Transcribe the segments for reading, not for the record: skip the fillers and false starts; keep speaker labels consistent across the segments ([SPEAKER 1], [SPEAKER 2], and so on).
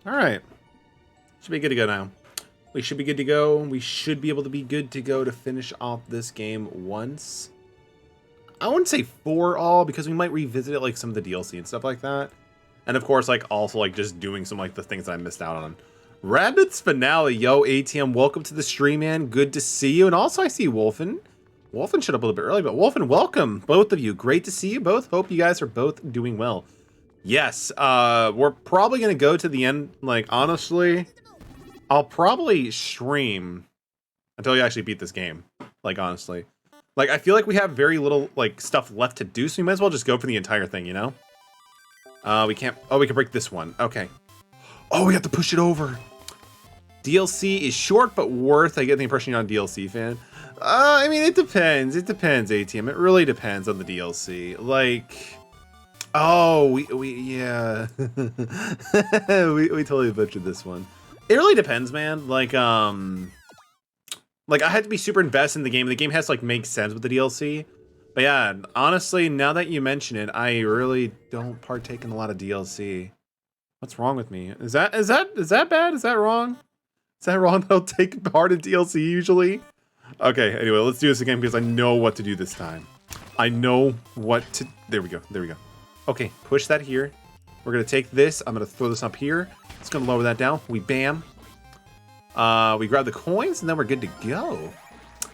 [SPEAKER 1] All right. Should be good to go now. We should be good to go. We should be able to be good to go to finish off this game once. I wouldn't say for all, because we might revisit it, like some of the DLC and stuff like that. And of course, like also like just doing some like the things I missed out on. Rabbids finale, yo, ATM, welcome to the stream, man. Good to see you. And also I see Wolfen. Wolfen showed up a little bit early, but Wolfen, welcome, both of you. Great to see you both. Hope you guys are both doing well. Yes, we're probably gonna go to the end. Like honestly, I'll probably stream until you actually beat this game. Like honestly, like I feel like we have very little like stuff left to do, so we might as well just go for the entire thing, you know? We can't. Oh, we can break this one. Okay. Oh, we have to push it over. DLC is short but worth. I get the impression you're not a DLC fan. I mean, it depends. It depends, ATM. It really depends on the DLC. Like, oh, yeah, we totally butchered this one. It really depends, man. Like I had to be super invested in the game. The game has to like make sense with the DLC. But yeah, honestly, now that you mention it, I really don't partake in a lot of DLC. What's wrong with me? Is that bad? Is that wrong? Is that wrong? I'll take part in DLC usually. Okay, anyway, let's do this again because I know what to do this time. I know what to... There we go. There we go. Okay, push that here. We're going to take this. I'm going to throw this up here. It's going to lower that down. We bam. We grab the coins, and then we're good to go.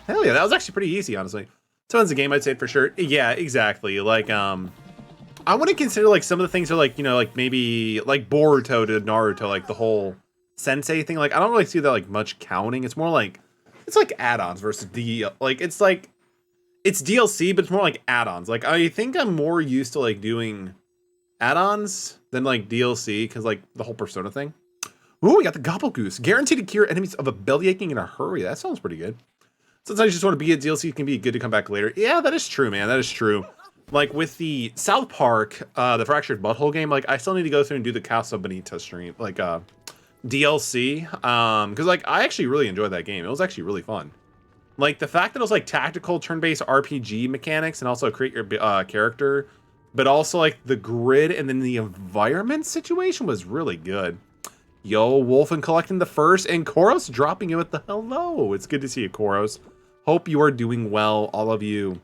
[SPEAKER 1] Hell yeah, that was actually pretty easy, honestly. Tons of game, I'd say, for sure. Yeah, exactly. Like, I wouldn't consider, like, some of the things are, like, you know, like, maybe, like, Boruto to Naruto, like, the whole sensei thing. Like, I don't really see that, like, much counting. It's more like... It's like add-ons versus it's DLC, but it's more like add-ons. Like I think I'm more used to like doing add-ons than like DLC because like the whole Persona thing. Ooh, we got the Gobble Goose. Guaranteed to cure enemies of a belly aching in a hurry. That sounds pretty good. Sometimes you just want to be a DLC, it can be good to come back later. Yeah, that is true, man. That is true. Like with the South Park, the Fractured Butthole game, like I still need to go through and do the Casa Bonita stream, like DLC, because like I actually really enjoyed that game. It was actually really fun. Like the fact that it was like tactical turn-based RPG mechanics and also create your character, but also like the grid and then the environment situation was really good. Yo, Wolfen collecting the first and Koros dropping you with the hello. It's good to see you, Koros. Hope you are doing well, all of you.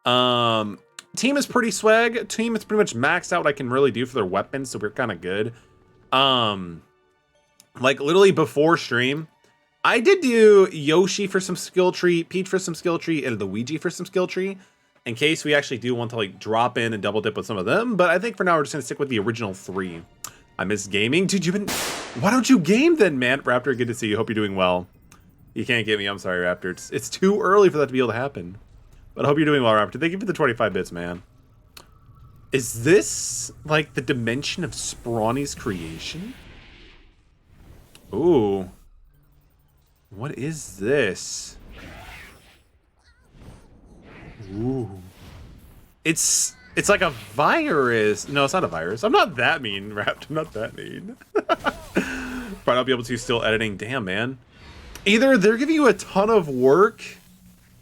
[SPEAKER 1] Team is pretty swag. Team is pretty much maxed out what I can really do for their weapons, so we're kind of good. Like literally before stream, I did do Yoshi for some skill tree, Peach for some skill tree, and Luigi for some skill tree, in case we actually do want to like drop in and double dip with some of them. But I think for now we're just gonna stick with the original 3. I miss gaming. Dude, why don't you game then, man? Raptor, good to see you. Hope you're doing well. You can't get me. I'm sorry, Raptor. It's too early for that to be able to happen. But I hope you're doing well, Raptor. Thank you for the 25 bits, man. Is this like the dimension of Sprawny's creation? Ooh. What is this? Ooh. It's like a virus. No, it's not a virus. I'm not that mean, Raptor. I'm not that mean. Probably not be able to still editing. Damn, man. Either they're giving you a ton of work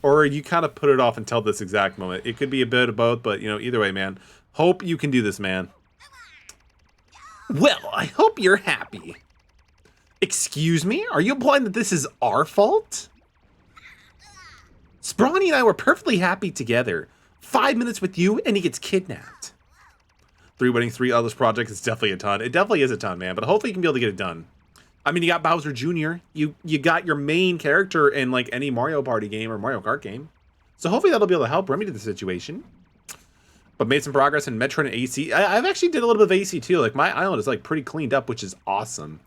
[SPEAKER 1] or you kind of put it off until this exact moment. It could be a bit of both, but you know, either way, man. Hope you can do this, man. Well, I hope you're happy. Excuse me? Are you implying that this is our fault? Sprawny and I were perfectly happy together. 5 minutes with you and he gets kidnapped. 3 weddings, 3 others projects is definitely a ton. It definitely is a ton, man, but hopefully you can be able to get it done. I mean, you got Bowser Jr. You got your main character in like any Mario Party game or Mario Kart game. So hopefully that'll be able to help remedy the situation. But made some progress in Metro and AC. I've actually did a little bit of AC too. Like my island is like pretty cleaned up, which is awesome.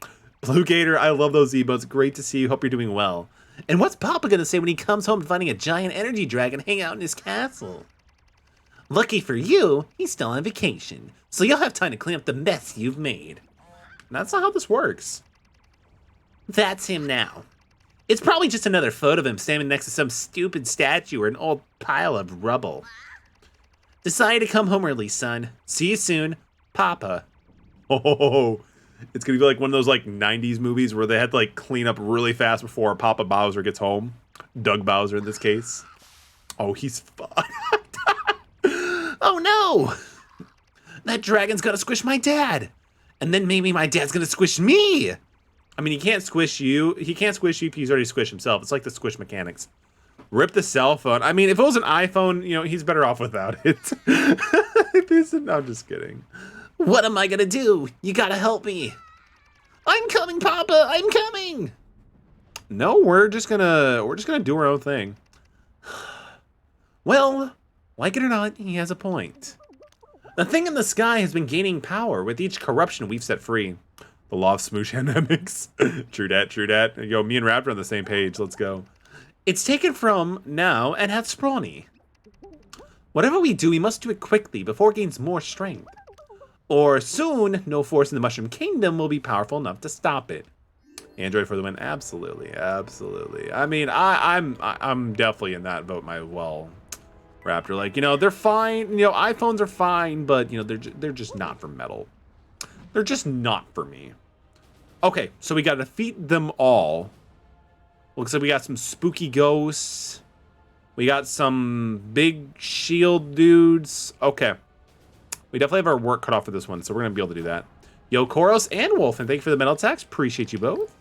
[SPEAKER 1] Blue Gator, I love those emotes. Great to see you. Hope you're doing well. And what's Papa gonna say when he comes home finding a giant energy dragon hang out in his castle? Lucky for you, he's still on vacation, so you'll have time to clean up the mess you've made. That's not how this works. That's him now. It's probably just another photo of him standing next to some stupid statue or an old pile of rubble. Decided to come home early, son. See you soon, Papa. Oh. It's gonna be like one of those like 90s movies where they had to like clean up really fast before Papa Bowser gets home. Doug Bowser in this case. Oh, he's fucked. Oh no! That dragon's gonna squish my dad. And then maybe my dad's gonna squish me. I mean, he can't squish you. He can't squish you if he's already squished himself. It's like the squish mechanics. Rip the cell phone. I mean, if it was an iPhone, you know, he's better off without it. No, I'm just kidding. What am I gonna do? You gotta help me. I'm coming, Papa. I'm coming. No, we're just gonna do our own thing. Well, like it or not, he has a point. The thing in the sky has been gaining power with each corruption we've set free. The law of smoosh dynamics. True dat, true dat. Yo, me and Raptor are on the same page. Let's go. It's taken from now and hath sprawny. Whatever we do, we must do it quickly before it gains more strength. Or soon, no force in the Mushroom Kingdom will be powerful enough to stop it. Android for the win. Absolutely, absolutely. I mean, I'm definitely in that boat, my Raptor. Like, you know, they're fine. You know, iPhones are fine, but you know, they're just not for metal. They're just not for me. Okay, so we got to defeat them all. Looks like we got some spooky ghosts. We got some big shield dudes. Okay. We definitely have our work cut off for this one, so we're going to be able to do that. Yo, Koros and Wolf, and thank you for the metal attacks. Appreciate you both.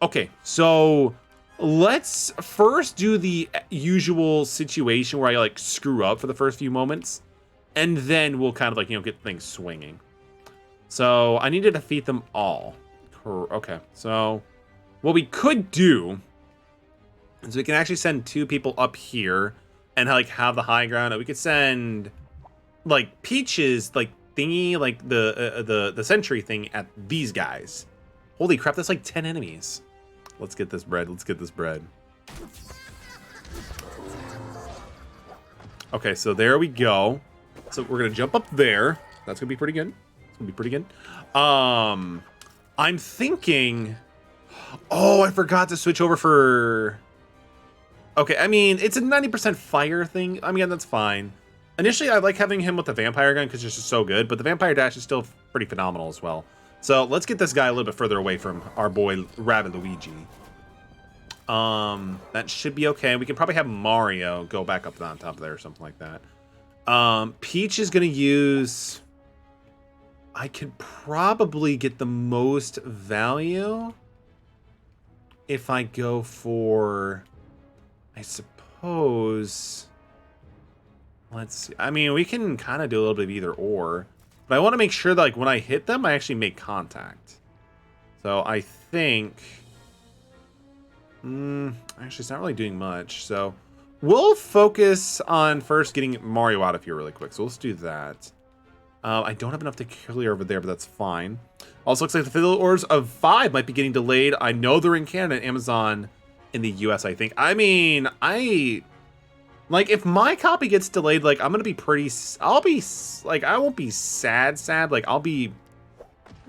[SPEAKER 1] Okay, so let's first do the usual situation where I, like, screw up for the first few moments. And then we'll kind of, like, you know, get things swinging. So I need to defeat them all. Okay, so what we could do is we can actually send 2 people up here and, like, have the high ground. We could send, like, Peach's, like, thingy, like the sentry thing at these guys. Holy crap, that's like 10 enemies. Let's get this bread. Let's get this bread. Okay, so there we go. So we're gonna jump up there. That's gonna be pretty good. It's gonna be pretty good. I'm thinking. Oh, I forgot to switch over for. Okay, I mean it's a 90% fire thing. I mean that's fine. Initially, I like having him with the vampire gun because it's just so good, but the vampire dash is still pretty phenomenal as well. So let's get this guy a little bit further away from our boy Rabbid Luigi. That should be okay. We can probably have Mario go back up on top of there or something like that. Peach is gonna use. I could probably get the most value if I go for. I suppose. Let's see. I mean, we can kind of do a little bit of either or, but I want to make sure that, like, when I hit them, I actually make contact. So I think, actually, it's not really doing much. So we'll focus on first getting Mario out of here really quick. So let's do that. I don't have enough to clear over there, but that's fine. Also, looks like the Fiddle Orders of 5 might be getting delayed. I know they're in Canada and Amazon in the US, I think. I mean, like, if my copy gets delayed, like, I'm gonna be pretty. I'll be like, I won't be sad. Like, I'll be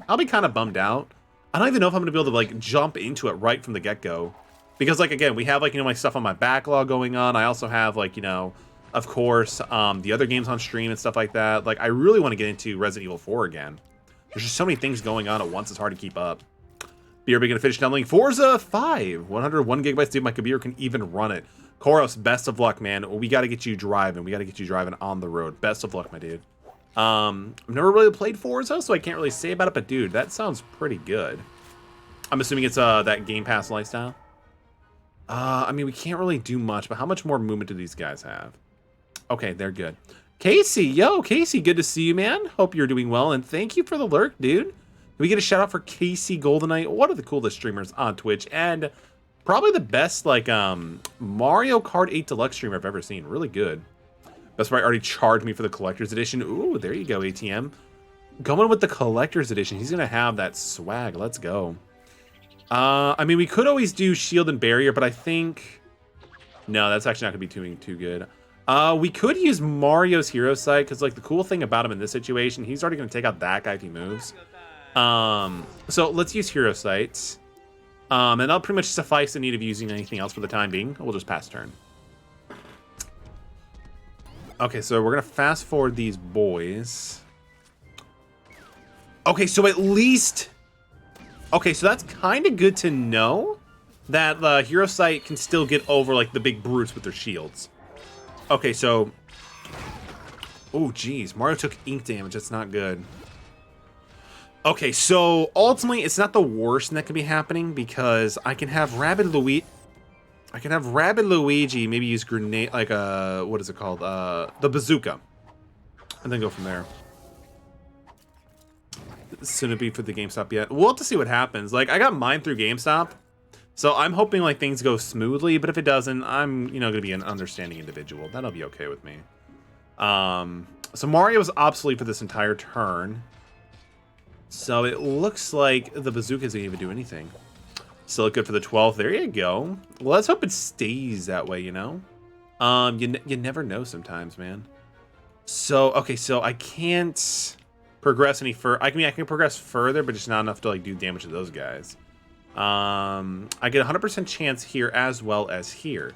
[SPEAKER 1] kind of bummed out. I don't even know if I'm gonna be able to, like, jump into it right from the get-go, because, like, again, we have, like, you know, my stuff on my backlog going on. I also have, like, you know, of course, the other games on stream and stuff like that. Like, I really want to get into Resident Evil 4 again. There's just so many things going on at once. It's hard to keep up. BRB gonna finish downloading Forza 5. 101 gigabytes, dude. My computer can even run it. Koros, best of luck, man. We got to get you driving. We got to get you driving on the road. Best of luck, my dude. I've never really played Forza, so I can't really say about it, but dude, that sounds pretty good. I'm assuming it's that Game Pass lifestyle. I mean, we can't really do much, but how much more movement do these guys have? Okay, they're good. Casey, yo, Casey, good to see you, man. Hope you're doing well, and thank you for the lurk, dude. Can we get a shout out for Casey Goldenite? One of the coolest streamers on Twitch, and probably the best, like, Mario Kart 8 Deluxe streamer I've ever seen. Really good. Best Buy already charged me for the Collector's Edition. Ooh, there you go, ATM. Going with the Collector's Edition. He's going to have that swag. Let's go. I mean, we could always do Shield and Barrier, but I think. No, that's actually not going to be too good. We could use Mario's Hero Sight, because, like, the cool thing about him in this situation, he's already going to take out that guy if he moves. So let's use Hero Sight. And that'll pretty much suffice the need of using anything else for the time being. We'll just pass turn. Okay, so we're going to fast forward these boys. Okay, so at least. Okay, so that's kind of good to know that the Hero Sight can still get over, like, the big brutes with their shields. Okay, so. Oh, geez. Mario took ink damage. That's not good. Okay, so ultimately, it's not the worst thing that could be happening because I can have Rabid Luigi. I can have Rabid Luigi maybe use grenade, like what is it called? The bazooka, and then go from there. Shouldn't be for the GameStop yet. We'll have to see what happens. Like I got mine through GameStop, so I'm hoping like things go smoothly. But if it doesn't, I'm gonna be an understanding individual. That'll be okay with me. So Mario is obsolete for this entire turn. So it looks like the bazooka isn't even do anything. Still look good for the 12th. There you go. Well, let's hope it stays that way, you know? You never know sometimes, man. So, okay, so I can't progress any further. I can progress further, but just not enough to, like, do damage to those guys. I get a 100% chance here as well as here.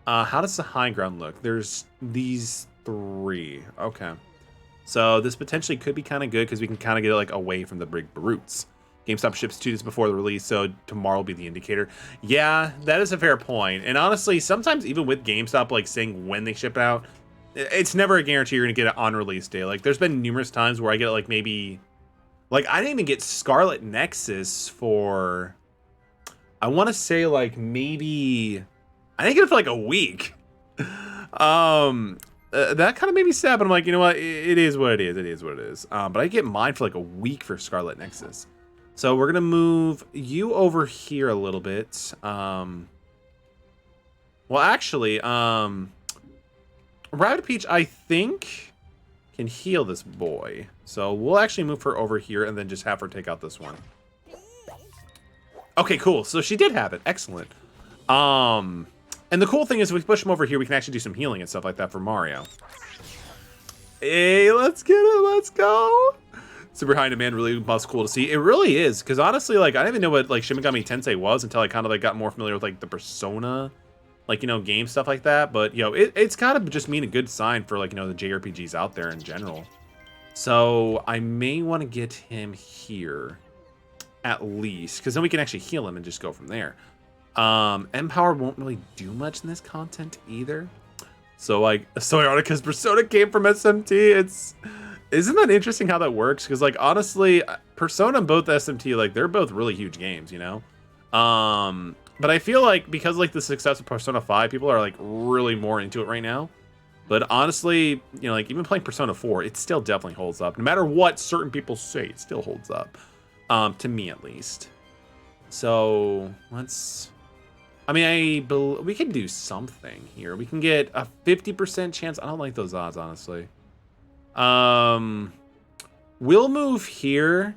[SPEAKER 1] How does the high ground look? There's these 3. Okay. So this potentially could be kind of good because we can kind of get it like away from the big brutes. GameStop ships 2 days before the release, so tomorrow will be the indicator. Yeah, that is a fair point. And honestly, sometimes even with GameStop like saying when they ship out, it's never a guarantee you're gonna get it on release day. Like there's been numerous times where I get like maybe, like I didn't even get Scarlet Nexus for, I want to say like maybe, I didn't get it for like a week. That kind of made me sad, but I'm like, you know what? It is what it is. It is what it is. But I get mine for like a week for Scarlet Nexus. So we're going to move you over here a little bit. Well, actually, Rabbid Peach, I think, can heal this boy. So we'll actually move her over here and then just have her take out this one. Okay, cool. So she did have it. Excellent. And the cool thing is, if we push him over here, we can actually do some healing and stuff like that for Mario. Hey, let's get it. Let's go. Super high demand, really must cool to see. It really is, because honestly, like, I didn't even know what, like, Shin Megami Tensei was until I kind of, like, got more familiar with, like, the Persona, like, you know, game stuff like that. But, you know, it's kind of just mean a good sign for, like, you know, the JRPGs out there in general. So I may want to get him here, at least, because then we can actually heal him and just go from there. Empower won't really do much in this content either. So like, so ironic because Persona came from SMT. Isn't that interesting how that works? Because like, honestly, Persona and both SMT, like they're both really huge games, you know? But I feel like because like the success of Persona 5, people are like really more into it right now. But honestly, you know, like even playing Persona 4, it still definitely holds up. No matter what certain people say, it still holds up. To me at least. So let's, I mean, we can do something here. We can get a 50% chance. I don't like those odds, honestly. We'll move here,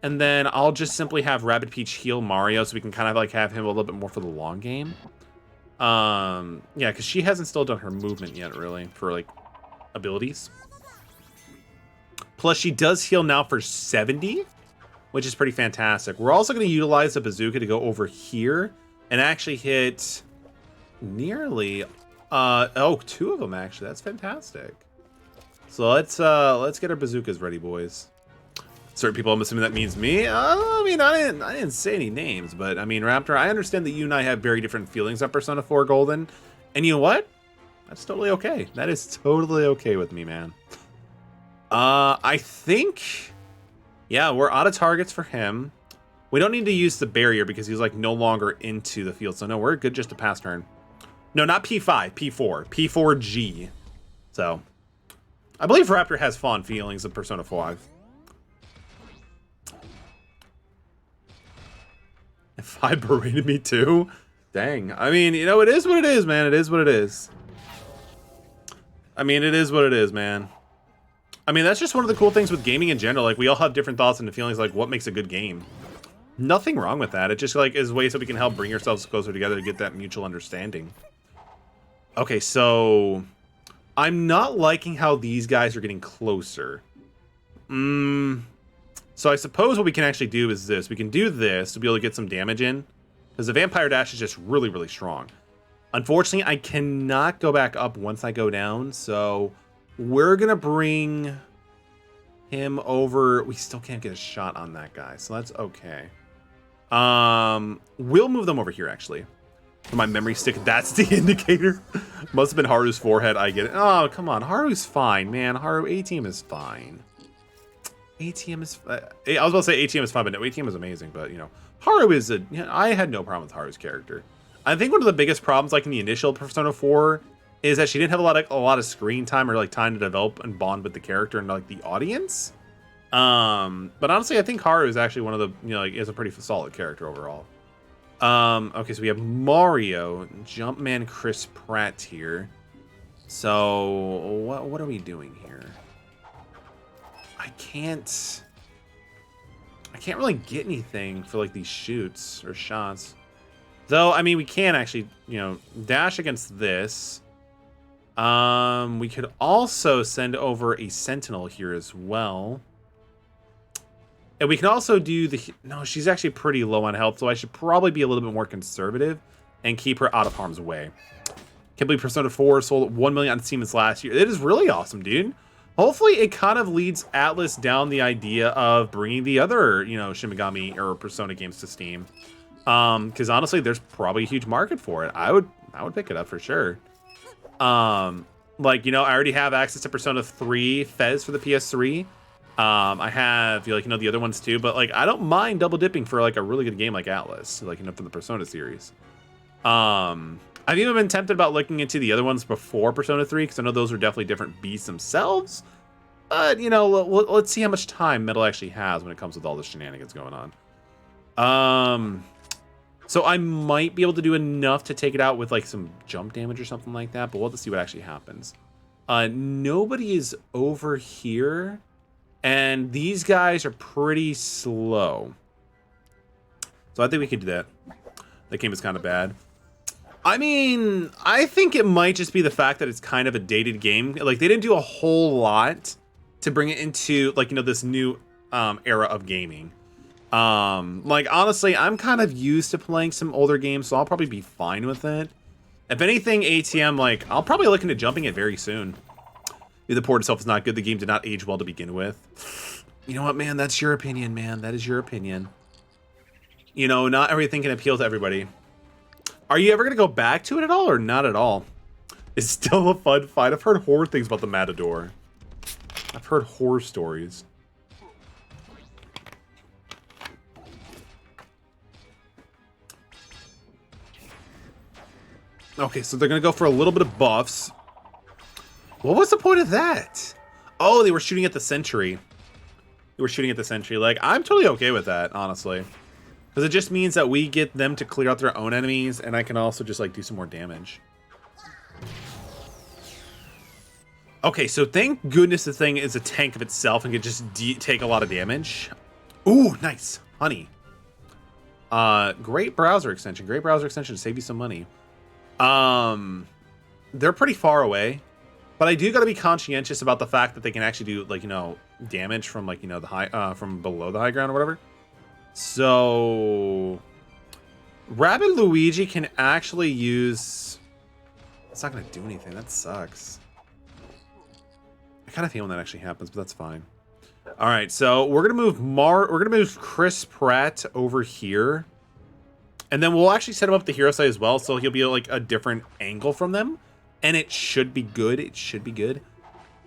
[SPEAKER 1] and then I'll just simply have Rabbid Peach heal Mario, so we can kind of like have him a little bit more for the long game. Yeah, because she hasn't still done her movement yet, really, for like abilities. Plus, she does heal now for 70, which is pretty fantastic. We're also going to utilize the bazooka to go over here and actually hit nearly, 2 of them actually. That's fantastic. So let's get our bazookas ready, boys. Certain people, I'm assuming that means me. I mean, I didn't say any names, but I mean, Raptor, I understand that you and I have very different feelings on Persona 4 Golden, and you know what? That's totally okay. That is totally okay with me, man. I think, yeah, we're out of targets for him. We don't need to use the barrier because he's like no longer into the field. So no, we're good just to pass turn. No, not P5, P4, P4G. So I believe Raptor has fond feelings of Persona 5. If I berated me too? Dang. I mean, you know, it is what it is, man. It is what it is. I mean, it is what it is, man. I mean, that's just one of the cool things with gaming in general. Like, we all have different thoughts and feelings, like, what makes a good game. Nothing wrong with that. It just, like, is ways that we can help bring ourselves closer together to get that mutual understanding. Okay, so I'm not liking how these guys are getting closer. So I suppose what we can actually do is this. We can do this to be able to get some damage in, because the Vampire Dash is just really, really strong. Unfortunately, I cannot go back up once I go down, so we're going to bring him over. We still can't get a shot on that guy, so that's okay. We'll move them over here, actually. For my memory stick, that's the indicator. Must have been Haru's forehead. I get it. Oh, come on. Haru's fine, man. Haru A-Team is fine. ATM is... I was about to say ATM is fun, but no, ATM is amazing. But, you know, Haru is a... You know, I had no problem with Haru's character. I think one of the biggest problems, like in the initial Persona 4, is that she didn't have a lot of screen time or like time to develop and bond with the character and like the audience. But honestly, I think Haru is actually one of the, you know, like, is a pretty solid character overall. Okay, so we have Mario, Jumpman, Chris Pratt here. So what are we doing here? I can't really get anything for like these shoots or shots. Though, I mean, we can actually, you know, dash against this. We could also send over a Sentinel here as well. And we can also do the... No, she's actually pretty low on health, so I should probably be a little bit more conservative and keep her out of harm's way. Can't believe Persona 4 sold 1 million on Steam this last year. It is really awesome, dude. Hopefully, it kind of leads Atlas down the idea of bringing the other, you know, Shin Megami or Persona games to Steam. Because honestly, there's probably a huge market for it. I would pick it up for sure. Like, you know, I already have access to Persona 3 Fez for the PS3. I have, like, you know, the other ones too, but like, I don't mind double dipping for like a really good game like Atlas, like, you know, from the Persona series. I've even been tempted about looking into the other ones before Persona 3, because I know those are definitely different beasts themselves. But, you know, let's see how much time Metal actually has when it comes with all the shenanigans going on. So I might be able to do enough to take it out with like some jump damage or something like that, but we'll have to see what actually happens. Nobody is over here. And these guys are pretty slow. So I think we could do that. That game is kind of bad. I mean, I think it might just be the fact that it's kind of a dated game. Like, they didn't do a whole lot to bring it into, like, you know, this new era of gaming. Like, honestly, I'm kind of used to playing some older games, so I'll probably be fine with it. If anything, ATM, like, I'll probably look into jumping it very soon. The port itself is not good. The game did not age well to begin with. You know what, man? That's your opinion, man. That is your opinion. You know, not everything can appeal to everybody. Are you ever going to go back to it at all or not at all? It's still a fun fight. I've heard horror things about the Matador. I've heard horror stories. Okay, so they're going to go for a little bit of buffs. What was the point of that? Oh, they were shooting at the sentry. They were shooting at the sentry. Like, I'm totally okay with that, honestly. Because it just means that we get them to clear out their own enemies, and I can also just, like, do some more damage. Okay, so thank goodness the thing is a tank of itself and can just take a lot of damage. Ooh, nice. Honey. Great browser extension. Great browser extension to save you some money. They're pretty far away. But I do got to be conscientious about the fact that they can actually do, like, you know, damage from, like, you know, the high, from below the high ground or whatever. So, Rabbid Luigi can actually use... It's not going to do anything. That sucks. I kind of feel when that actually happens, but that's fine. All right, so we're going to move Chris Pratt over here. And then we'll actually set him up the hero side as well, so he'll be, like, a different angle from them. And it should be good. It should be good.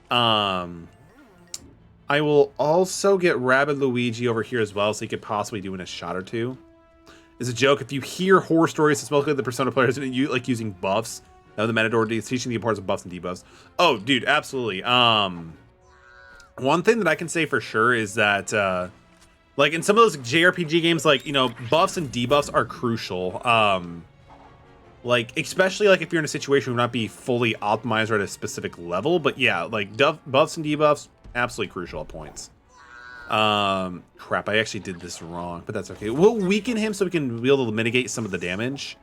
[SPEAKER 1] I will also get Rabbid Luigi over here as well, so he could possibly do in a shot or two. It's a joke. If you hear horror stories, especially the Persona players, like using buffs, the Matador is teaching the importance of buffs and debuffs. Oh, dude, absolutely. One thing that I can say for sure is that, like in some of those JRPG games, like, you know, buffs and debuffs are crucial. Like, especially, like, if you're in a situation where not be fully optimized or at a specific level. But, yeah, like, buffs and debuffs, absolutely crucial at points. Crap, I actually did this wrong, but that's okay. We'll weaken him so we can be able to mitigate some of the damage.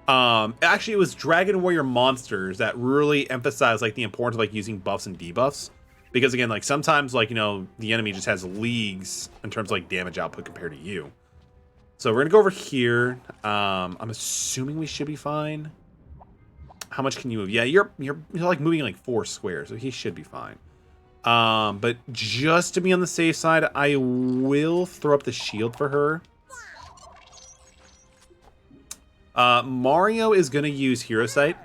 [SPEAKER 1] Actually, it was Dragon Warrior monsters that really emphasized, like, the importance of, like, using buffs and debuffs. Because, again, like, sometimes, like, you know, the enemy just has leagues in terms of, like, damage output compared to you. So we're gonna go over here. I'm assuming we should be fine. How much can you move? Yeah, you're like moving like 4 squares, so he should be fine. But just to be on the safe side, I will throw up the shield for her. Mario is gonna use Hero Sight.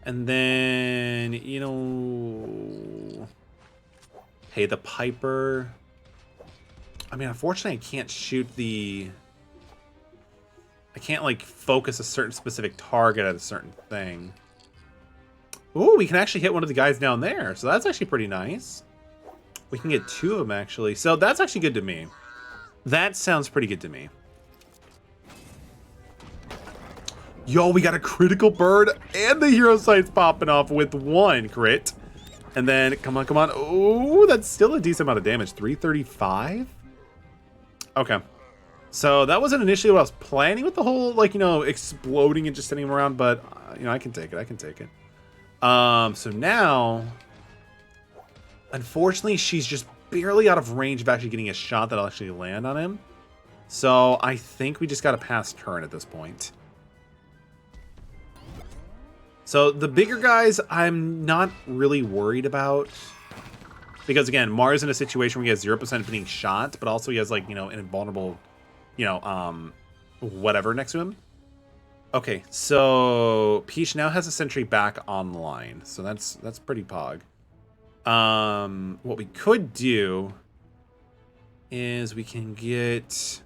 [SPEAKER 1] And then, you know, Hey, the Piper. I mean, unfortunately, I can't shoot the... I can't, like, focus a certain specific target at a certain thing. Ooh, we can actually hit one of the guys down there. So that's actually pretty nice. We can get 2 of them, actually. So that's actually good to me. That sounds pretty good to me. Yo, we got a critical bird and the hero sight's popping off with 1 crit. And then, come on, come on. Oh, that's still a decent amount of damage. 335? Okay. So that wasn't initially what I was planning with the whole, like, you know, exploding and just sending him around. But, you know, I can take it. I can take it. So now, unfortunately, she's just barely out of range of actually getting a shot that'll actually land on him. So I think we just got to pass turn at this point. So the bigger guys, I'm not really worried about. Because, again, Mario's in a situation where he has 0% being shot, but also he has, like, you know, an invulnerable, you know, whatever next to him. Okay, so Peach now has a sentry back online. So that's pretty pog. What we could do is we can get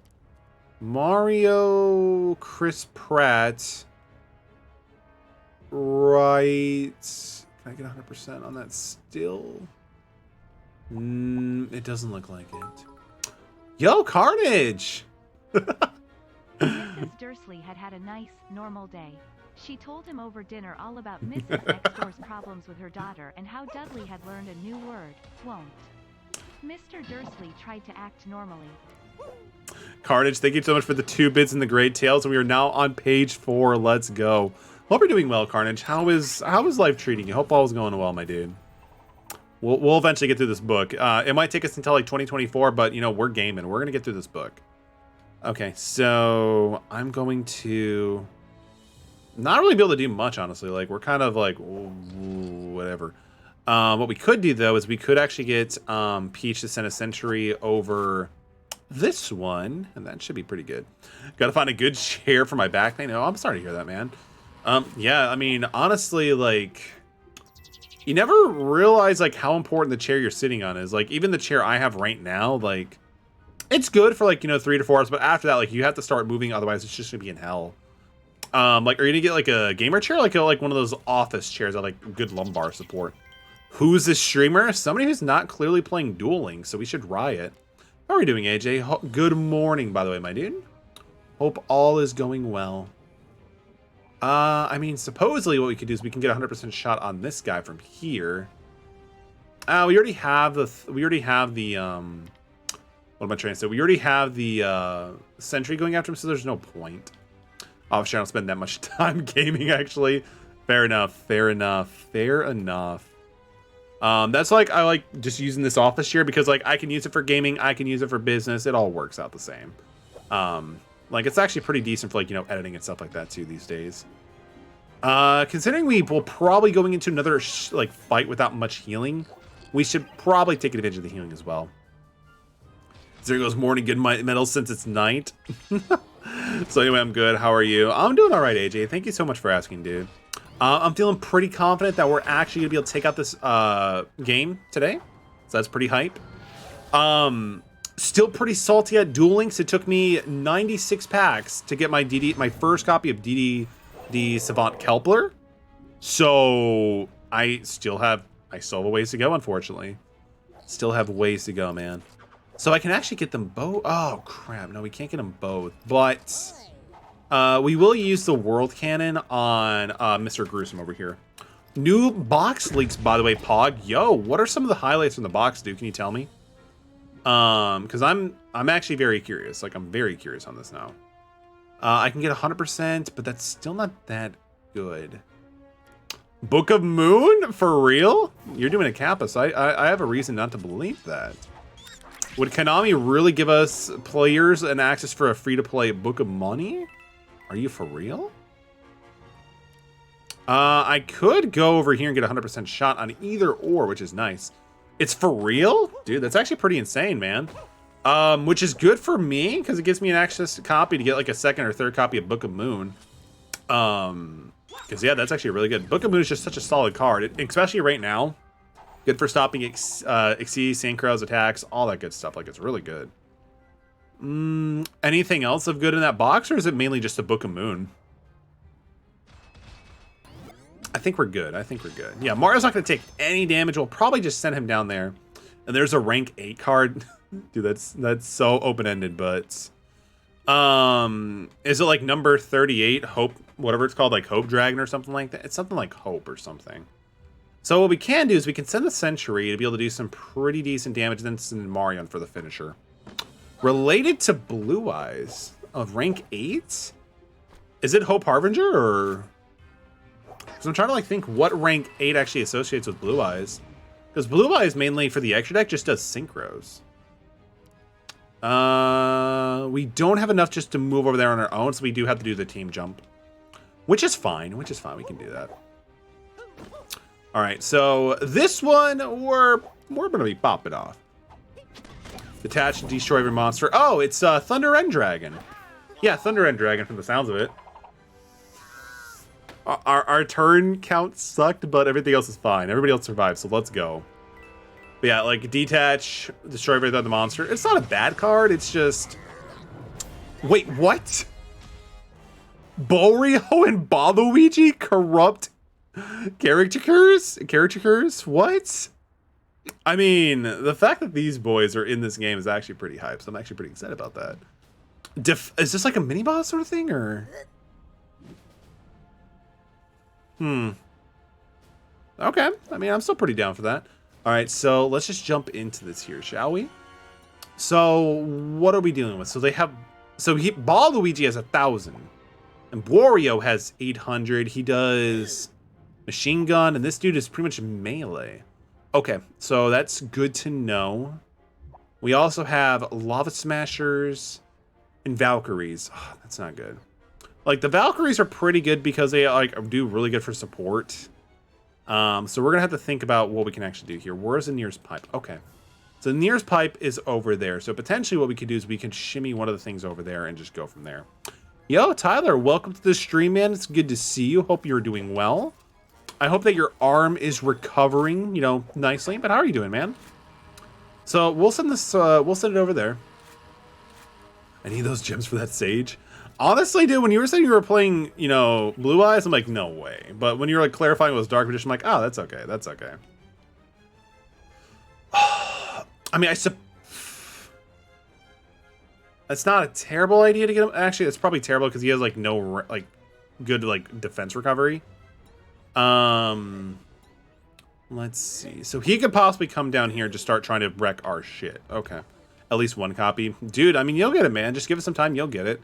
[SPEAKER 1] Mario, Chris Pratt... Right. Can I get 100% on that still? It doesn't look like it. Yo, Carnage!
[SPEAKER 2] Mrs. Dursley had a nice, normal day. She told him over dinner all about Mrs. Next Door's problems with her daughter and how Dudley had learned a new word, won't. Mr. Dursley tried to act normally.
[SPEAKER 1] Carnage, thank you so much for the 2 bits in the Great Tales. We are now on page 4. Let's go. Hope you're doing well, Carnage. How is life treating you? Hope all is going well, my dude. We'll eventually get through this book. It might take us until like 2024, but you know, we're gaming. We're gonna get through this book. Okay, so I'm going to not really be able to do much, honestly. Like, we're kind of like whatever. What we could do though is we could actually get Peach to send a sentry over this one, and that should be pretty good. Gotta find a good chair for my back pain. Oh, I'm sorry to hear that, man. Yeah, I mean, honestly, like, you never realize, like, how important the chair you're sitting on is. Like, even the chair I have right now, like, it's good for, like, you know, 3 to 4 hours, but after that, like, you have to start moving, otherwise it's just gonna be in hell. Like, are you gonna get, like, a gamer chair? Like one of those office chairs that, like, good lumbar support. Who's this streamer? Somebody who's not clearly playing Duel Links, so we should riot. How are we doing, AJ? Good morning, by the way, my dude. Hope all is going well. I mean, supposedly what we could do is we can get 100% shot on this guy from here. We already have the, what am I trying to say? We already have the, sentry going after him, so there's no point. Obviously, I don't spend that much time gaming, actually. Fair enough, fair enough, fair enough. That's like, I like just using this office chair because, like, I can use it for gaming, I can use it for business, it all works out the same. Like, it's actually pretty decent for, like, you know, editing and stuff like that, too, these days. Considering we will probably going into another, like, fight without much healing, we should probably take advantage of the healing as well. There goes morning good metal since it's night. So anyway, I'm good. How are you? I'm doing all right, AJ. Thank you so much for asking, dude. I'm feeling pretty confident that we're actually gonna be able to take out this game today. So that's pretty hype. Still pretty salty at Duel Links. It took me 96 packs to get my first copy of DD Savant Kepler. So I still have a ways to go, unfortunately. Still have ways to go, man. So I can actually get them both. Oh crap! No, we can't get them both. But we will use the World Cannon on Mr. Gruesome over here. New box leaks, by the way, Pog. Yo, what are some of the highlights from the box, dude? Can you tell me? Because I'm actually very curious. Like, I'm very curious on this now. I can get 100%, but that's still not that good. Book of Moon? For real? You're doing a Kappa, so I have a reason not to believe that. Would Konami really give us players an access for a free-to-play Book of Money? Are you for real? I could go over here and get 100% shot on either or, which is nice. It's for real? Dude, that's actually pretty insane, man. Which is good for me, because it gives me an access copy to get like a second or third copy of Book of Moon. Because, yeah, that's actually really good. Book of Moon is just such a solid card, especially right now. Good for stopping Xyz, Synchro's attacks, all that good stuff. Like, it's really good. Anything else of good in that box, or is it mainly just a Book of Moon? I think we're good. I think we're good. Yeah, Mario's not going to take any damage. We'll probably just send him down there. And there's a rank 8 card. Dude, that's so open-ended, but... is it like number 38, Hope, whatever it's called, like Hope Dragon or something like that? It's something like Hope or something. So what we can do is we can send the Sentry to be able to do some pretty decent damage, and then send Marion for the finisher. Related to Blue Eyes of rank 8? Is it Hope Harbinger, or... Because I'm trying to like think what rank 8 actually associates with Blue Eyes. Because Blue Eyes mainly for the extra deck just does synchros. We don't have enough just to move over there on our own, so we do have to do the team jump. Which is fine, we can do that. Alright, so this one we're gonna be popping off. Detach and destroy every monster. Oh, it's Thunder End Dragon. Yeah, Thunder End Dragon from the sounds of it. Our turn count sucked, but everything else is fine. Everybody else survived, so let's go. But yeah, like detach, destroy every other monster. It's not a bad card, it's just... Wait, what? Borio and Waluigi corrupt caricatures? What? I mean, the fact that these boys are in this game is actually pretty hype, so I'm actually pretty excited about that. Is this like a mini-boss sort of thing, or...? Okay, I mean, I'm still pretty down for that. Alright, so let's just jump into this here, shall we? So, what are we dealing with? So they have... So, Waluigi has 1,000. And Wario has 800. He does machine gun, and this dude is pretty much melee. Okay, so that's good to know. We also have Lava Smashers and Valkyries. Oh, that's not good. Like, the Valkyries are pretty good because they, like, do really good for support. So we're gonna have to think about what we can actually do here. Where's the nearest pipe? Okay. So the nearest pipe is over there. So potentially what we could do is we can shimmy one of the things over there and just go from there. Yo, Tyler, welcome to the stream, man. It's good to see you. Hope you're doing well. I hope that your arm is recovering, you know, nicely. But how are you doing, man? So we'll send this, we'll send it over there. I need those gems for that sage. Honestly, dude, when you were saying you were playing, you know, Blue Eyes, I'm like, no way. But when you're like clarifying it was Dark Magician, I'm like, oh, that's okay. That's okay. I mean, that's not a terrible idea to get him. Actually, it's probably terrible because he has like no like good like defense recovery. Let's see. So he could possibly come down here and just start trying to wreck our shit. Okay. At least one copy. Dude, I mean, you'll get it, man. Just give it some time. You'll get it.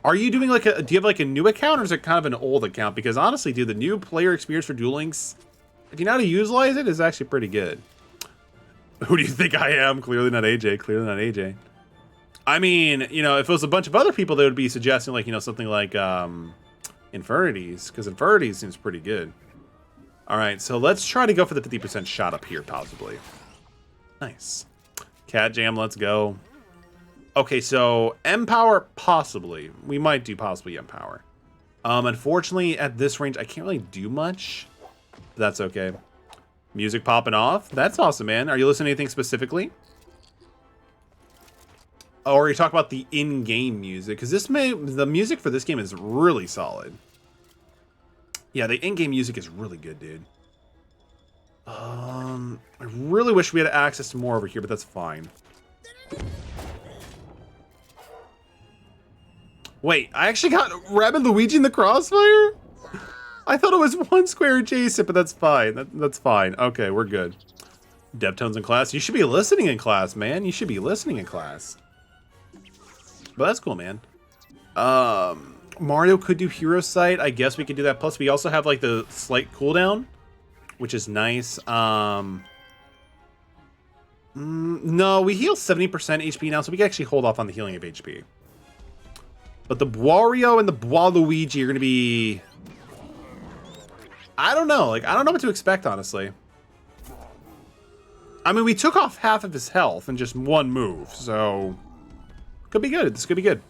[SPEAKER 1] Are you doing like do you have like a new account, or is it kind of an old account? Because honestly, dude, the new player experience for Duel Links, if you know how to utilize it, is actually pretty good. Who do you think I am? Clearly not AJ. Clearly not AJ. I mean, you know, if it was a bunch of other people, they would be suggesting like, you know, something like Infinities, because Infinities seems pretty good. All right, so let's try to go for the 50% shot up here, possibly. Nice. Cat Jam, let's go. Okay, so Empower, possibly. We might do possibly Empower. Unfortunately, at this range, I can't really do much. But that's okay. Music popping off. That's awesome, man. Are you listening to anything specifically? Or are you talking about the in-game music? Because the music for this game is really solid. Yeah, the in-game music is really good, dude. I really wish we had access to more over here, but that's fine. Wait, I actually got Rabbid Luigi in the crossfire? I thought it was one square adjacent, but that's fine. That's fine. Okay, we're good. Deptones in class. You should be listening in class, man. You should be listening in class. But that's cool, man. Mario could do Hero Sight. I guess we could do that. Plus, we also have like the slight cooldown, which is nice. No, we heal 70% HP now, so we can actually hold off on the healing of HP. But the Wario and the Waluigi are going to be... I don't know. Like, I don't know what to expect, honestly. I mean, we took off half of his health in just one move, so... Could be good. This could be good.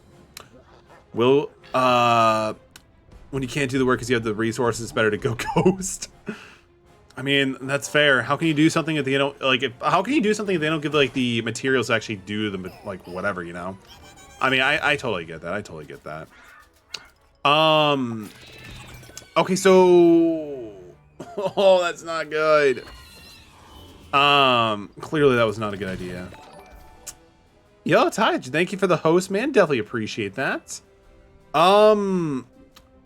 [SPEAKER 1] Will, when you can't do the work because you have the resources, it's better to go ghost. I mean, that's fair. How can you do something if they don't like? How can you do something if they don't give like the materials to actually do the like whatever, you know? I mean, I totally get that. I totally get that. Okay, so oh, that's not good. Clearly that was not a good idea. Yo, Ty, thank you for the host, man. Definitely appreciate that.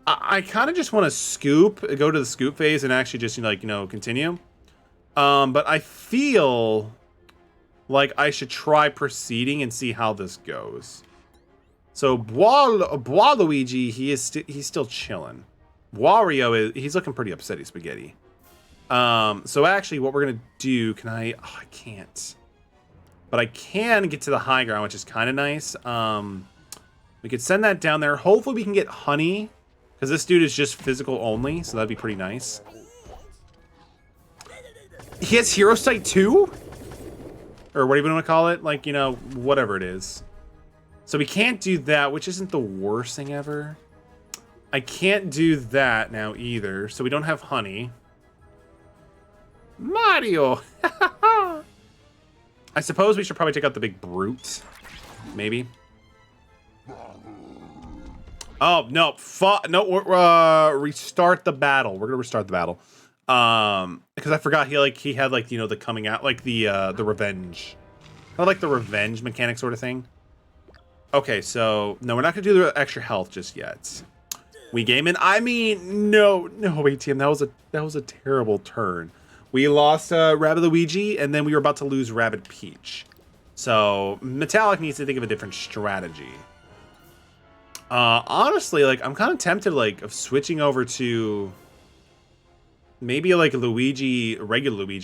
[SPEAKER 1] I kind of just want to go to the scoop phase and actually just, continue. But I feel like I should try proceeding and see how this goes. So Waluigi, he's still chilling. Wario he's looking pretty upset. He's spaghetti. So actually, what we're gonna do? Can I? Oh, I can't. But I can get to the high ground, which is kind of nice. We could send that down there. Hopefully, we can get honey. Because this dude is just physical only, so that'd be pretty nice. He has Hero Sight too? Or what do you want to call it? Like, whatever it is. So we can't do that, which isn't the worst thing ever. I can't do that now either, so we don't have honey. Mario! I suppose we should probably take out the big brute. Maybe. Oh, no. No, restart the battle. We're going to restart the battle. Because I forgot he had the coming out, like the revenge. Or like the revenge mechanic sort of thing. Okay, so no, we're not going to do the extra health just yet. We game in. I mean, no, ATM. That was a terrible turn. We lost Rabbid Luigi, and then we were about to lose Rabbid Peach. So Metallic needs to think of a different strategy. Honestly, I'm kind of tempted, of switching over to maybe, regular Luigi,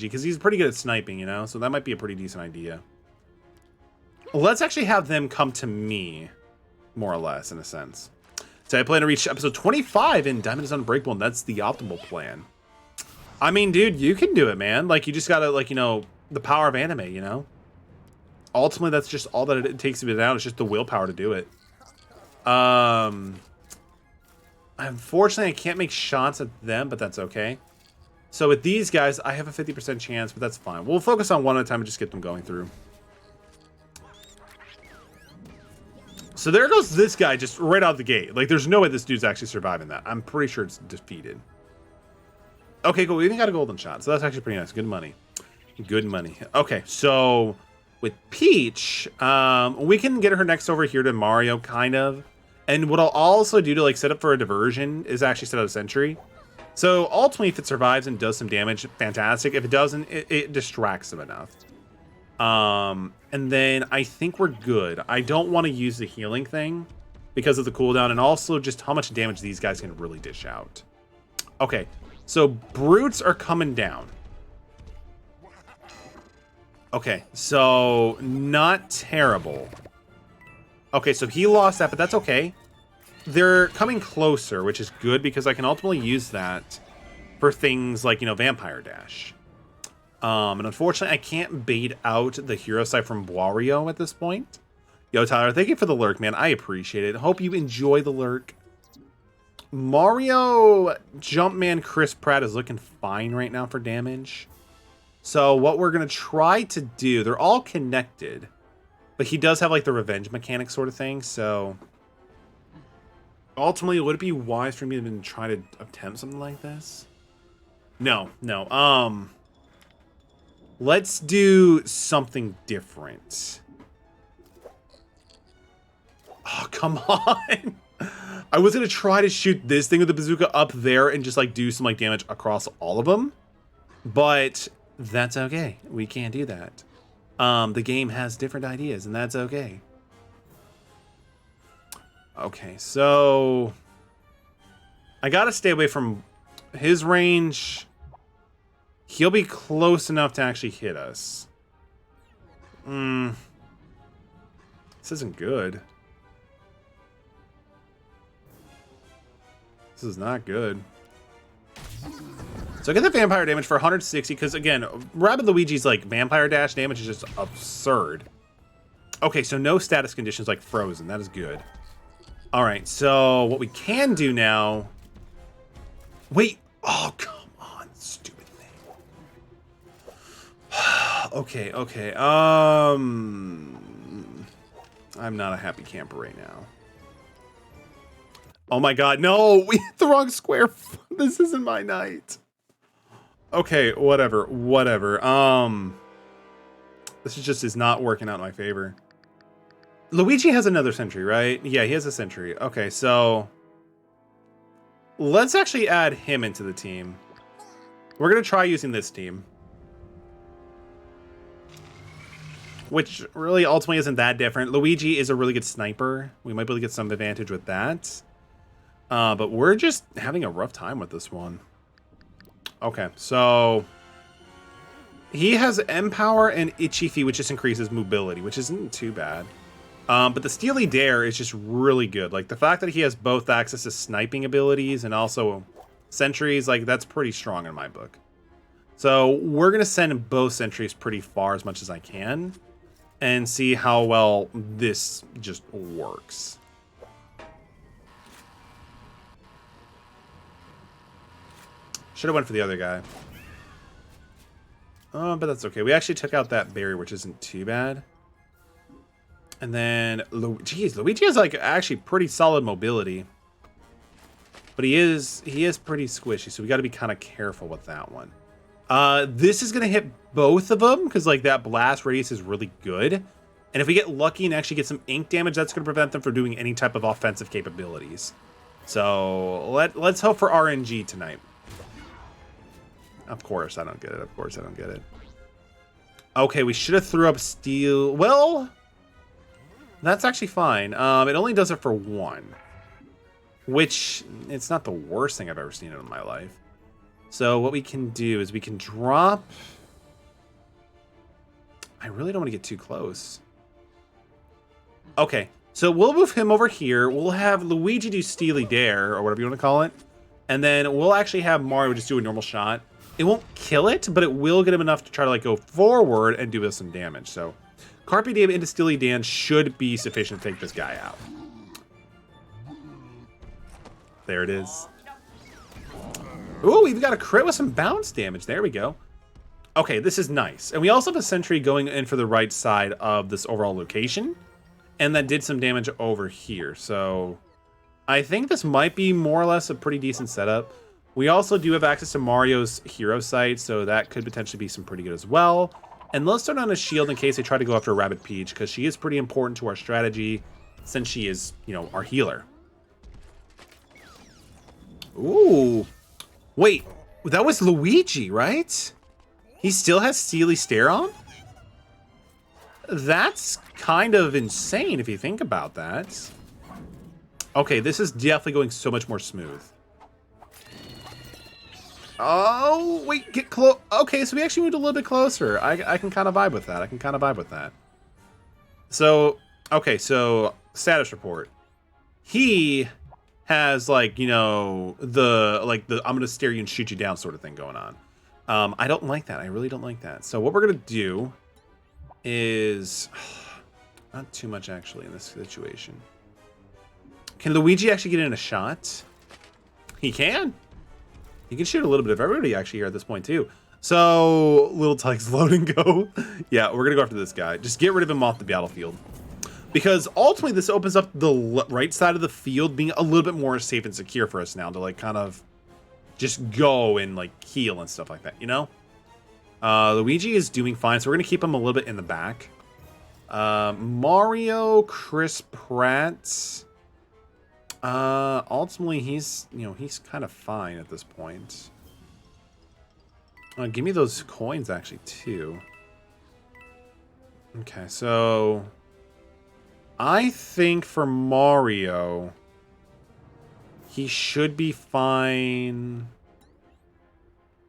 [SPEAKER 1] because he's pretty good at sniping, So that might be a pretty decent idea. Let's actually have them come to me, more or less, in a sense. So I plan to reach episode 25 in Diamond is Unbreakable, and that's the optimal plan. I mean, dude, you can do it, man. You just gotta, the power of anime, Ultimately, that's just all that it takes to be down. It's just the willpower to do it. Unfortunately, I can't make shots at them, but that's okay. So with these guys, I have a 50% chance, but that's fine. We'll focus on one at a time and just get them going through. So there goes this guy just right out the gate. There's no way this dude's actually surviving that. I'm pretty sure it's defeated. Okay, cool. We even got a golden shot, so that's actually pretty nice. Good money. Good money. Okay, so with Peach, we can get her next over here to Mario, kind of. And what I'll also do to set up for a diversion is actually set out a sentry. So ultimately, if it survives and does some damage, fantastic. If it doesn't, it distracts them enough. And then I think we're good. I don't want to use the healing thing because of the cooldown and also just how much damage these guys can really dish out. Okay, so brutes are coming down. Okay, so not terrible. Okay, so he lost that, but that's okay. They're coming closer, which is good because I can ultimately use that for things like, Vampire Dash. And unfortunately, I can't bait out the hero side from Wario at this point. Yo, Tyler, thank you for the lurk, man. I appreciate it. Hope you enjoy the lurk. Mario Jumpman Chris Pratt is looking fine right now for damage. So what we're going to try to do, they're all connected. But he does have the revenge mechanic sort of thing, so ultimately, would it be wise for me to even try to attempt something like this? No. Let's do something different. Oh, come on. I was going to try to shoot this thing with the bazooka up there and just do some damage across all of them. But that's okay. We can't do that. The game has different ideas, and that's okay. Okay, so I gotta stay away from his range. He'll be close enough to actually hit us. This isn't good. This is not good. So I get the vampire damage for 160, because again, Rabbid Luigi's vampire dash damage is just absurd. Okay, so no status conditions like frozen. That is good. All right, so what we can do now... Wait. Oh, come on, stupid thing. Okay, okay. I'm not a happy camper right now. Oh my god, no! We hit the wrong square. This isn't my night. Okay, whatever, whatever. This is not working out in my favor. Luigi has another sentry, right? Yeah, he has a sentry. Okay, so let's actually add him into the team. We're gonna try using this team, which really ultimately isn't that different. Luigi is a really good sniper. We might be able to get some advantage with that. But we're just having a rough time with this one. Okay, so he has Empower and Itchy Feet, which just increases mobility, which isn't too bad. But the Steely Dare is just really good. Like, the fact that he has both access to sniping abilities and also sentries, like, that's pretty strong in my book. So we're going to send both sentries pretty far as much as I can and see how well this just works. Should have went for the other guy. Oh, but that's okay. We actually took out that barrier, which isn't too bad. And then, geez, Luigi has like actually pretty solid mobility, but he is pretty squishy, so we got to be kind of careful with that one. This is gonna hit both of them because like that blast radius is really good, and if we get lucky and actually get some ink damage, that's gonna prevent them from doing any type of offensive capabilities. So let's hope for RNG tonight. Of course, I don't get it. Of course, I don't get it. Okay, we should have threw up steel. Well. That's actually fine. It only does it for one, which it's not the worst thing I've ever seen in my life. So what we can do is we can drop. I really don't want to get too close. Okay, so we'll move him over here. We'll have Luigi do Steely Dare or whatever you want to call it, and then we'll actually have Mario just do a normal shot. It won't kill it, but it will get him enough to try to like go forward and do us some damage. So. Carpe Diem into Steely Dan should be sufficient to take this guy out. There it is. Ooh, we've got a crit with some bounce damage. There we go. Okay, this is nice. And we also have a sentry going in for the right side of this overall location. And that did some damage over here. So I think this might be more or less a pretty decent setup. We also do have access to Mario's hero site, so that could potentially be some pretty good as well. And let's throw down a shield in case they try to go after Rabbid Peach, because she is pretty important to our strategy since she is, you know, our healer. Ooh. Wait, that was Luigi, right? He still has Steely Stare on? That's kind of insane if you think about that. Okay, this is definitely going so much more smooth. Oh, wait, get close. Okay, so we actually moved a little bit closer. I can kind of vibe with that. I can kind of vibe with that. So, okay, so status report. He has like, you know, the I'm going to stare you and shoot you down sort of thing going on. I don't like that. I really don't like that. So what we're going to do is not too much actually in this situation. Can Luigi actually get in a shot? He can. You can shoot a little bit of everybody actually here at this point too. So little Tykes load and go. Yeah, we're gonna go after this guy. Just get rid of him off the battlefield. Because ultimately this opens up the right side of the field being a little bit more safe and secure for us now to like kind of just go and like heal and stuff like that, you know? Luigi is doing fine, so we're gonna keep him a little bit in the back. Mario, Chris Pratt. Ultimately, he's kind of fine at this point. Give me those coins, actually, too. Okay, so I think for Mario, he should be fine.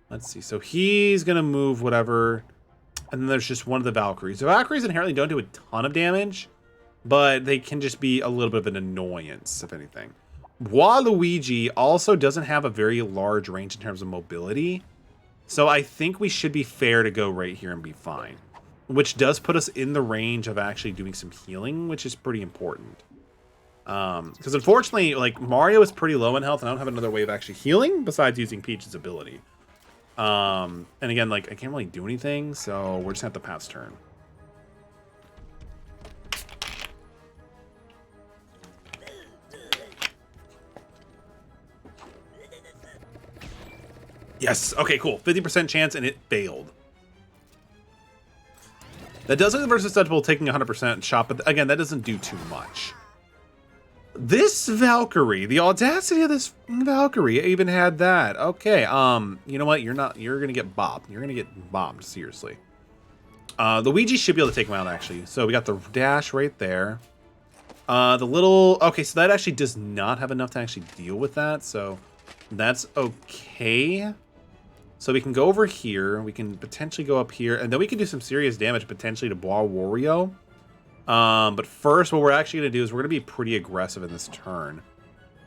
[SPEAKER 1] Let's see. So he's going to move whatever. And then there's just one of the Valkyries. The Valkyries inherently don't do a ton of damage, but they can just be a little bit of an annoyance, if anything. Waluigi also doesn't have a very large range in terms of mobility, so I think we should be fair to go right here and be fine. Which does put us in the range of actually doing some healing, which is pretty important. Because unfortunately, like, Mario is pretty low in health, and I don't have another way of actually healing besides using Peach's ability. And again, like, I can't really do anything, so we're just gonna have to pass turn. Yes, okay, cool. 50% chance, and it failed. That does look versus susceptible taking 100% shot, but again, that doesn't do too much. This Valkyrie, the audacity of this Valkyrie even had that. Okay, you know what? You're gonna get bopped. You're gonna get bombed, seriously. Luigi should be able to take him out, actually. So we got the dash right there. Okay, so that actually does not have enough to actually deal with that, so that's okay. So we can go over here, we can potentially go up here, and then we can do some serious damage potentially to Bois Wario. But first, what we're actually going to do is we're going to be pretty aggressive in this turn.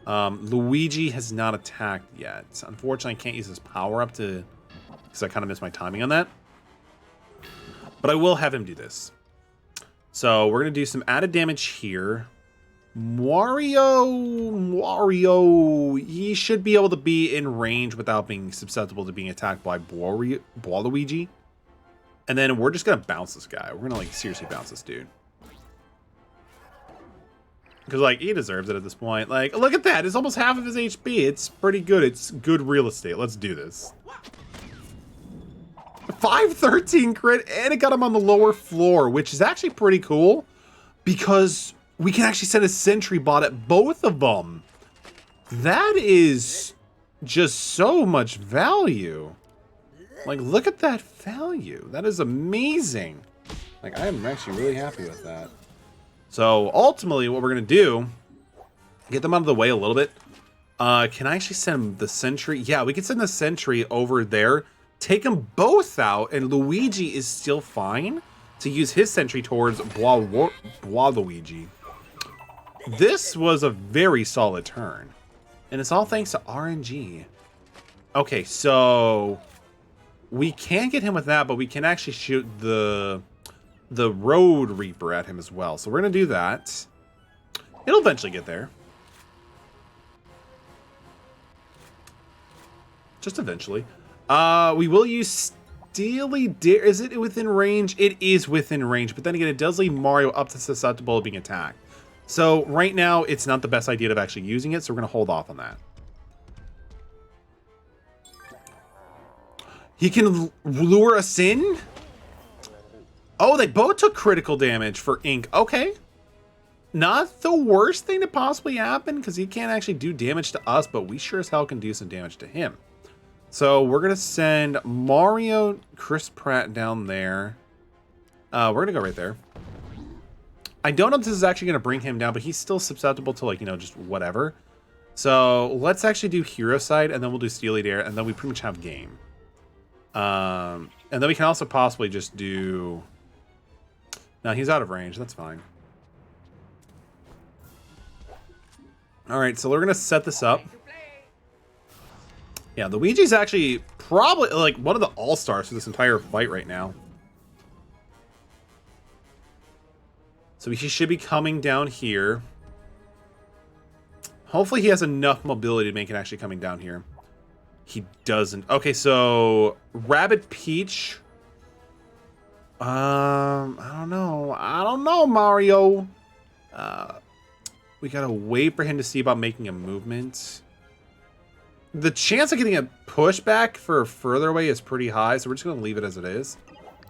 [SPEAKER 1] Luigi has not attacked yet. Unfortunately, I can't use his power-up because I kind of missed my timing on that. But I will have him do this. So we're going to do some added damage here. Wario, he should be able to be in range without being susceptible to being attacked by Luigi. And then we're just going to bounce this guy. We're going to, like, seriously bounce this dude. Because, like, he deserves it at this point. Like, look at that. It's almost half of his HP. It's pretty good. It's good real estate. Let's do this. 513 crit, and it got him on the lower floor, which is actually pretty cool. Because we can actually send a sentry bot at both of them. That is just so much value. Like, look at that value. That is amazing. Like, I am actually really happy with that. So, ultimately, what we're going to do, get them out of the way a little bit. Can I actually send the sentry? Yeah, we can send the sentry over there. Take them both out, and Luigi is still fine to use his sentry towards Luigi. This was a very solid turn. And it's all thanks to RNG. Okay, so we can't get him with that, but we can actually shoot the Road Reaper at him as well. So we're going to do that. It'll eventually get there. Just eventually. We will use Steely Dare. Is it within range? It is within range, but then again, it does leave Mario up to susceptible of being attacked. So right now, it's not the best idea of actually using it, so we're going to hold off on that. He can lure us in? Oh, they both took critical damage for Ink. Okay. Not the worst thing to possibly happen, because he can't actually do damage to us, but we sure as hell can do some damage to him. So we're going to send Mario, Chris Pratt down there. We're going to go right there. I don't know if this is actually going to bring him down, but he's still susceptible to, like, you know, just whatever. So let's actually do Hero Side, and then we'll do Steely Dare, and then we pretty much have game. And then we can also possibly just do... No, he's out of range. That's fine. All right, so we're going to set this up. Yeah, Luigi's actually probably, like, one of the all-stars for this entire fight right now. So he should be coming down here. Hopefully he has enough mobility to make it actually coming down here. He doesn't. Okay, so Rabbid Peach. I don't know, Mario. We gotta wait for him to see about making a movement. The chance of getting a pushback for further away is pretty high, so we're just gonna leave it as it is.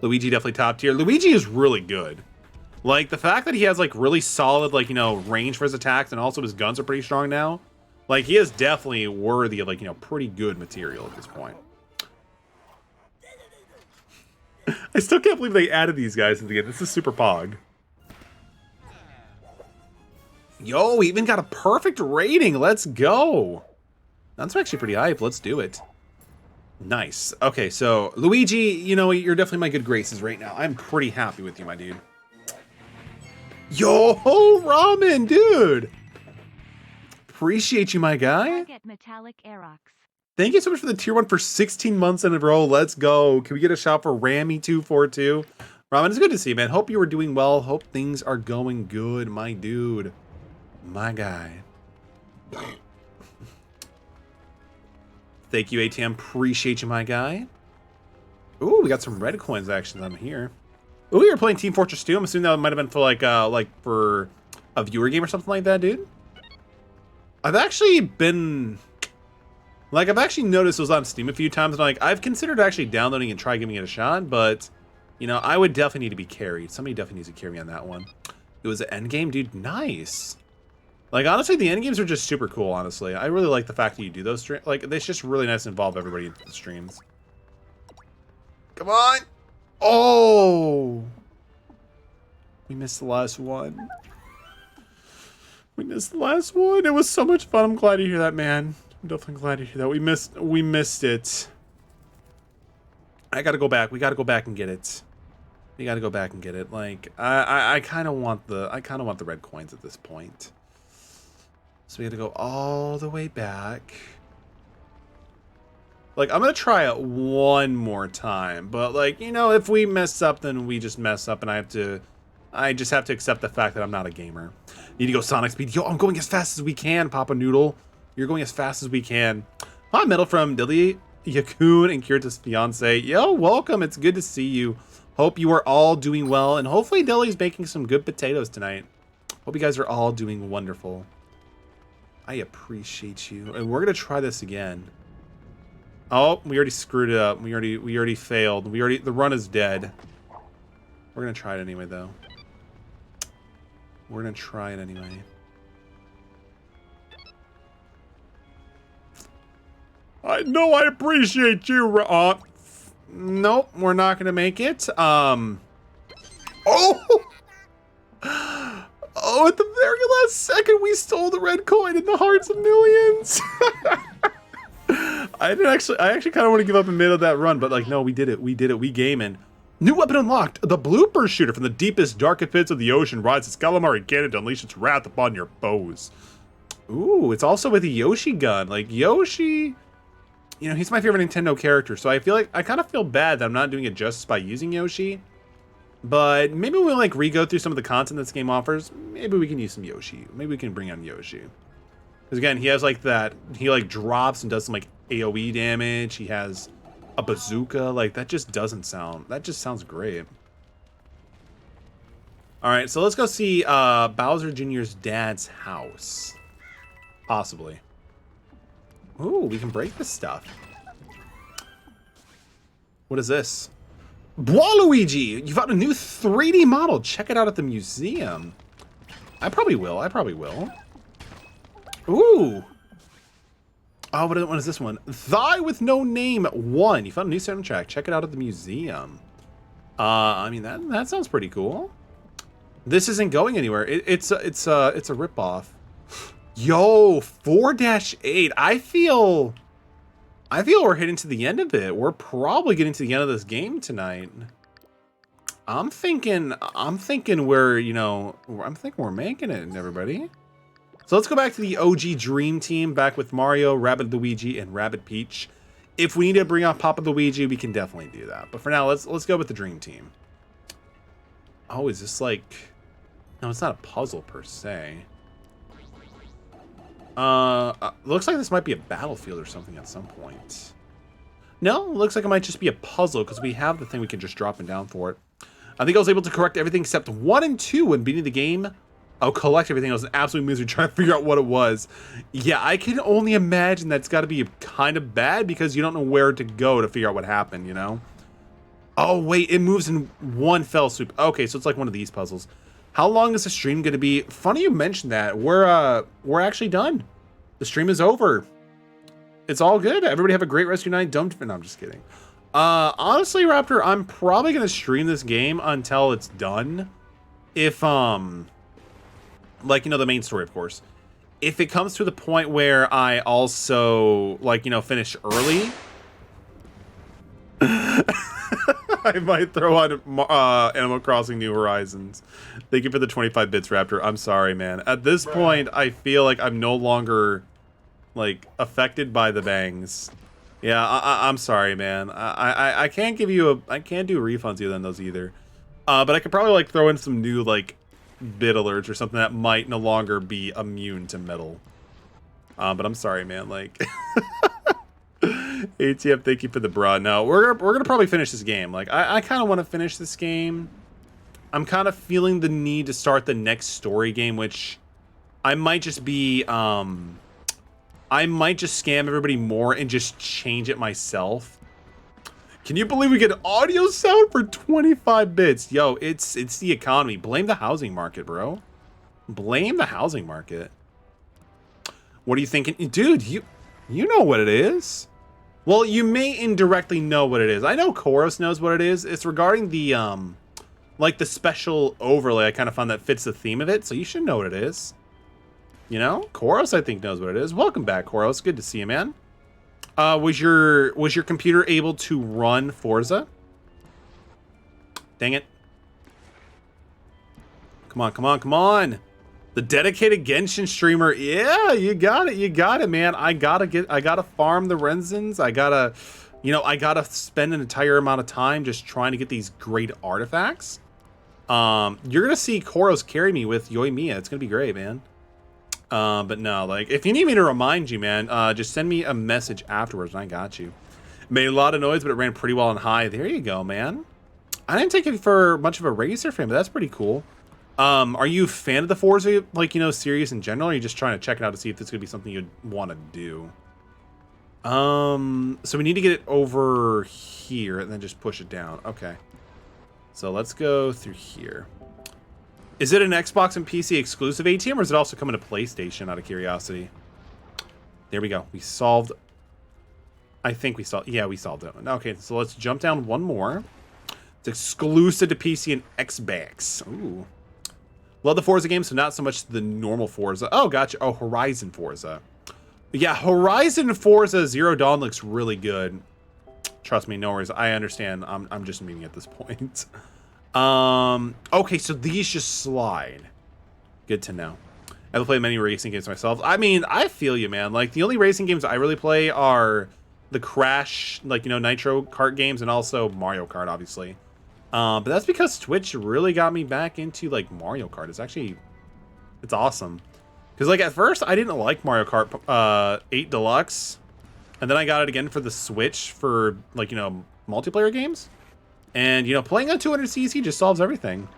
[SPEAKER 1] Luigi definitely top tier. Luigi is really good. Like, the fact that he has, like, really solid, like, you know, range for his attacks, and also his guns are pretty strong now. Like, he is definitely worthy of, like, you know, pretty good material at this point. I still can't believe they added these guys into the game. This is super pog. Yo, we even got a perfect rating. Let's go. That's actually pretty hype. Let's do it. Nice. Okay, so, Luigi, you know, you're definitely my good graces right now. I'm pretty happy with you, my dude. Yo, Ramen, dude. Appreciate you, my guy.
[SPEAKER 2] Metallic Aerox.
[SPEAKER 1] Thank you so much for the tier 1 for 16 months in a row. Let's go. Can we get a shout for Rammy242? Ramen, it's good to see you, man. Hope you were doing well. Hope things are going good, my dude. My guy. Thank you, ATM. Appreciate you, my guy. Ooh, we got some red coins actions on here. Ooh, you're playing Team Fortress 2. I'm assuming that might have been for like for a viewer game or something like that, dude. I've actually noticed it was on Steam a few times, and I've considered actually downloading and try giving it a shot, but you know, I would definitely need to be carried. Somebody definitely needs to carry me on that one. It was an end game, dude. Nice. Like, honestly, the end games are just super cool, honestly. I really like the fact that you do those like, it's just really nice to involve everybody in the streams. Come on. Oh. We missed the last one. We missed the last one. It was so much fun. I'm glad to hear that, man. I'm definitely glad to hear that. We missed it. I gotta go back. We gotta go back and get it. We gotta go back and get it. Like, I kind of want the red coins at this point. So we gotta go all the way back. Like, I'm gonna try it one more time, but like, you know, if we mess up, then we just mess up, and I just have to accept the fact that I'm not a gamer. Need to go Sonic speed. Yo, I'm going as fast as we can, Papa Noodle. You're going as fast as we can. Hi, Metal from Dilly, Yakun, and Kirita's fiance. Yo, welcome. It's good to see you. Hope you are all doing well, and hopefully Dilly's making some good potatoes tonight. Hope you guys are all doing wonderful. I appreciate you. And we're gonna try this again. Oh, we already screwed it up. We already failed. The run is dead. We're gonna try it anyway, though. We're gonna try it anyway. I know I appreciate you. Nope, we're not gonna make it. Oh! Oh, at the very last second, we stole the red coin in the hearts of millions. I actually kind of want to give up in the middle of that run, but like, no, we did it. We gaming. New weapon unlocked. The blooper shooter from the deepest, darkest pits of the ocean rides its calamari cannon to unleash its wrath upon your foes. Ooh, it's also with a Yoshi gun. Like, Yoshi, you know, he's my favorite Nintendo character, so I feel like I kind of feel bad that I'm not doing it justice by using Yoshi. But maybe we'll like re-go through some of the content this game offers. Maybe we can use some Yoshi. Maybe we can bring on Yoshi. Because again, he has like that, he like drops and does some like AoE damage. He has a bazooka. Like, that just sounds great. Alright, so let's go see Bowser Jr.'s dad's house. Possibly. Ooh, we can break this stuff. What is this? Waluigi! You found a new 3D model. Check it out at the museum. I probably will. Ooh. Oh, what is this one? Thy with No Name 1. You found a new soundtrack. Check it out at the museum. I mean, that sounds pretty cool. This isn't going anywhere. It's a ripoff. Yo, 4-8. I feel we're hitting to the end of it. We're probably getting to the end of this game tonight. I'm thinking we're, you know, I'm thinking we're making it, everybody. So let's go back to the OG Dream Team, back with Mario, Rabbid Luigi, and Rabbid Peach. If we need to bring out Papa Luigi, we can definitely do that. But for now, let's go with the Dream Team. Oh, is this like... No, it's not a puzzle per se. Looks like this might be a battlefield or something at some point. No, looks like it might just be a puzzle because we have the thing we can just drop it down for it. I think I was able to correct everything except 1 and 2 when beating the game. I'll collect everything. I was an absolute misery trying to figure out what it was. Yeah, I can only imagine that's got to be kind of bad because you don't know where to go to figure out what happened, you know? Oh, wait, it moves in one fell swoop. Okay, so it's like one of these puzzles. How long is the stream going to be? Funny you mentioned that. We're actually done. The stream is over. It's all good. Everybody have a great rest of your night. No, I'm just kidding. Honestly, Raptor, I'm probably going to stream this game until it's done. If, like, you know, the main story, of course. If it comes to the point where I also, like, you know, finish early, I might throw on Animal Crossing New Horizons. Thank you for the 25 bits, Raptor. I'm sorry, man. At this point, I feel like I'm no longer, like, affected by the bangs. Yeah, I'm sorry, man. I can't give you I can't do refunds either on those either. But I could probably, like, throw in some new, like, bit alerts or something that might no longer be immune to metal. But I'm sorry, man. Like... ATF, thank you for the bra. No, we're gonna probably finish this game. Like, I kind of want to finish this game. I'm kind of feeling the need to start the next story game, which I might just be, I might just scam everybody more and just change it myself. Can you believe we get audio sound for 25 bits? Yo, it's the economy. Blame the housing market, bro. Blame the housing market. What are you thinking? Dude, you know what it is. Well, you may indirectly know what it is. I know Koros knows what it is. It's regarding the, like the special overlay I kind of found that fits the theme of it. So you should know what it is. You know? Koros, I think, knows what it is. Welcome back, Koros. Good to see you, man. Was your computer able to run Forza? Dang it. Come on, come on, come on. The dedicated Genshin streamer. Yeah, you got it, man. I gotta farm the Renzins. I gotta spend an entire amount of time just trying to get these great artifacts. You're gonna see Koros carry me with Yoimiya. It's gonna be great, man. But no, like, if you need me to remind you, man, just send me a message afterwards and I got you. Made a lot of noise, but it ran pretty well on high. There you go, man. I didn't take it for much of a racer fan, but that's pretty cool. Are you a fan of the Forza, like, you know, series in general? Or are you just trying to check it out to see if this could be something you'd want to do? So we need to get it over here and then just push it down. Okay. So let's go through here. Is it an Xbox and PC exclusive ATM, or is it also coming to PlayStation, out of curiosity? There we go. We solved... I think we solved... Yeah, we solved it. Okay, so let's jump down one more. It's exclusive to PC and Xbox. Ooh. Love the Forza games, so not so much the normal Forza. Oh, gotcha. Oh, Horizon Forza. Yeah, Horizon Forza Zero Dawn looks really good. Trust me, no worries. I understand. I'm just memeing at this point. Okay, so these just slide. Good to know. I haven't played many racing games myself. I mean, I feel you, man. Like, the only racing games I really play are the Crash, like, you know, Nitro Kart games, and also Mario Kart, obviously. But that's because Twitch really got me back into, like, Mario Kart. It's awesome. Because, like, at first, I didn't like Mario Kart 8 Deluxe. And then I got it again for the Switch for, like, you know, multiplayer games. And, you know, playing on 200cc just solves everything.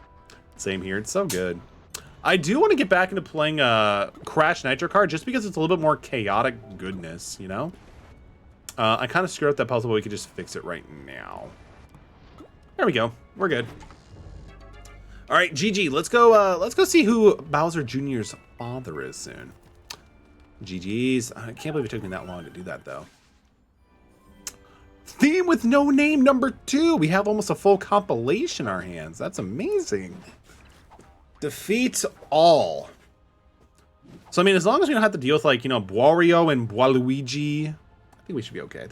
[SPEAKER 1] Same here. It's so good. I do want to get back into playing Crash Nitro Kart just because it's a little bit more chaotic goodness, you know? I kind of screwed up that puzzle, but we could just fix it right now. There we go. We're good. All right, GG. Let's go see who Bowser Jr.'s father is soon. GG's. I can't believe it took me that long to do that, though. Theme with no name #2. We have almost a full compilation in our hands. That's amazing. Defeats all. So, I mean, as long as we don't have to deal with, like, you know, Wario and Waluigi, I think we should be okay.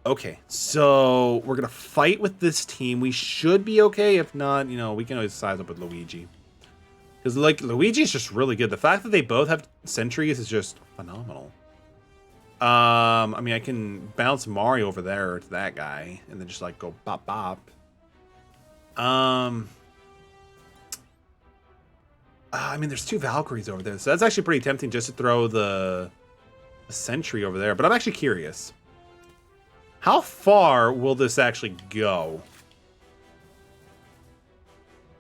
[SPEAKER 1] Okay, so we're going to fight with this team. We should be okay. If not, you know, we can always size up with Luigi. Because, like, Luigi is just really good. The fact that they both have sentries is just phenomenal. I mean, I can bounce Mario over there to that guy and then just, like, go bop bop. I mean, there's 2 Valkyries over there, so that's actually pretty tempting just to throw the sentry over there. But I'm actually curious. How far will this actually go?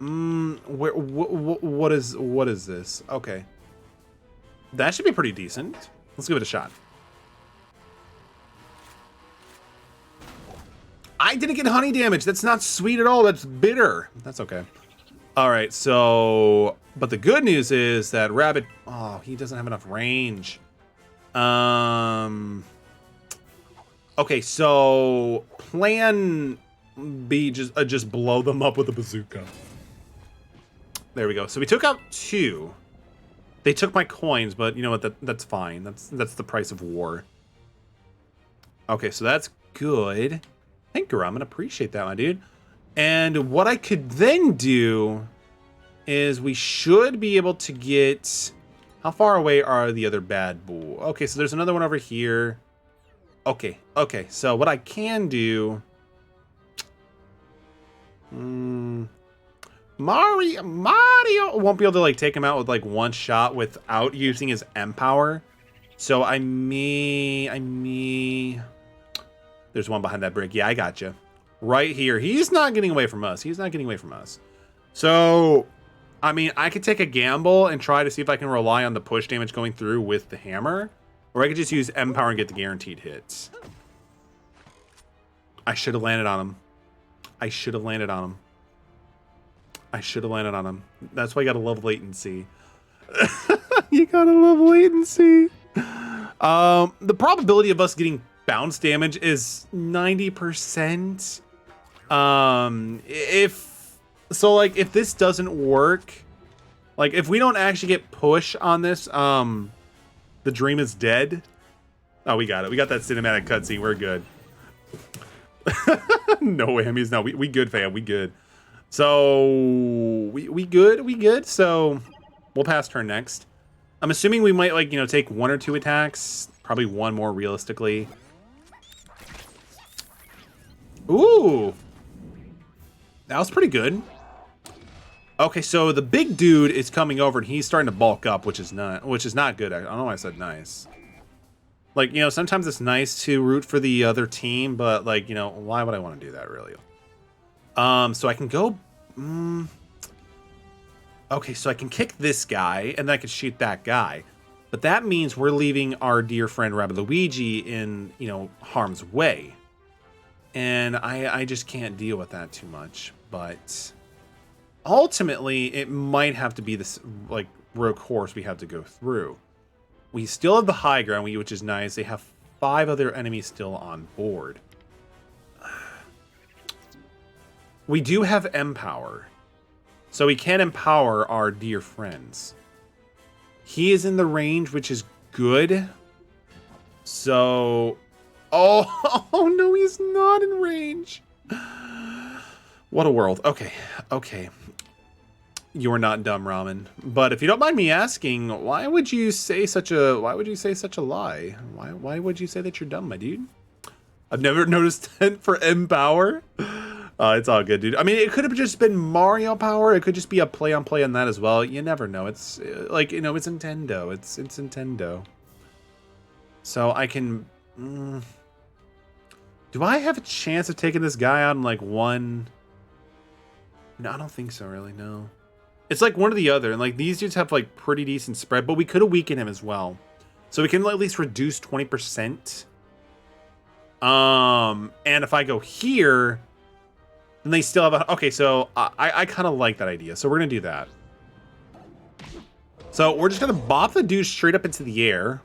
[SPEAKER 1] What is this? Okay. That should be pretty decent. Let's give it a shot. I didn't get honey damage. That's not sweet at all. That's bitter. That's okay. All right, so... But the good news is that Rabbid... Oh, he doesn't have enough range. Okay, so... Plan B, just blow them up with a bazooka. There we go. So we took out 2. They took my coins, but you know what? That's fine. That's the price of war. Okay, so that's good. Thank you, I'm gonna appreciate that, my dude. And what I could then do is we should be able to get... How far away are the other bad boy? Okay, so there's another one over here. Okay, so what I can do... Mario won't be able to, like, take him out with, like, one shot without using his M power. So I may. There's one behind that brick. Yeah, I got you. Right here. He's not getting away from us. He's not getting away from us. So, I mean, I could take a gamble and try to see if I can rely on the push damage going through with the hammer. Or I could just use M-Power and get the guaranteed hits. I should have landed on him. I should have landed on him. I should have landed on him. That's why you gotta love latency. You gotta love latency. The probability of us getting bounce damage is 90%. If this doesn't work, like if we don't actually get push on this, the dream is dead. Oh, we got it. We got that cinematic cutscene. We're good. No whammies. No, we good, fam. We good. So we good. So we'll pass turn next. I'm assuming we might take 1 or 2 attacks. Probably 1 more realistically. Ooh. That was pretty good. Okay, so the big dude is coming over and he's starting to bulk up, which is not good. I don't know why I said nice. Like, sometimes it's nice to root for the other team, but why would I want to do that really? So I can go okay, so I can kick this guy and then I can shoot that guy. But that means we're leaving our dear friend Rabbids in, harm's way. And I just can't deal with that too much, but ultimately it might have to be this rogue horse we have to go through. We still have the high ground, which is nice. They have 5 other enemies still on board. We do have M-Power, so we can empower our dear friends. He is in the range, which is good. So, oh no, he's not in range. What a world. Okay. You're not dumb, Ramen. But if you don't mind me asking, why would you say such a lie? Why would you say that you're dumb, my dude? I've never noticed that for M-Power. It's all good, dude. I mean, it could have just been Mario Power. It could just be a play on that as well. You never know. It's it's Nintendo. It's Nintendo. So I can. Do I have a chance of taking this guy out in one? No, I don't think so. Really, no. It's one or the other, and these dudes have pretty decent spread, but we could have weakened him as well, so we can at least reduce 20%. And if I go here, then they still have okay. So I kind of like that idea, so we're gonna do that. So we're just gonna bop the dude straight up into the air.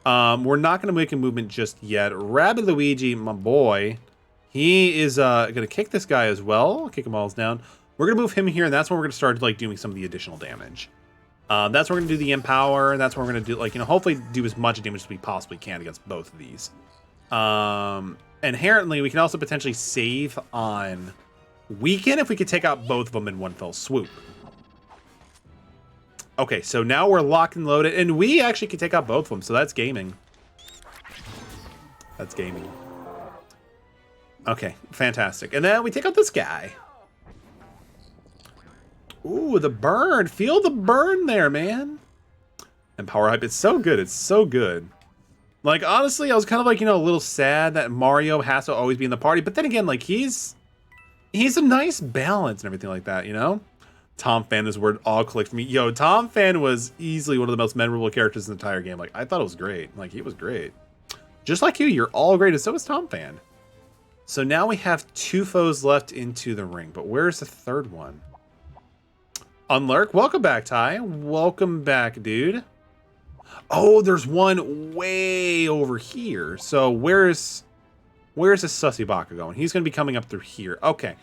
[SPEAKER 1] We're not gonna make a movement just yet. Rabbids, my boy, he is gonna kick this guy as well. Kick him all down. We're going to move him here, and that's when we're going to start doing some of the additional damage. That's when we're going to do the Empower, and that's when we're going to do, hopefully do as much damage as we possibly can against both of these. Inherently, we can also potentially save on Weaken if we could take out both of them in one fell swoop. Okay, so now we're locked and loaded, and we actually can take out both of them, so that's gaming. That's gaming. Okay, fantastic. And then we take out this guy. Ooh, the burn. Feel the burn there, man. And Power Hype, it's so good. It's so good. Honestly, I was kind of a little sad that Mario has to always be in the party. But then again, he's a nice balance and everything like that, Tom Fan is word all clicked for me. Yo, Tom Fan was easily one of the most memorable characters in the entire game. I thought it was great. He was great. Just like you're all great, and so is Tom Fan. So now we have 2 foes left into the ring. But where's the third one? Unlurk, welcome back, Ty. Welcome back, dude. Oh, there's one way over here. So where's this Sussy Baka going? He's going to be coming up through here. Okay.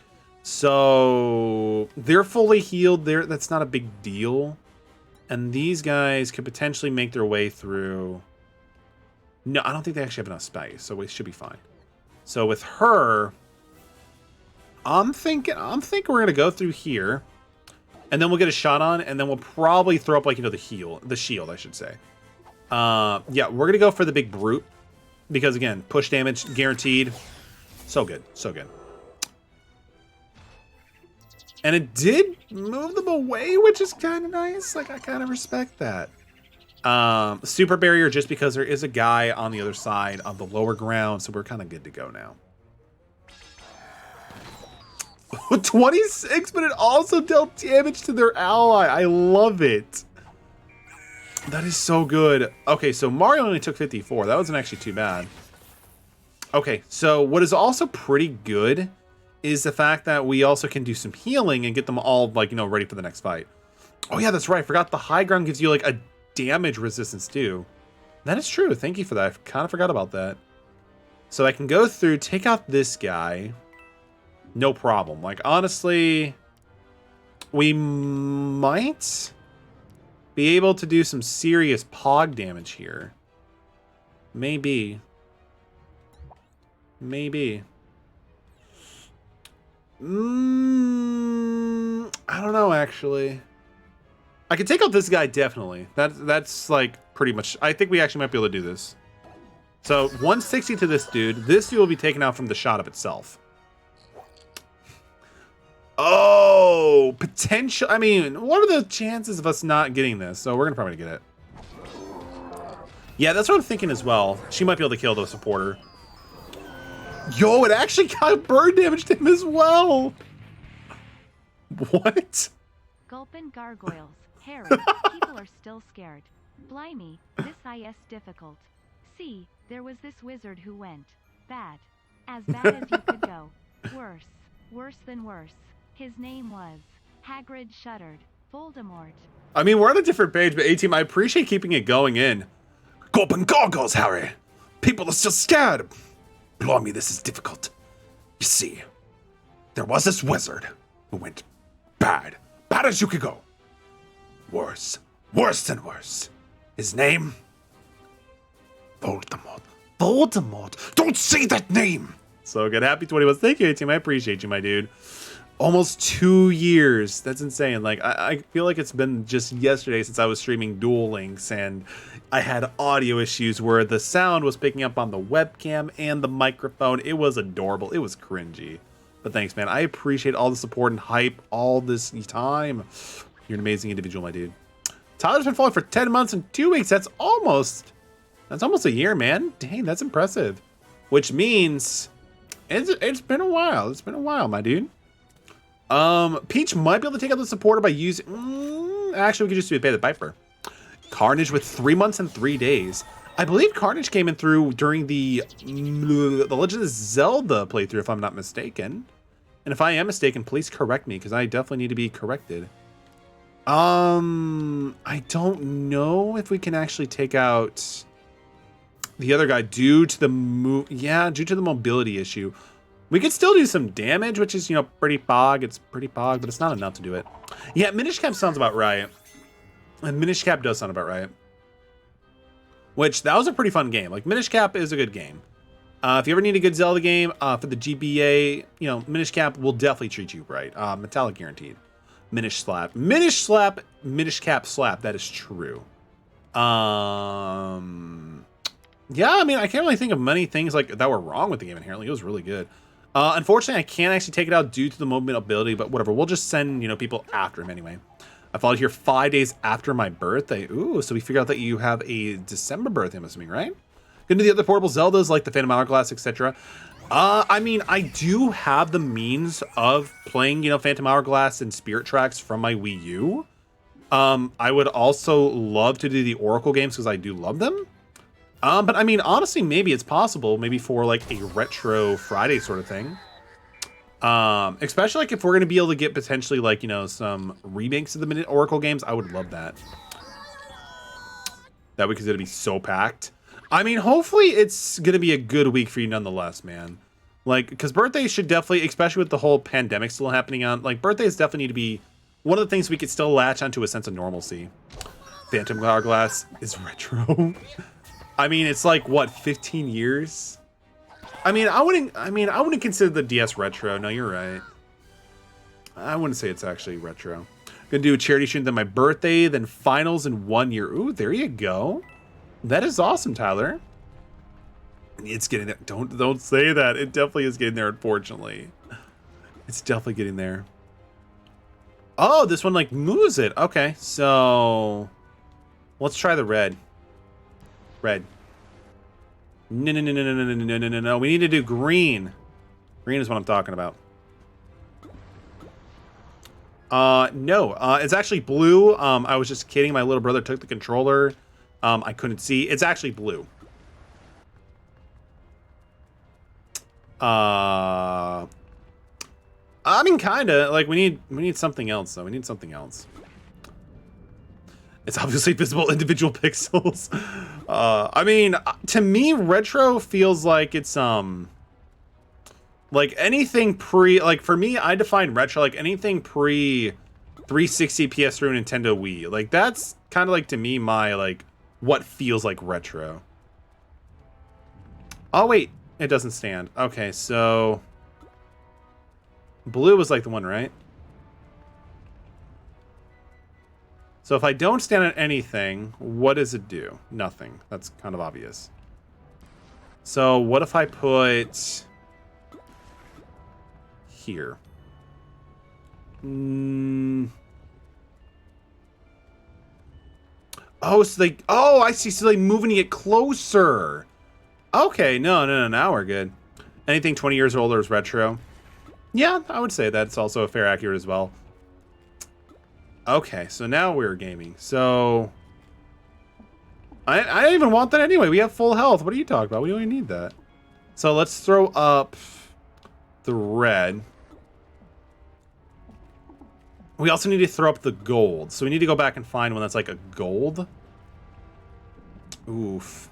[SPEAKER 1] So they're fully healed there. That's not a big deal. And these guys could potentially make their way through. No, I don't think they actually have enough space, so we should be fine. So with her, I'm thinking we're going to go through here. And then we'll get a shot on, and then we'll probably throw up the shield, I should say. Yeah, we're gonna go for the big brute because again, push damage guaranteed. So good, so good. And it did move them away, which is kind of nice. I kind of respect that. Super barrier just because there is a guy on the other side of the lower ground, so we're kind of good to go now. 26, but it also dealt damage to their ally. I love it. That is so good. Okay, so Mario only took 54. That wasn't actually too bad. Okay, so what is also pretty good is the fact that we also can do some healing and get them all, like, you know, ready for the next fight. Oh yeah, that's right. I forgot the high ground gives you like a damage resistance too. That is true. Thank you for that. I kind of forgot about that. So I can go through, take out this guy. No problem. Like, honestly, we might be able to do some serious pog damage here. Maybe. Maybe. I don't know, actually. I can take out this guy, definitely. That's like pretty much... I think we actually might be able to do this. So 160 to this dude. This dude will be taken out from the shot of itself. Oh, potential. I mean, what are the chances of us not getting this? So we're gonna probably get it. Yeah, that's what I'm thinking as well. She might be able to kill the supporter. Yo, it actually got burn damage to him as well. What?
[SPEAKER 2] Gulpin gargoyles. Harry, people are still scared. Blimey, this is difficult. See, there was this wizard who went bad. As bad as you could go. Worse. Worse than worse. His name was Hagrid shuddered. Voldemort.
[SPEAKER 1] I mean, we're on a different page, but A-Team, I appreciate keeping it going in. Gulpin gargoyles, Harry. People are still scared. Blimey, this is difficult. You see, there was this wizard who went bad. Bad as you could go. Worse. Worse than worse. His name? Voldemort. Voldemort. Don't say that name. So good. Happy 21. Thank you, A-Team. I appreciate you, my dude. Almost 2 years. That's insane. Like, I feel like it's been just yesterday since I was streaming Duel Links, and I had audio issues where the sound was picking up on the webcam and the microphone. It was adorable. It was cringy. But thanks, man. I appreciate all the support and hype all this time. You're an amazing individual, my dude. Tyler's been following for 10 months and 2 weeks. That's almost a year, man. Dang, that's impressive. Which means it's been a while. It's been a while, my dude. Peach might be able to take out the supporter by using... actually, we could just pay the Piper. Carnage with 3 months and 3 days. I believe Carnage came in through during the Legend of Zelda playthrough, if I'm not mistaken. And if I am mistaken, please correct me, because I definitely need to be corrected. I don't know if we can actually take out the other guy due to the due to the mobility issue. We could still do some damage, which is, you know, pretty pog. It's pretty pog, but it's not enough to do it. Yeah, Minish Cap sounds about right. And Minish Cap does sound about right. Which, that was a pretty fun game. Like, Minish Cap is a good game. If you ever need a good Zelda game for the GBA, you know, Minish Cap will definitely treat you right. Metallic guaranteed. Minish Slap. Minish Slap, Minish Cap Slap. That is true. Yeah, I mean, I can't really think of many things like that were wrong with the game inherently. It was really good. Unfortunately, I can't actually take it out due to the mobility, but whatever. We'll just send, you know, people after him anyway. I followed here 5 days after my birthday. Ooh, so we figured out that you have a December birthday, I'm assuming, right? Go to the other portable Zeldas like the Phantom Hourglass, etc. I mean, I do have the means of playing, you know, Phantom Hourglass and Spirit Tracks from my Wii U. I would also love to do the Oracle games because I do love them. But I mean, honestly, maybe it's possible, maybe for like a retro Friday sort of thing. Especially like if we're going to be able to get potentially like, you know, some remakes of the minute Oracle games, I would love that. That week is going to be so packed. I mean, hopefully it's going to be a good week for you nonetheless, man. Like, because birthdays should definitely, especially with the whole pandemic still happening on, like, birthdays definitely need to be one of the things we could still latch onto a sense of normalcy. Phantom Hourglass is retro. I mean, it's like, what, 15 years? I mean, I wouldn't consider the DS retro. No, you're right. I wouldn't say it's actually retro. Gonna do a charity stream, then my birthday, then finals in 1 year. Ooh, there you go. That is awesome, Tyler. It's getting there. Don't say that. It definitely is getting there, unfortunately. It's definitely getting there. Oh, this one like moves it. Okay, so Let's try the red. Red. No, no, no, no, no, no, no, no, no, no. We need to do green. Green is what I'm talking about. No. It's actually blue. I was just kidding. My little brother took the controller. I couldn't see. It's actually blue. I mean, kinda. Like, we need something else, though. We need something else. It's obviously visible individual pixels. I mean, to me, retro feels like it's, like anything like for me, I define retro like anything pre 360, PS3, and Nintendo Wii. Like, that's kind of like, to me, my, like, what feels like retro. Oh, wait. It doesn't stand. Okay, so blue was like the one, right? So if I don't stand on anything, what does it do? Nothing. That's kind of obvious. So what if I put here? Oh, so they... Oh, I see. So they moving it closer. Okay, no. Now we're good. Anything 20 years older is retro. Yeah, I would say that's also a fair accurate as well. Okay, so now we're gaming. So I don't even want that anyway. We have full health. What are you talking about? We don't even need that. So let's throw up the red. We also need to throw up the gold. So we need to go back and find one that's like a gold. Oof.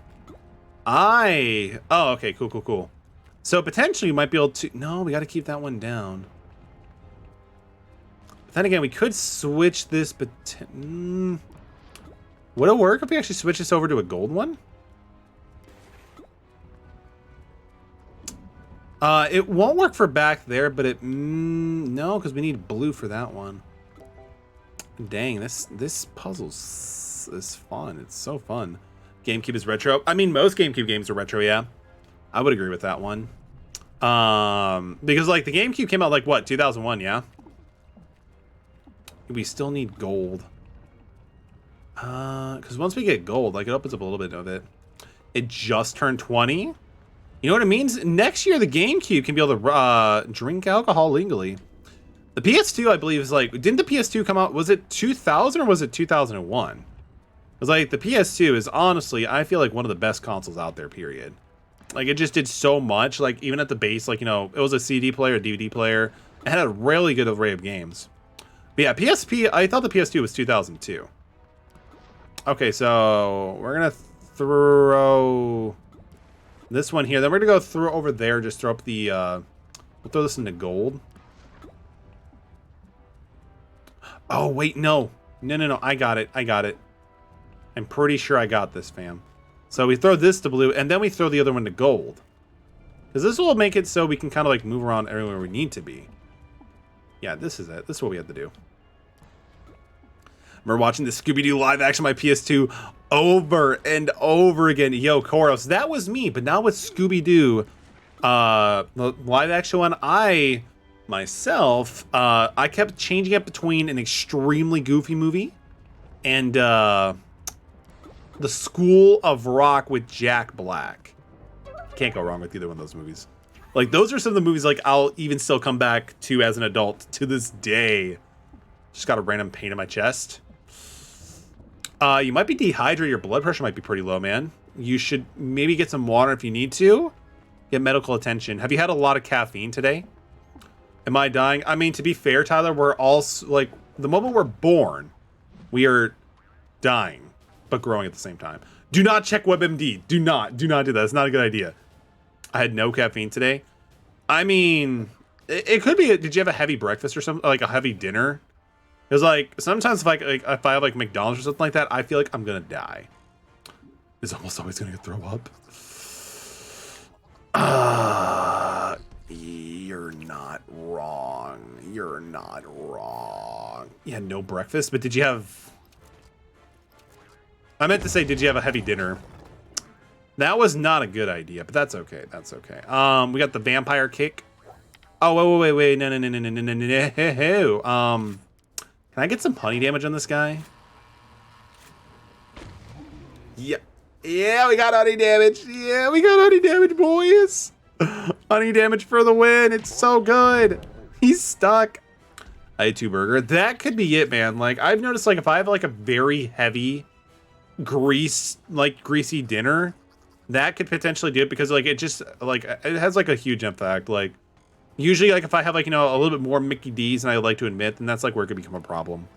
[SPEAKER 1] Oh, okay, cool. So potentially you might be able to... No, we got to keep that one down. But then again, we could switch this, but... Would it work if we actually switch this over to a gold one? It won't work for back there, but it... no, because we need blue for that one. Dang, this puzzle is fun. It's so fun. GameCube is retro. I mean, most GameCube games are retro, yeah. I would agree with that one. Because, like, the GameCube came out, like, what, 2001, yeah? We still need gold. Because once we get gold, like, it opens up a little bit of it. It just turned 20. You know what it means? Next year, the GameCube can be able to drink alcohol legally. The PS2, I believe, is like... Didn't the PS2 come out... Was it 2000 or was it 2001? Because, like, the PS2 is honestly, I feel like one of the best consoles out there, period. Like, it just did so much. Like, even at the base, like, you know, it was a CD player, a DVD player. It had a really good array of games. But yeah, PSP, I thought the PS2 was 2002. Okay, so we're going to throw this one here. Then we're going to go through over there, just throw up the, we'll throw this into gold. Oh, wait, no. No. I got it. I'm pretty sure I got this, fam. So we throw this to blue, and then we throw the other one to gold. Because this will make it so we can kind of like move around everywhere we need to be. Yeah, this is it. This is what we have to do. Remember watching the Scooby-Doo live action on my PS2 over and over again. Yo, Koros, that was me. But now with Scooby-Doo, the live action one, myself, I kept changing it between an extremely goofy movie and the School of Rock with Jack Black. Can't go wrong with either one of those movies. Like, those are some of the movies, like, I'll even still come back to as an adult to this day. Just got a random pain in my chest. You might be dehydrated. Your blood pressure might be pretty low, man. You should maybe get some water if you need to. Get medical attention. Have you had a lot of caffeine today? Am I dying? I mean, to be fair, Tyler, we're all, like, the moment we're born, we are dying, but growing at the same time. Do not check WebMD. Do not do that. It's not a good idea. I had no caffeine today. I mean, it could be, did you have a heavy breakfast or something, like a heavy dinner? Because, like, sometimes if I have, like, McDonald's or something like that, I feel like I'm going to die. It's almost always going to throw up. You're not wrong. You're not wrong. You had no breakfast, but did you have... I meant to say, did you have a heavy dinner? That was not a good idea, but that's okay. That's okay. We got the vampire kick. Oh, wait. No. Can I get some honey damage on this guy? Yeah. Yeah, we got honey damage. Yeah, we got honey damage, boys. Honey damage for the win. It's so good. He's stuck. I ate 2 burger. That could be it, man. Like, I've noticed, like, if I have, like, a very heavy greasy dinner, that could potentially do it because, like, it just, like, it has, like, a huge impact. Like, usually, like, if I have, like, you know, a little bit more Mickey D's than I like to admit, then that's, like, where it could become a problem.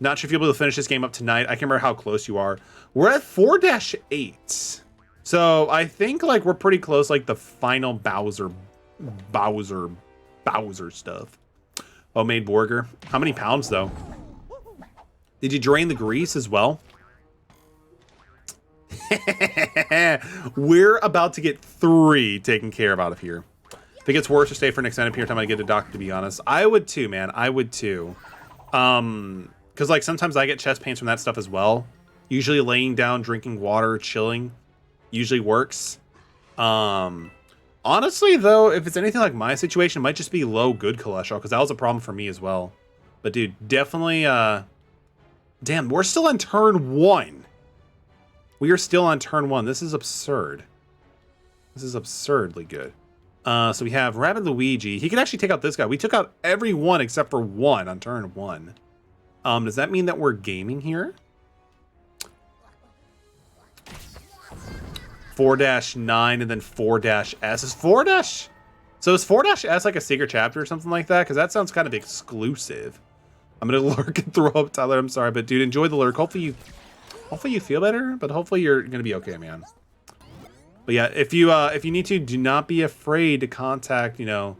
[SPEAKER 1] Not sure if you'll be able to finish this game up tonight. I can't remember how close you are. We're at 4-8. So I think like we're pretty close, like the final Bowser stuff. Homemade burger. How many pounds though? Did you drain the grease as well? We're about to get 3 taken care of out of here. If it gets worse or stay for an extended period of time, I get a doctor, to be honest. I would too, man. I would too. Because like sometimes I get chest pains from that stuff as well. Usually laying down, drinking water, chilling usually works. Honestly though, if it's anything like my situation, it might just be low good cholesterol, because that was a problem for me as well. But dude, definitely damn, we're still on turn 1. We are still on turn 1. This is absurd. This is absurdly good. So we have Rabbid Luigi. He can actually take out this guy. We took out every one except for 1 on turn 1. Does that mean that we're gaming here? 4-9 and then 4-S. Is 4-? So is 4-S like a secret chapter or something like that? Because that sounds kind of exclusive. I'm gonna lurk and throw up, Tyler. I'm sorry, but dude, enjoy the lurk. Hopefully you feel better, but hopefully you're gonna be okay, man. But yeah, if you need to, do not be afraid to contact, you know,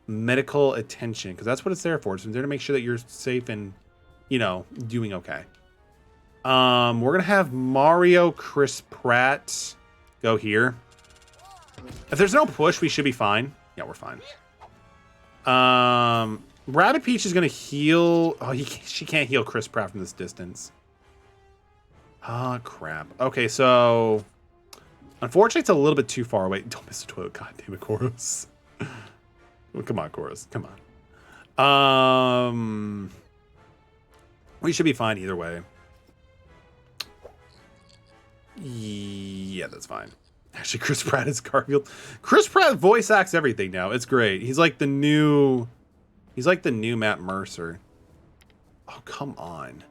[SPEAKER 1] medical attention, because that's what it's there for. It's there to make sure that you're safe and, you know, doing okay. We're gonna have Mario, Chris Pratt go here. If there's no push, we should be fine. Yeah, we're fine. Rabbid Peach is gonna heal. Oh, she can't heal Chris Pratt from this distance. Ah, crap. Okay, so unfortunately, it's a little bit too far away. Don't miss the toilet. God damn it, Koros. Well, come on, Koros. Come on. We should be fine either way. Yeah, that's fine. Actually, Chris Pratt is Garfield. Chris Pratt voice acts everything now. It's great. He's like the new Matt Mercer. Oh, come on.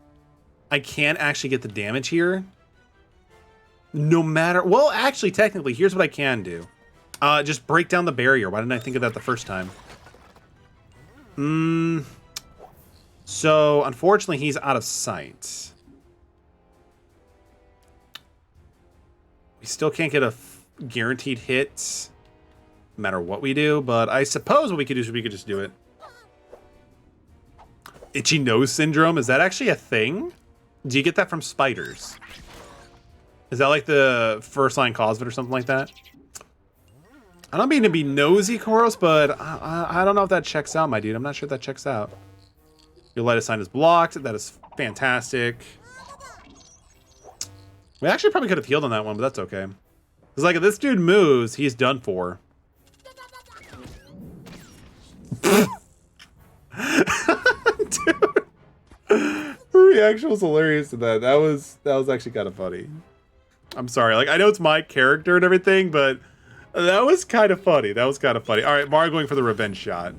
[SPEAKER 1] I can't actually get the damage here. No matter... Well, actually, technically, here's what I can do. Just break down the barrier. Why didn't I think of that the first time? So, unfortunately, he's out of sight. We still can't get a guaranteed hit no matter what we do, but I suppose what we could do is we could just do it. Itchy nose syndrome, is that actually a thing? Do you get that from spiders? Is that like the first line cause of it or something like that? I don't mean to be nosy, Koros, but I don't know if that checks out, my dude. I'm not sure if that checks out. Your latest sign is blocked. That is fantastic. We actually probably could have healed on that one, but that's okay. Because, like, if this dude moves, he's done for. Dude. Her reaction was hilarious to that. That was actually kind of funny. I'm sorry. Like, I know it's my character and everything, but that was kind of funny. That was kind of funny. All right, Mario going for the revenge shot.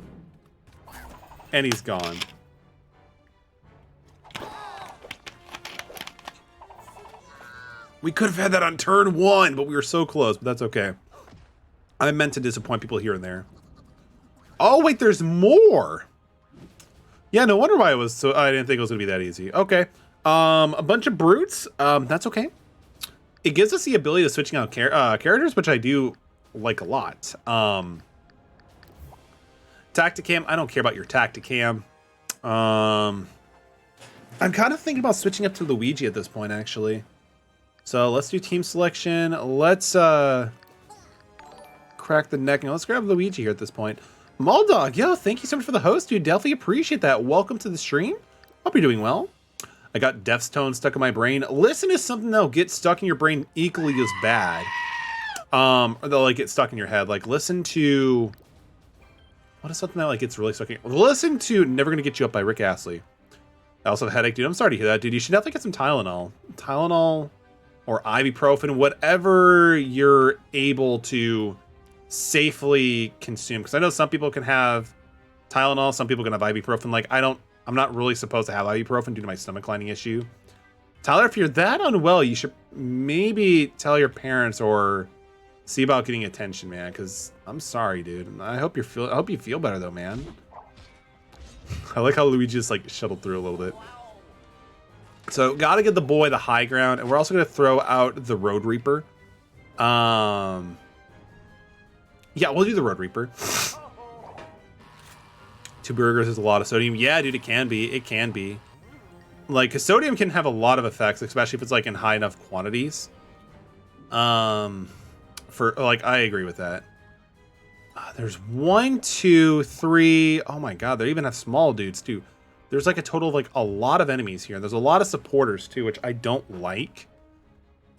[SPEAKER 1] And he's gone. We could have had that on turn 1, but we were so close, but that's okay. I meant to disappoint people here and there. Oh, wait, there's more. Yeah, no wonder why it was so... I didn't think it was going to be that easy. Okay. A bunch of brutes. That's okay. It gives us the ability of switching out characters, which I do like a lot. Tacticam. I don't care about your Tacticam. I'm kind of thinking about switching up to Luigi at this point, actually. So let's do team selection. Let's crack the neck. Now let's grab Luigi here at this point. Muldog, yo, thank you so much for the host, dude. Definitely appreciate that. Welcome to the stream. Hope you're doing well. I got Death's Tone stuck in my brain. Listen is something that'll get stuck in your brain equally as bad. Or they'll like get stuck in your head. Like listen to... What is something that like gets really stuck in... Listen to Never Gonna Get You Up by Rick Astley. I also have a headache, dude. I'm sorry to hear that, dude. You should definitely get some Tylenol. Tylenol or ibuprofen, whatever you're able to safely consume. Because I know some people can have Tylenol, some people can have ibuprofen. Like, I'm not really supposed to have ibuprofen due to my stomach lining issue. Tyler, if you're that unwell, you should maybe tell your parents or see about getting attention, man. Because I'm sorry, dude. I hope you feel better though, man. I like how Luigi just like shuttled through a little bit. So gotta get the boy the high ground, and we're also gonna throw out the Road Reaper. Yeah, we'll do the Road Reaper. 2 burgers is a lot of sodium. Yeah, dude, it can be. It can be. Like, 'cause sodium can have a lot of effects, especially if it's like in high enough quantities. For like, I agree with that. There's 1, 2, 3. Oh my god, they even have small dudes too. There's like a total of like a lot of enemies here. There's a lot of supporters too, which I don't like.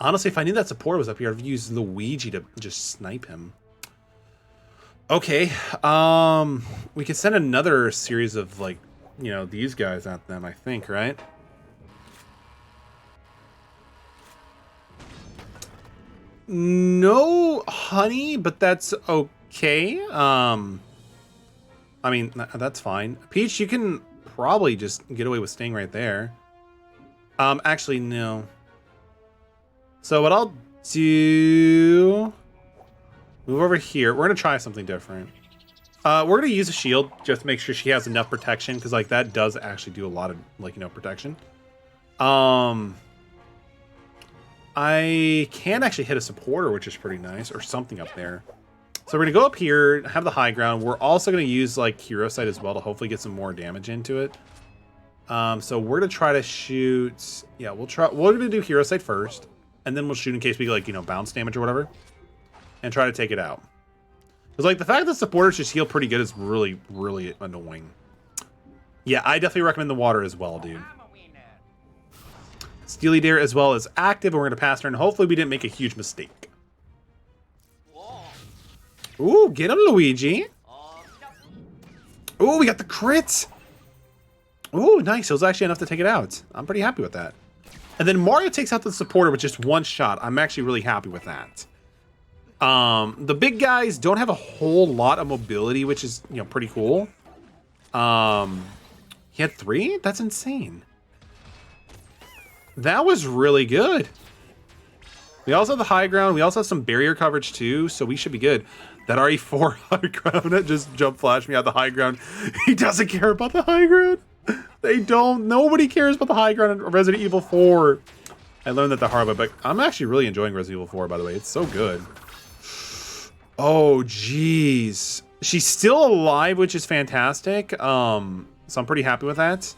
[SPEAKER 1] Honestly, if I knew that supporter was up here, I'd use Luigi to just snipe him. Okay, we could send another series of like, you know, these guys at them, I think, right? No honey, but that's okay. I mean, that's fine. Peach, you can probably just get away with staying right there. Actually, no. So what I'll do... Move over here. We're going to try something different. We're going to use a shield just to make sure she has enough protection, because like that does actually do a lot of like, you know, protection. I can actually hit a supporter, which is pretty nice, or something up there. So we're going to go up here, have the high ground. We're also going to use like Hero Sight as well to hopefully get some more damage into it. So we're going to try to shoot. Yeah, we're going to do Hero Sight first, and then we'll shoot in case we get like, you know, bounce damage or whatever. And try to take it out. Because like the fact that supporters just heal pretty good is really, really annoying. Yeah, I definitely recommend the water as well, dude. Steely Dare as well is active, and we're going to pass her, and hopefully we didn't make a huge mistake. Ooh, get him, Luigi. Ooh, we got the crit. Ooh, nice. It was actually enough to take it out. I'm pretty happy with that. And then Mario takes out the supporter with just 1 shot. I'm actually really happy with that. The big guys don't have a whole lot of mobility, which is, you know, pretty cool. He had 3? That's insane. That was really good. We also have the high ground. We also have some barrier coverage too, so we should be good. That RE4 high ground, it just jump flashed me out the high ground. He doesn't care about the high ground. They don't. Nobody cares about the high ground in Resident Evil 4. I learned that the hard way, but I'm actually really enjoying Resident Evil 4, by the way. It's so good. Oh, jeez. She's still alive, which is fantastic. So I'm pretty happy with that.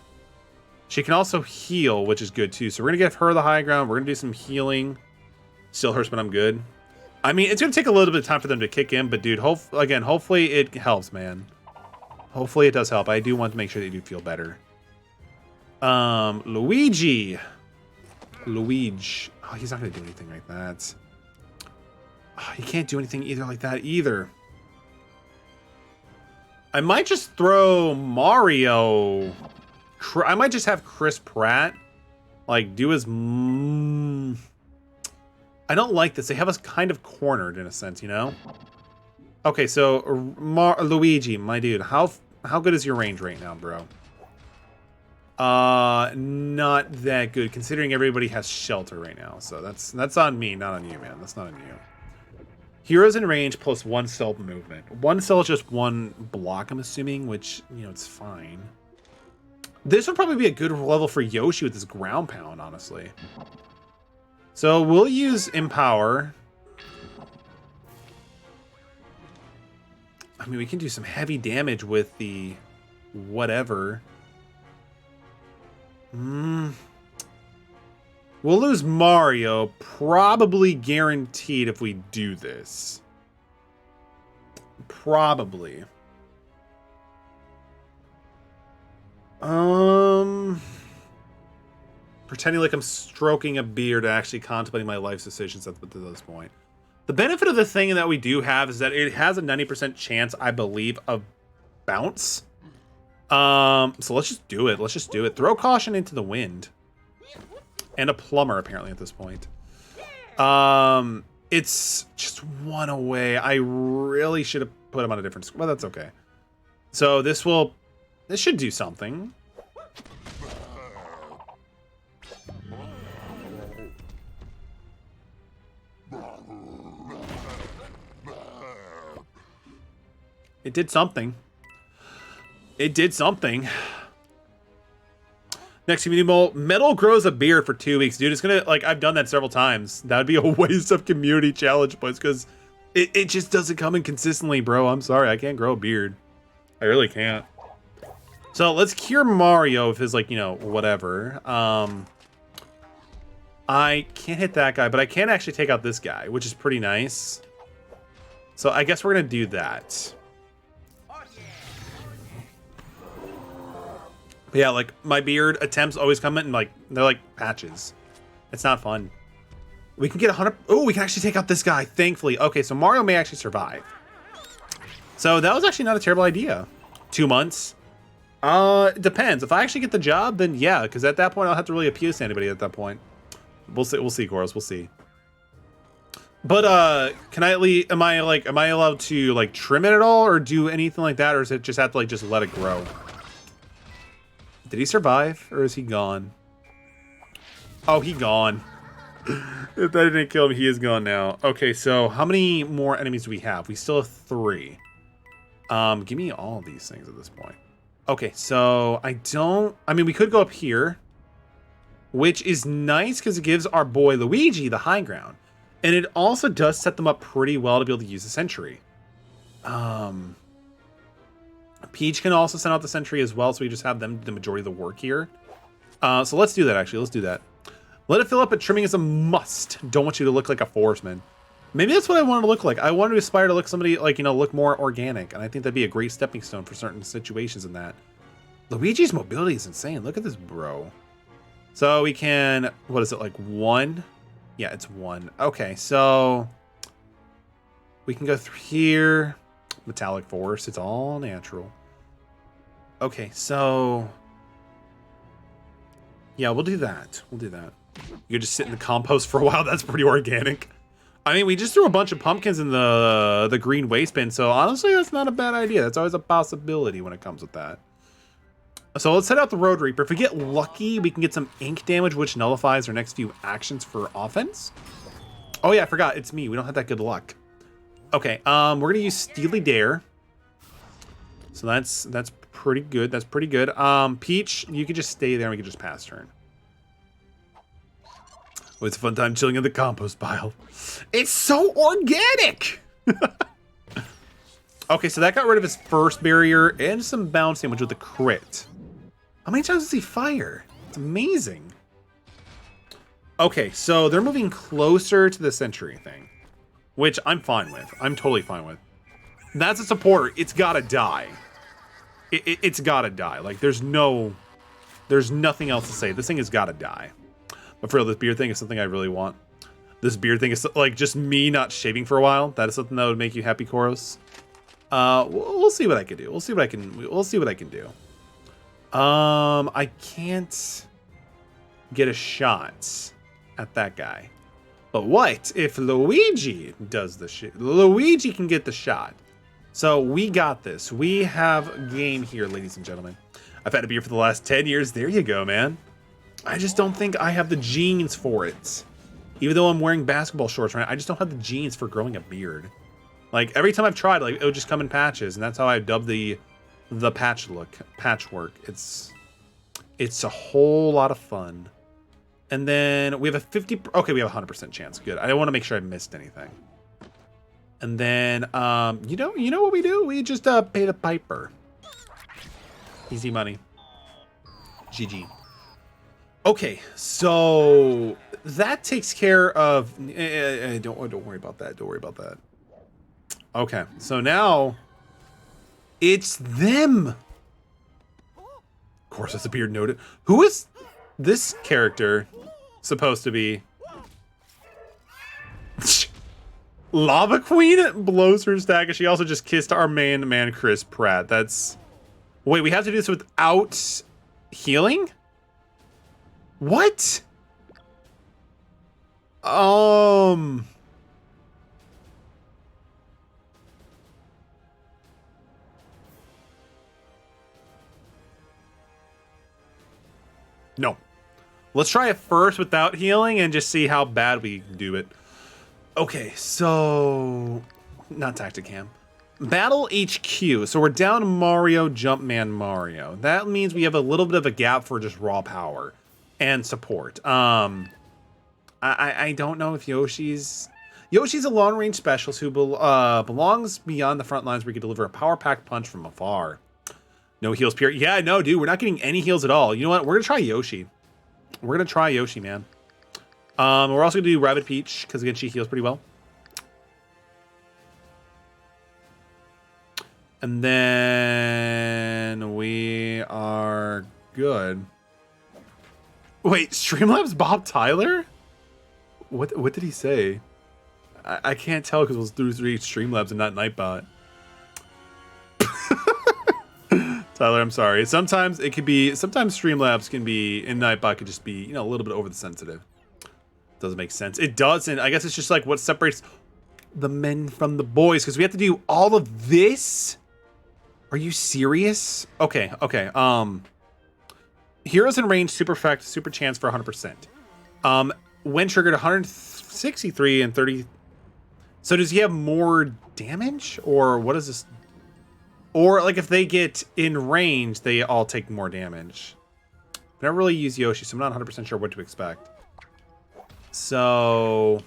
[SPEAKER 1] She can also heal, which is good too. So we're going to give her the high ground. We're going to do some healing. Still hurts, but I'm good. I mean, it's going to take a little bit of time for them to kick in, but dude, again, hopefully it helps, man. Hopefully it does help. I do want to make sure that you do feel better. Luigi. Luigi. Oh, he's not going to do anything like that. He can't do anything either like that either. I might just throw Mario. I might just have Chris Pratt like do his. I don't like this. They have us kind of cornered in a sense, you know. Okay, so Luigi, my dude, how good is your range right now, bro? Not that good considering everybody has shelter right now. So that's on me, not on you, man. That's not on you. Heroes in range plus 1 cell movement. 1 cell is just 1 block, I'm assuming, which, you know, it's fine. This would probably be a good level for Yoshi with his ground pound, honestly. So we'll use Empower. I mean, we can do some heavy damage with the whatever. We'll lose Mario, probably guaranteed if we do this. Probably. Pretending like I'm stroking a beard, actually contemplating my life's decisions at this point. The benefit of the thing that we do have is that it has a 90% chance, I believe, of bounce. So let's just do it. Let's just do it. Throw caution into the wind. And a plumber, apparently, at this point. It's just one away. I really should have put him on a different screen. Well, that's okay. So this should do something. It did something. It did something. Next community mole, Metal grows a beard for 2 weeks. Dude, it's gonna, like, I've done that several times. That would be a waste of community challenge points because it just doesn't come in consistently, bro. I'm sorry, I can't grow a beard. I really can't. So let's cure Mario of his, like, you know, whatever. I can't hit that guy, but I can actually take out this guy, which is pretty nice. So I guess we're gonna do that. But yeah, like, my beard attempts always come in, like, they're like patches. It's not fun. We can get 100. Oh, we can actually take out this guy, thankfully. Okay, so Mario may actually survive. So that was actually not a terrible idea. 2 months. It depends. If I actually get the job, then yeah, because at that point, I'll have to really appeal to anybody at that point. We'll see, Coros. We'll see. But, can I at least, am I allowed to, like, trim it at all or do anything like that? Or does it just have to, like, just let it grow? Did he survive, or is he gone? Oh, he gone. If that didn't kill him, he is gone now. Okay, so how many more enemies do we have? We still have 3. Give me all these things at this point. Okay, so I mean, we could go up here, which is nice because it gives our boy Luigi the high ground. And it also does set them up pretty well to be able to use the sentry. Peach can also send out the sentry as well, so we just have them do the majority of the work here. So let's do that, actually. Let's do that. Let it fill up, but trimming is a must. Don't want you to look like a forestman. Maybe that's what I want to look like. I want to aspire to look somebody, like, you know, look more organic. And I think that'd be a great stepping stone for certain situations in that. Luigi's mobility is insane. Look at this bro. So we can, what is it, like 1? Yeah, it's 1. Okay, so we can go through here. Metallic force, it's all natural. Okay, so yeah, we'll do that. We'll do that. You could just sit in the compost for a while. That's pretty organic. I mean, we just threw a bunch of pumpkins in the green waste bin, so honestly, that's not a bad idea. That's always a possibility when it comes with that. So let's head out the Road Reaper. If we get lucky, we can get some ink damage, which nullifies our next few actions for offense. Oh yeah, I forgot. It's me. We don't have that good luck. Okay, we're gonna use Steely Dare. So that's pretty good. That's pretty good. Peach, you could just stay there and we could just pass turn. Oh, it's a fun time chilling in the compost pile. It's so organic! Okay, so that got rid of his first barrier and some bounce damage with a crit. How many times does he fire? It's amazing. Okay, so they're moving closer to the sentry thing, which I'm fine with. I'm totally fine with. That's a supporter. It's gotta die. It's gotta die. Like, there's nothing else to say. This thing has gotta die. But for real, this beard thing is something I really want. This beard thing is like just me not shaving for a while. That is something that would make you happy, Koros. We'll see what I can do. We'll see what I can do. I can't get a shot at that guy. But what if Luigi does the shit? Luigi can get the shot. So we got this. We have game here, ladies and gentlemen. I've had a beard for the last 10 years. There you go, man. I just don't think I have the genes for it. Even though I'm wearing basketball shorts right now, I just don't have the genes for growing a beard. Like, every time I've tried, like, it would just come in patches, and that's how I dubbed the patchwork. It's a whole lot of fun. And then we have a 50, okay, we have a 100% chance. Good. I want to make sure I missed anything. And then, you know what we do? We just pay the piper. Easy money. GG. Okay, so that takes care of. Don't worry about that. Don't worry about that. Okay, so now it's them. Of course, that's a beard noted. Who is this character supposed to be? Lava Queen blows her stack, and she also just kissed our main man, Chris Pratt. That's. Wait, we have to do this without healing? What? Um. No. Let's try it first without healing and just see how bad we do it. Okay, so... Not Tacticam. Battle HQ. So we're down Mario, Jumpman Mario. That means we have a little bit of a gap for just raw power and support. I don't know if Yoshi's a long-range specialist who belongs beyond the front lines where you can deliver a power-packed punch from afar. No heals, period. Yeah, no, dude, we're not getting any heals at all. You know what? We're gonna try Yoshi. We're gonna try Yoshi, man. We're also gonna do Rabbid Peach because again, she heals pretty well. And then we are good. Wait, Streamlabs Bob Tyler? What did he say? I can't tell because it was through Streamlabs and not Nightbot. Tyler, I'm sorry. Sometimes it could be, sometimes Streamlabs can be, and Nightbot could just be, you know, a little bit over the sensitive. Doesn't make sense. It doesn't. I guess it's just like what separates the men from the boys because we have to do all of this. Are you serious? Okay. Heroes in range, super effect, super chance for 100%. When triggered, 163 and 30. So does he have more damage, or what is this? Or like if they get in range, they all take more damage. I never really use Yoshi, so I'm not 100% sure what to expect. So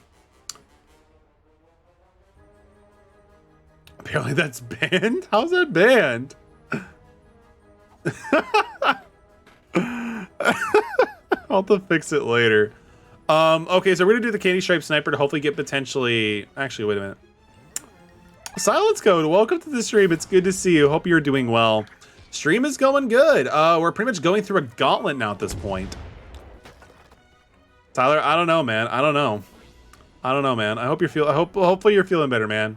[SPEAKER 1] apparently that's banned? How's that banned? I'll have to fix it later. Okay, so we're gonna do the Candy Stripe Sniper to hopefully get potentially... Actually, wait a minute. Silence Code, welcome to the stream. It's good to see you. Hope you're doing well. Stream is going good. We're pretty much going through a gauntlet now at this point. Tyler, I don't know, man. I don't know, man. I hope you're hopefully you're feeling better, man.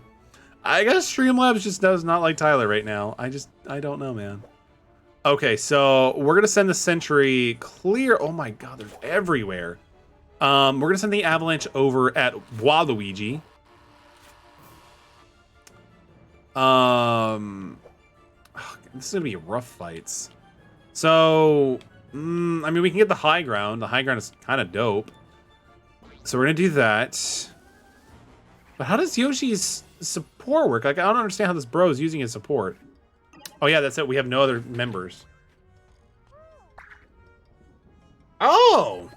[SPEAKER 1] I guess Streamlabs just does not like Tyler right now. I don't know, man. Okay, so we're gonna send the Sentry clear. Oh my god, they're everywhere. We're gonna send the Avalanche over at Waluigi. This is gonna be rough fights. So, I mean, we can get the high ground. The high ground is kind of dope. So we're gonna do that. But how does Yoshi's support work? Like, I don't understand how this bro is using his support. Oh yeah, that's it. We have no other members. Oh!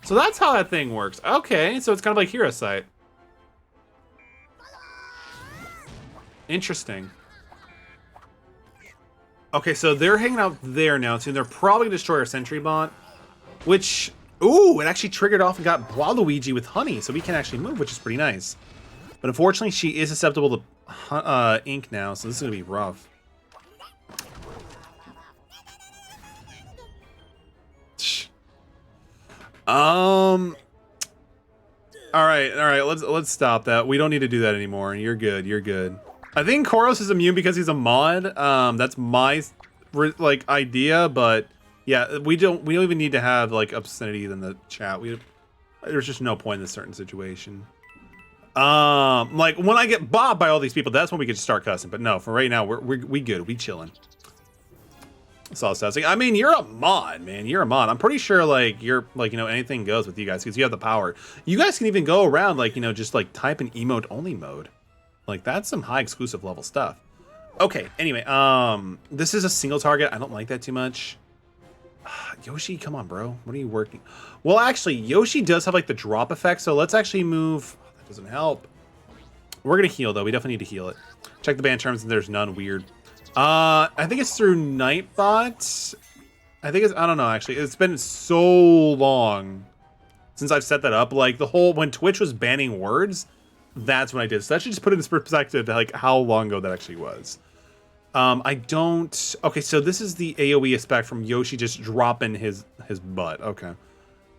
[SPEAKER 1] So that's how that thing works. Okay, so it's kind of like Hero Sight. Interesting. Okay, so they're hanging out there now, too. They're probably going to destroy our Sentry Bot. Which, ooh, it actually triggered off and got Waluigi with honey, so we can actually move, which is pretty nice. But unfortunately, she is susceptible to ink now, so this is going to be rough. All right, let's stop that. We don't need to do that anymore. You're good. I think Koros is immune because he's a mod. That's my like idea, but yeah, we don't even need to have like obscenity in the chat. There's just no point in this certain situation. Like when I get bobbed by all these people, that's when we could start cussing. But no, for right now, we good. We chilling. I mean, you're a mod, man. You're a mod. I'm pretty sure, like, you're, like, you know, anything goes with you guys because you have the power. You guys can even go around, like, you know, just, like, type in emote-only mode. Like, that's some high exclusive level stuff. Okay, anyway, this is a single target. I don't like that too much. Yoshi, come on, bro. What are you working? Well, actually, Yoshi does have, like, the drop effect, so let's actually move. Oh, that doesn't help. We're going to heal, though. We definitely need to heal it. Check the ban terms, and there's none. Weird. I think it's through Nightbot. I don't know, actually. It's been so long since I've set that up. Like, when Twitch was banning words, that's when I did. So that should just put it in perspective to, like, how long ago that actually was. Okay, so this is the AoE aspect from Yoshi just dropping his butt. Okay.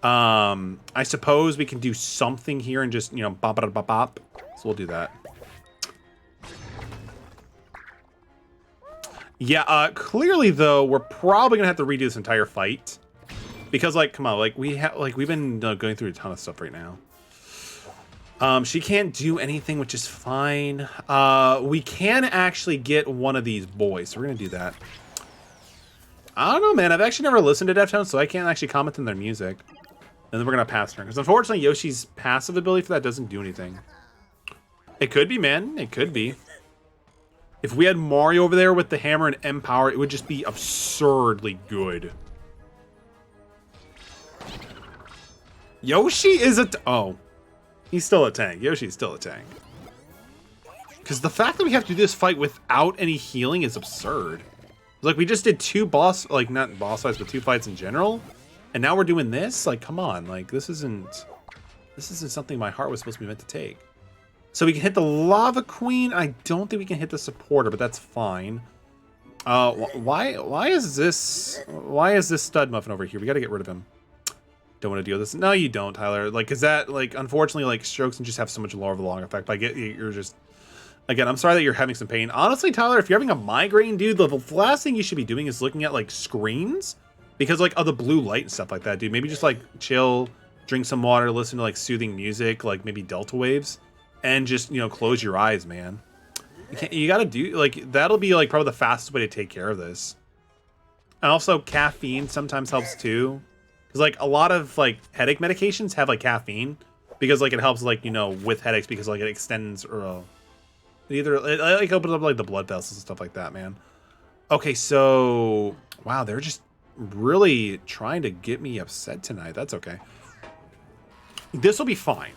[SPEAKER 1] I suppose we can do something here and just, you know, bop, bop, bop, bop. So we'll do that. Yeah, clearly, though, we're probably going to have to redo this entire fight. Because, like, come on, like, we've been going through a ton of stuff right now. She can't do anything, which is fine. We can actually get one of these boys, so we're gonna do that. I don't know, man. I've actually never listened to Deftones, so I can't actually comment on their music. And then we're gonna pass turn, because unfortunately, Yoshi's passive ability for that doesn't do anything. It could be, man. It could be. If we had Mario over there with the hammer and Empower, it would just be absurdly good. Yoshi is oh. He's still a tank. Yoshi's still a tank. Because the fact that we have to do this fight without any healing is absurd. Like, we just did two boss, like, not boss fights, but two fights in general. And now we're doing this? Like, come on. Like, this isn't something my heart was supposed to be meant to take. So we can hit the Lava Queen. I don't think we can hit the supporter, but that's fine. Why is this stud muffin over here? We got to get rid of him. Don't want to deal with this. No, you don't, Tyler. Like, is that, like, unfortunately, like, strokes and just have so much lower of a long effect. But you're just, again, I'm sorry that you're having some pain. Honestly, Tyler, if you're having a migraine, dude, the last thing you should be doing is looking at, like, screens. Because, like, of the blue light and stuff like that, dude. Maybe just, like, chill, drink some water, listen to, like, soothing music, like, maybe delta waves. And just, you know, close your eyes, man. You gotta do, like, that'll be, like, probably the fastest way to take care of this. And also, caffeine sometimes helps, too. Because, like, a lot of, like, headache medications have, like, caffeine. Because, like, it helps, like, you know, with headaches. Because, like, it extends, or, it like, opens up, like, the blood vessels and stuff like that, man. Okay, so, wow, they're just really trying to get me upset tonight. That's okay. This will be fine.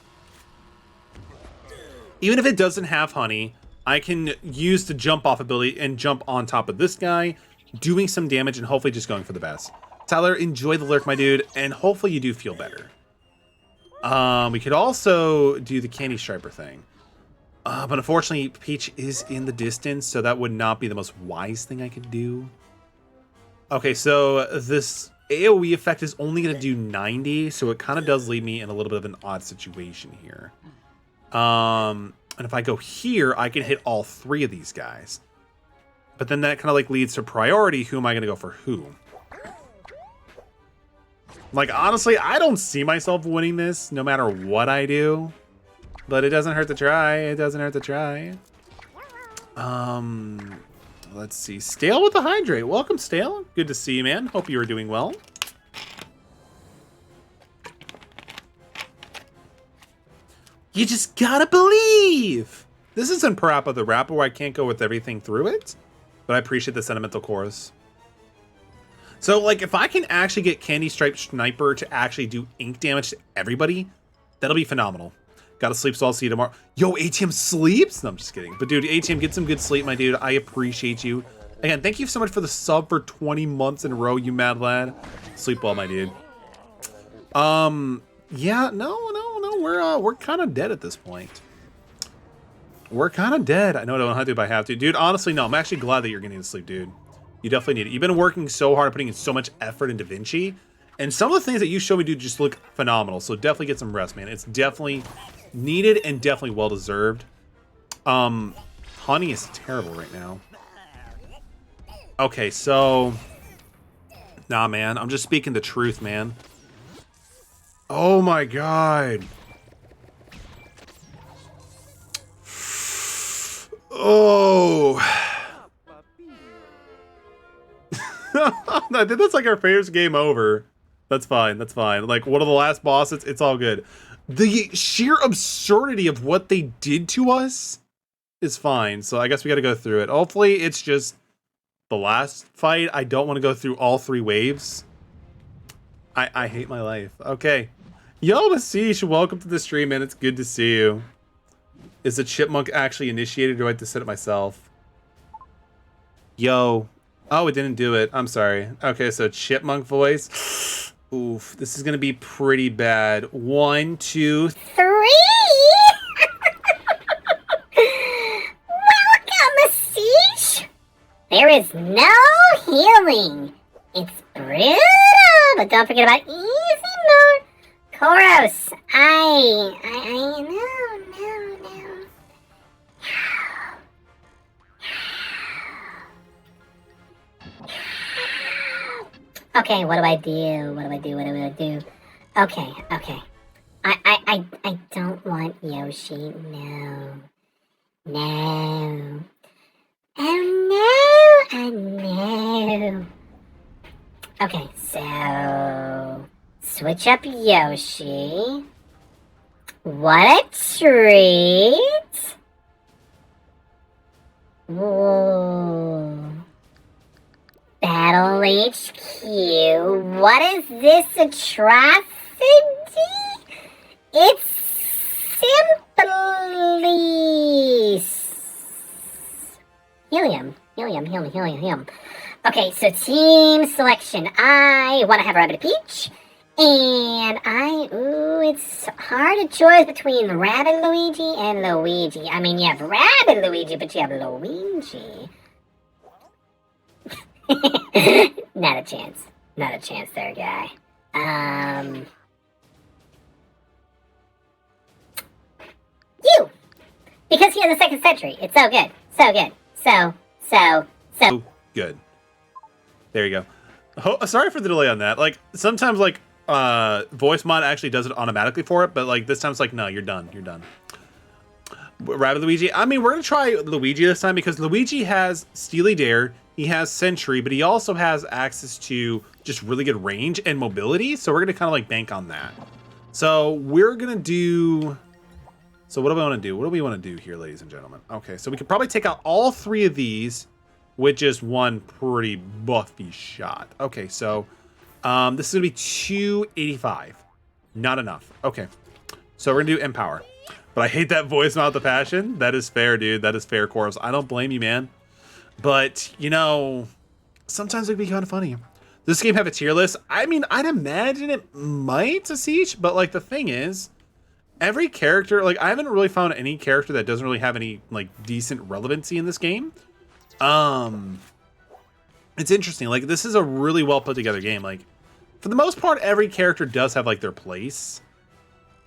[SPEAKER 1] Even if it doesn't have honey, I can use the jump off ability and jump on top of this guy, doing some damage and hopefully just going for the best. Tyler, enjoy the lurk, my dude, and hopefully you do feel better. We could also do the candy striper thing. But unfortunately, Peach is in the distance, so that would not be the most wise thing I could do. Okay, so this AoE effect is only going to do 90, so it kind of does leave me in a little bit of an odd situation here. And if I go here, I can hit all three of these guys. But then that kind of like leads to priority. Who am I going to go for who? Like, honestly, I don't see myself winning this no matter what I do. But it doesn't hurt to try. It doesn't hurt to try. Let's see. Stale with the hydrate. Welcome, Stale. Good to see you, man. Hope you are doing well. You just gotta believe. This isn't Parappa the Rapper where I can't go with everything through it. But I appreciate the sentimental chorus. So, like, if I can actually get Candy Stripe Sniper to actually do ink damage to everybody, that'll be phenomenal. Gotta sleep, so I'll see you tomorrow. Yo, ATM sleeps? No, I'm just kidding. But, dude, ATM, get some good sleep, my dude. I appreciate you. Again, thank you so much for the sub for 20 months in a row, you mad lad. Sleep well, my dude. Yeah, no, we're kind of dead at this point. We're kind of dead. I know I don't have to, but I have to. Dude, honestly, no, I'm actually glad that you're getting to sleep, dude. You definitely need it. You've been working so hard, putting in so much effort into Vinci. And some of the things that you show me, dude, just look phenomenal. So definitely get some rest, man. It's definitely needed and definitely well-deserved. Honey is terrible right now. Okay, so... Nah, man. I'm just speaking the truth, man. Oh, my God. Oh... I think that's like our first game over. That's fine. That's fine. Like, one of the last bosses, it's all good. The sheer absurdity of what they did to us is fine. So I guess we got to go through it. Hopefully, it's just the last fight. I don't want to go through all three waves. I hate my life. Okay. Yo, Masish, welcome to the stream, man. It's good to see you. Is the chipmunk actually initiated, or do I have to set it myself? Yo. Oh, it didn't do it. I'm sorry. Okay, so chipmunk voice. Oof, this is gonna be pretty bad. 1, 2, 3.
[SPEAKER 3] Welcome, Masish. There is no healing. It's brutal, but don't forget about easy mode. Koros, no. Okay, what do I do? What do I do? What do I do? Okay, okay. I don't want Yoshi. No. No. Oh no! Oh no! Okay, so switch up Yoshi. What a treat! Whoa. Battle HQ. What is this atrocity? It's simply helium. Okay, so team selection. I want to have Rabbid Peach. And it's hard to choose between Rabbid Luigi and Luigi. I mean, you have Rabbid Luigi, but you have Luigi. Not a chance. Not a chance there, guy. You! Because he has a second century. It's so good. So good. So
[SPEAKER 1] good. There you go. Oh, sorry for the delay on that. Like, sometimes, like, voice mod actually does it automatically for it, but, like, this time it's like, no, you're done. You're done. Rabbid Luigi. I mean, we're going to try Luigi this time because Luigi has Steely Dare, he has Sentry, but he also has access to just really good range and mobility, so we're going to kind of, like, bank on that. So, we're going to do... So, what do we want to do? What do we want to do here, ladies and gentlemen? Okay, so we could probably take out all three of these with just one pretty buffy shot. Okay, so this is going to be 285. Not enough. Okay, so we're going to do Empower. But I hate that voice mod with the passion. That is fair, dude. That is fair, Corvus. I don't blame you, man. But, you know, sometimes it can be kind of funny. Does this game have a tier list? I mean, I'd imagine it might to Siege, but, like, the thing is, every character, like, I haven't really found any character that doesn't really have any, like, decent relevancy in this game. It's interesting. Like, this is a really well put together game. Like, for the most part, every character does have, like, their place.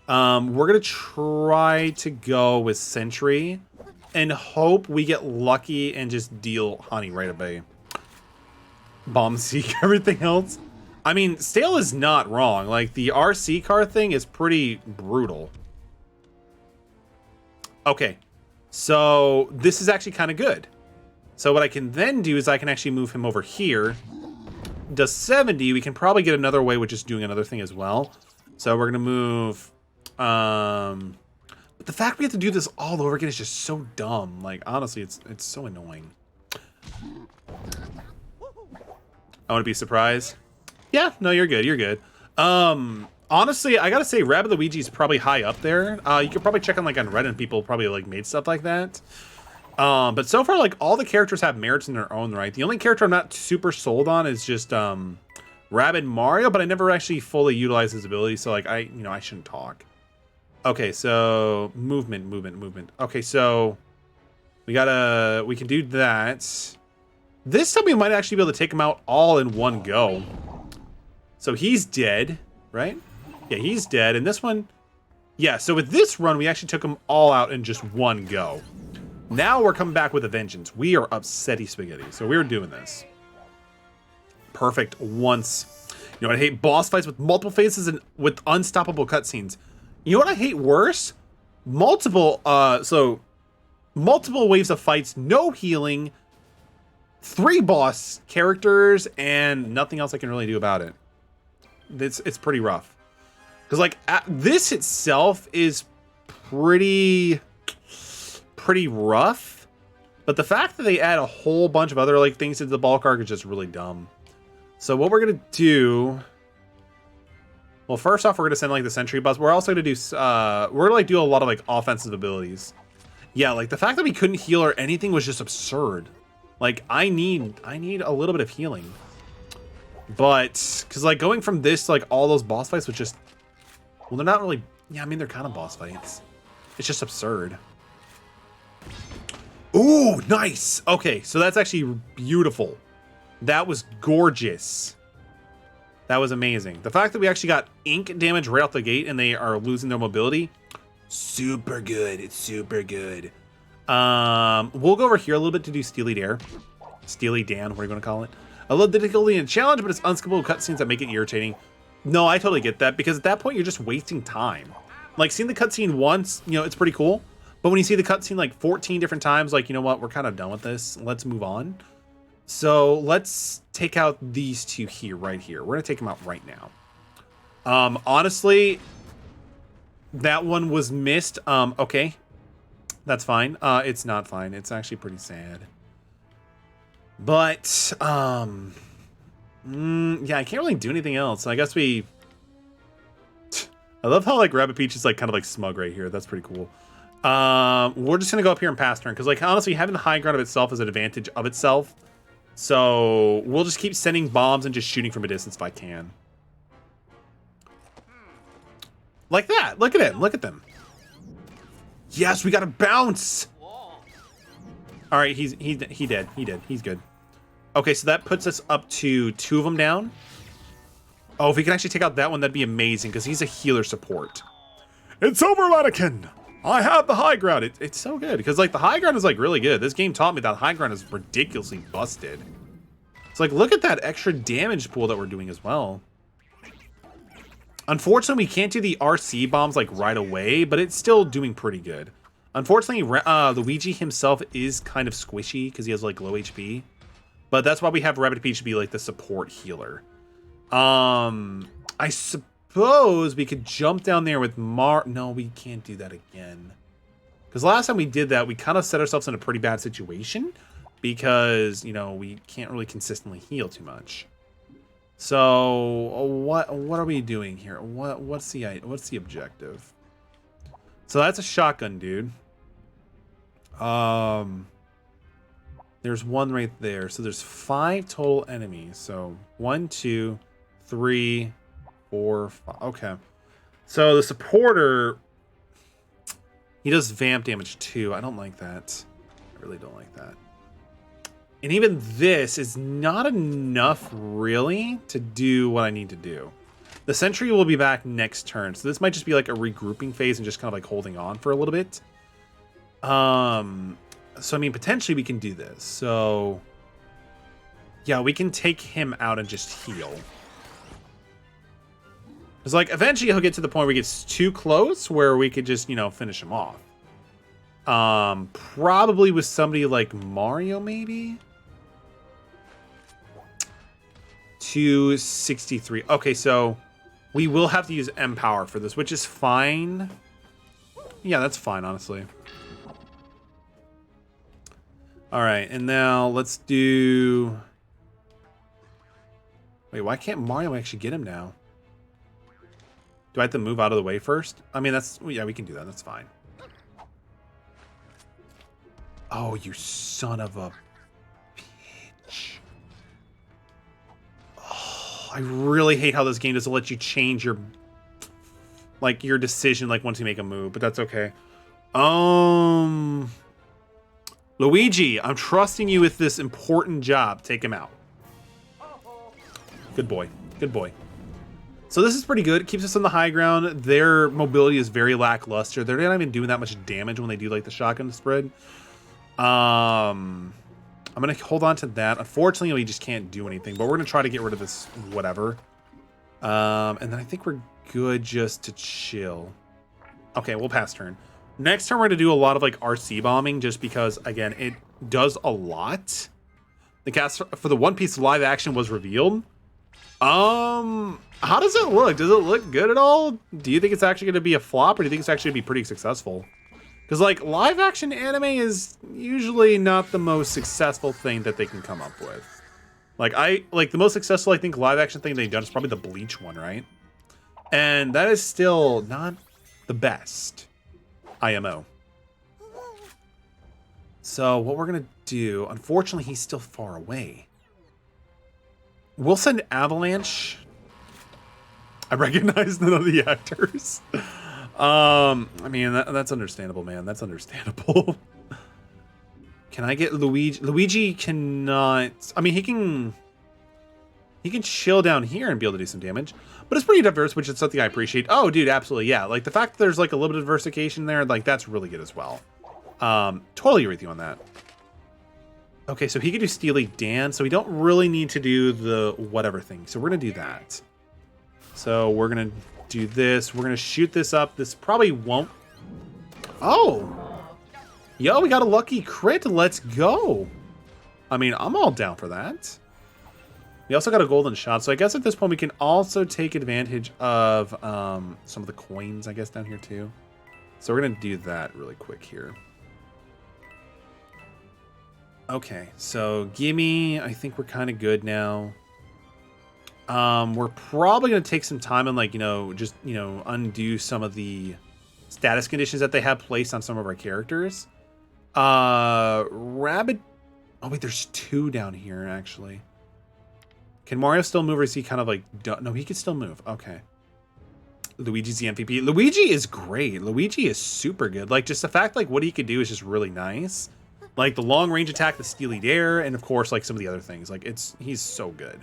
[SPEAKER 1] We're gonna try to go with Sentry and hope we get lucky and just deal Honey right away. Bomb Seek, everything else. I mean, Stale is not wrong. Like, the RC car thing is pretty brutal. Okay, so this is actually kind of good. So what I can then do is I can actually move him over here. Does 70, we can probably get another way with just doing another thing as well. So we're gonna move, but the fact we have to do this all over again is just so dumb. Like, honestly, it's so annoying. I want to be surprised. Yeah, no, you're good, you're good. Honestly, I gotta say, Rabbid Luigi is probably high up there. You could probably check on, like, on Reddit, people probably, like, made stuff like that. But so far, like, all the characters have merits in their own right. The only character I'm not super sold on is just, Rabbid Mario, but I never actually fully utilized his ability, so, like, I shouldn't talk. Okay, so, movement. Okay, so, we can do that. This time we might actually be able to take him out all in one go. So he's dead, right? Yeah, he's dead, and this one, yeah, so with this run, we actually took them all out in just one go. Now we're coming back with a vengeance. We are upsetty spaghetti, so we're doing this. Perfect once. You know what I hate? Boss fights with multiple phases and with unstoppable cutscenes. You know what I hate worse? Multiple waves of fights, no healing, 3 boss characters, and nothing else I can really do about it. It's pretty rough. Because, like, this itself is pretty rough, but the fact that they add a whole bunch of other, like, things into the bulk arc is just really dumb. So what we're gonna do, well, first off, we're gonna send, like, the Sentry Bus. We're also gonna do we're gonna, like, do a lot of, like, offensive abilities. Yeah, like, the fact that we couldn't heal or anything was just absurd. Like, I need a little bit of healing, but because, like, going from this to, like, all those boss fights was just, well, they're not really, yeah, I mean, they're kind of boss fights. It's just absurd. Ooh, nice. Okay, so that's actually beautiful. That was gorgeous. That was amazing. The fact that we actually got ink damage right off the gate and they are losing their mobility, super good. It's super good. We'll go over here a little bit to do Steely Dare. Steely Dan, what are you going to call it? I love the difficulty and challenge, but it's unskippable cutscenes that make it irritating. No, I totally get that, because at that point, you're just wasting time. Like, seeing the cutscene once, you know, it's pretty cool. But when you see the cutscene like 14 different times, like, you know what, we're kind of done with this. Let's move on. So let's take out these two here, right here. We're going to take them out right now. Honestly, that one was missed. Okay, that's fine. It's not fine. It's actually pretty sad. But, yeah, I can't really do anything else. I guess I love how, like, Rabbid Peach is, like, kind of, like, smug right here. That's pretty cool. We're just going to go up here and pass turn. Because, like, honestly, having the high ground of itself is an advantage of itself. So, we'll just keep sending bombs and just shooting from a distance if I can. Like that. Look at it. Look at them. Yes, we got to bounce. All right, he did. He did. He's good. Okay, so that puts us up to 2 of them down. Oh, if we can actually take out that one, that'd be amazing, because he's a healer support. It's over, Anakin! I have the high ground. It's so good, because, like, the high ground is, like, really good. This game taught me that high ground is ridiculously busted. It's like, look at that extra damage pool that we're doing as well. Unfortunately, we can't do the RC bombs, like, right away, but it's still doing pretty good. Unfortunately, Luigi himself is kind of squishy, because he has, like, low HP. But that's why we have Rabbid Peach to be, like, the support healer. I suppose we could jump down there with No, we can't do that again. Because last time we did that, we kind of set ourselves in a pretty bad situation. Because, you know, we can't really consistently heal too much. So, what are we doing here? What's the objective? So that's a shotgun, dude. There's one right there. So there's 5 total enemies. So 1, 2, 3, 4, 5. Okay. So the supporter, he does vamp damage too. I don't like that. I really don't like that. And even this is not enough, really, to do what I need to do. The sentry will be back next turn, so this might just be like a regrouping phase and just kind of like holding on for a little bit. So, I mean, potentially we can do this. So, yeah, we can take him out and just heal. Because, like, eventually he'll get to the point where he gets too close where we could just, you know, finish him off. Probably with somebody like Mario, maybe? 263. Okay, so we will have to use M-Power for this, which is fine. Yeah, that's fine, honestly. Alright, and now let's do... Wait, why can't Mario actually get him now? Do I have to move out of the way first? I mean, that's... Yeah, we can do that. That's fine. Oh, you son of a bitch. Oh, I really hate how this game doesn't let you change your... like, your decision, like, once you make a move, but that's okay. Luigi, I'm trusting you with this important job. Take him out. Good boy. Good boy. So this is pretty good. It keeps us on the high ground. Their mobility is very lackluster. They're not even doing that much damage when they do, like, the shotgun spread. I'm going to hold on to that. Unfortunately, we just can't do anything, but we're going to try to get rid of this whatever. And then I think we're good just to chill. Okay, we'll pass turn. Next turn, we're going to do a lot of, like, RC bombing just because, again, it does a lot. The cast for the One Piece live action was revealed. How does it look? Does it look good at all? Do you think it's actually going to be a flop, or do you think it's actually going to be pretty successful? Because, like, live action anime is usually not the most successful thing that they can come up with. Like, the most successful, I think, live action thing they've done is probably the Bleach one, right? And that is still not the best. IMO. So, what we're going to do, unfortunately, he's still far away. We'll send Avalanche. I recognize none of the actors. I mean, that's understandable, man. That's understandable. Can I get Luigi? Luigi cannot... I mean, he can chill down here and be able to do some damage. But it's pretty diverse, which is something I appreciate. Oh, dude, absolutely, yeah. Like, the fact that there's, like, a little bit of diversification there, like, that's really good as well. Totally agree with you on that. Okay, so he could do Steely Dan, so we don't really need to do the whatever thing. So we're going to do that. So we're going to do this. We're going to shoot this up. This probably won't... Oh! Yo, we got a lucky crit. Let's go. I mean, I'm all down for that. We also got a golden shot. So I guess at this point we can also take advantage of some of the coins, I guess, down here too. So we're going to do that really quick here. Okay, so gimme. I think we're kind of good now. We're probably going to take some time and, like, just, undo some of the status conditions that they have placed on some of our characters. Rabbit. Oh, wait, there's 2 down here, actually. Can Mario still move, or is he kind of like... No, he can still move. Okay. Luigi's the MVP. Luigi is great. Luigi is super good. Like, just the fact, like, what he could do is just really nice. Like, the long-range attack, the Steely Dare, and, of course, like, some of the other things. Like, he's so good.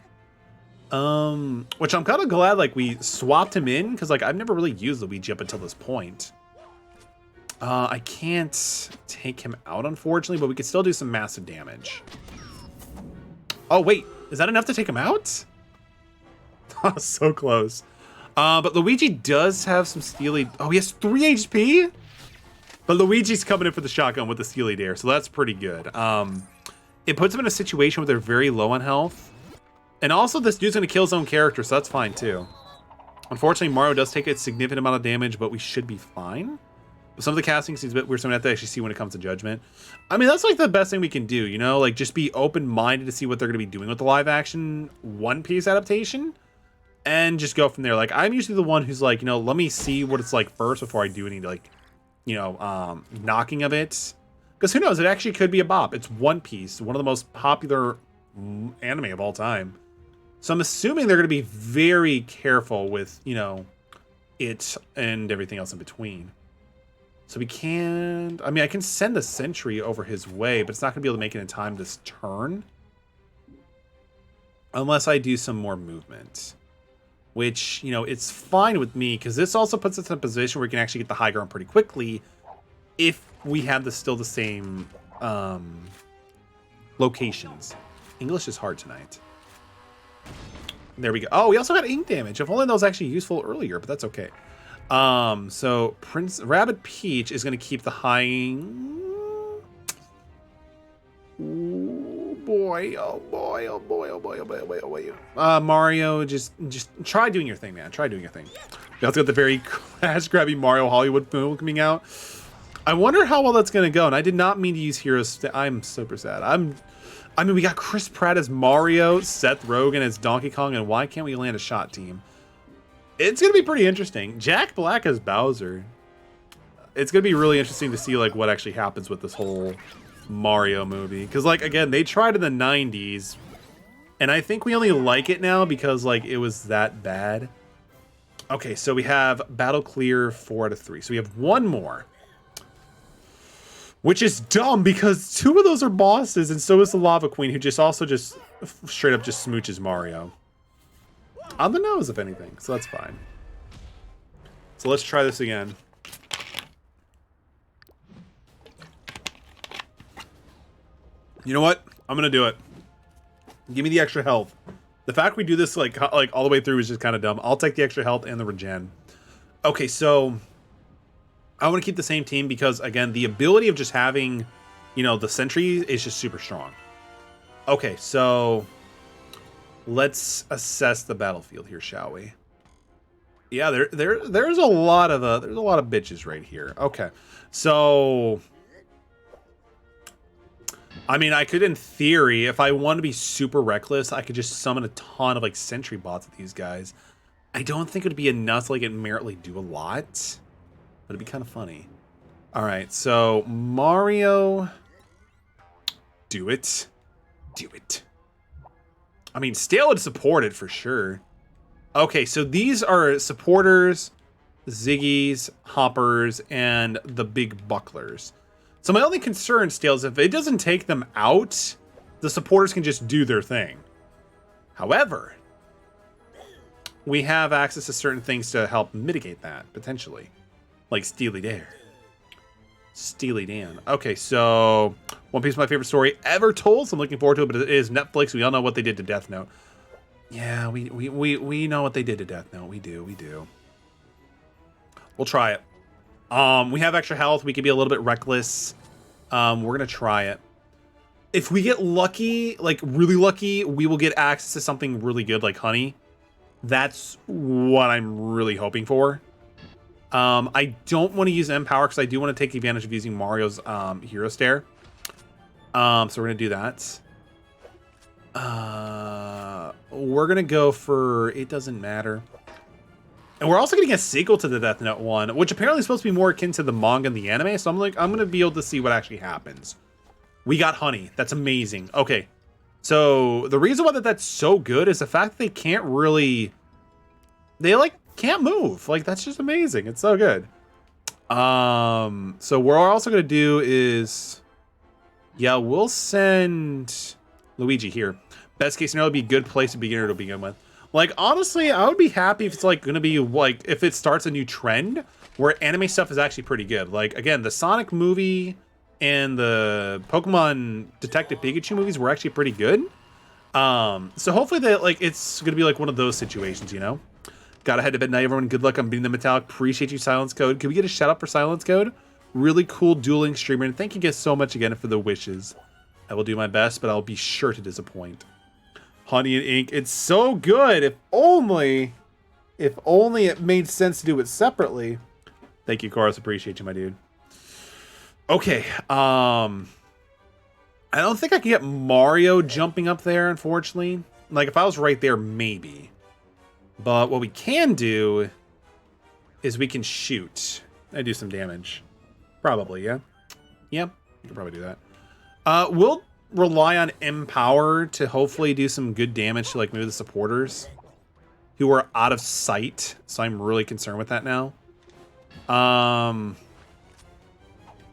[SPEAKER 1] Which I'm kind of glad, like, we swapped him in, because, like, I've never really used Luigi up until this point. I can't take him out, unfortunately, but we could still do some massive damage. Oh, wait. Is that enough to take him out? So close. But Luigi does have some Steely... Oh, he has 3 HP? But Luigi's coming in for the shotgun with the Steely Dare, so that's pretty good. It puts him in a situation where they're very low on health. And also, this dude's going to kill his own character, so that's fine, too. Unfortunately, Mario does take a significant amount of damage, but we should be fine. But some of the casting seems a bit weird, so I'm going to have to actually see when it comes to Judgment. I mean, that's like the best thing we can do, Like, just be open-minded to see what they're going to be doing with the live-action One Piece adaptation. And just go from there. Like, I'm usually the one who's like, let me see what it's like first before I do any, like, knocking of it. Because who knows, it actually could be a bop. It's One Piece, one of the most popular anime of all time. So I'm assuming they're going to be very careful with, it and everything else in between. So we can't... I mean, I can send the sentry over his way, but it's not going to be able to make it in time this turn. Unless I do some more movement. Which, it's fine with me, because this also puts us in a position where we can actually get the high ground pretty quickly if we have still the same locations. English is hard tonight. There we go. Oh, we also got ink damage. If only that was actually useful earlier, but that's okay. So Rabbid Peach is going to keep the high... Oh boy, oh boy, oh boy, oh boy, oh boy, oh boy, oh boy. Mario, just try doing your thing, man. Try doing your thing. We also got the very crash-grabby Mario Hollywood film coming out. I wonder how well that's going to go, and I did not mean to use Heroes. I'm super sad. I mean, we got Chris Pratt as Mario, Seth Rogen as Donkey Kong, and why can't we land a shot team? It's going to be pretty interesting. Jack Black as Bowser. It's going to be really interesting to see, like, what actually happens with this whole Mario movie. Because, like, again, they tried in the 90s, and I think we only like it now because, like, it was that bad. Okay, so we have battle clear 4 out of 3. So we have one more. Which is dumb because 2 of those are bosses, and so is the Lava Queen, who just straight up just smooches Mario. On the nose, if anything, so that's fine. So let's try this again. You know what? I'm gonna do it. Give me the extra health. The fact we do this like all the way through is just kind of dumb. I'll take the extra health and the regen. Okay, so I want to keep the same team because, again, the ability of just having, the sentry is just super strong. Okay, so let's assess the battlefield here, shall we? Yeah, there's a lot of bitches right here. Okay, so I mean, I could, in theory, if I want to be super reckless, I could just summon a ton of like sentry bots at these guys. I don't think it would be enough to like immediately do a lot. But it'd be kind of funny. All right, so Mario, do it. Do it. I mean, Stale would support it for sure. Okay, so these are supporters, Ziggies, Hoppers, and the big bucklers. So my only concern, Stale, is if it doesn't take them out, the supporters can just do their thing. However, we have access to certain things to help mitigate that, potentially. Like Steely Dare. Steely Dan. Okay, so One Piece is my favorite story ever told, so I'm looking forward to it, but it is Netflix. We all know what they did to Death Note. Yeah, we know what they did to Death Note. We do. We'll try it. We have extra health. We can be a little bit reckless. We're going to try it. If we get lucky, like really lucky, we will get access to something really good like honey. That's what I'm really hoping for. I don't want to use Empower because I do want to take advantage of using Mario's Hero Stare. So we're going to do that. We're going to go for It Doesn't Matter. And we're also getting a sequel to the Death Note one, which apparently is supposed to be more akin to the manga and the anime. So I'm going to be able to see what actually happens. We got honey. That's amazing. Okay. So the reason why that's so good is the fact that they can't really, can't move. Like, that's just amazing. It's so good. So what we're also going to do is, yeah, we'll send Luigi here. Best case scenario would be a good place to begin to begin with. Like, honestly, I would be happy if it's like going to be like, if it starts a new trend where anime stuff is actually pretty good. Like, again, the Sonic movie and the Pokemon Detective Pikachu movies were actually pretty good. So hopefully that, like, it's going to be like one of those situations, you know? Gotta head to bed night, everyone. Good luck on beating the Metallic. Appreciate you, Silence Code. Can we get a shout out for Silence Code? Really cool dueling streamer. And thank you guys so much again for the wishes. I will do my best, but I'll be sure to disappoint. Honey and Ink. It's so good. If only it made sense to do it separately. Thank you, Chorus. Appreciate you, my dude. Okay. I don't think I can get Mario jumping up there, unfortunately. Like, if I was right there, maybe. But what we can do is we can shoot. I do some damage. Probably, yeah? Yeah, we can probably do that. We'll rely on Empower to hopefully do some good damage to, like, maybe the supporters who are out of sight. So I'm really concerned with that now. I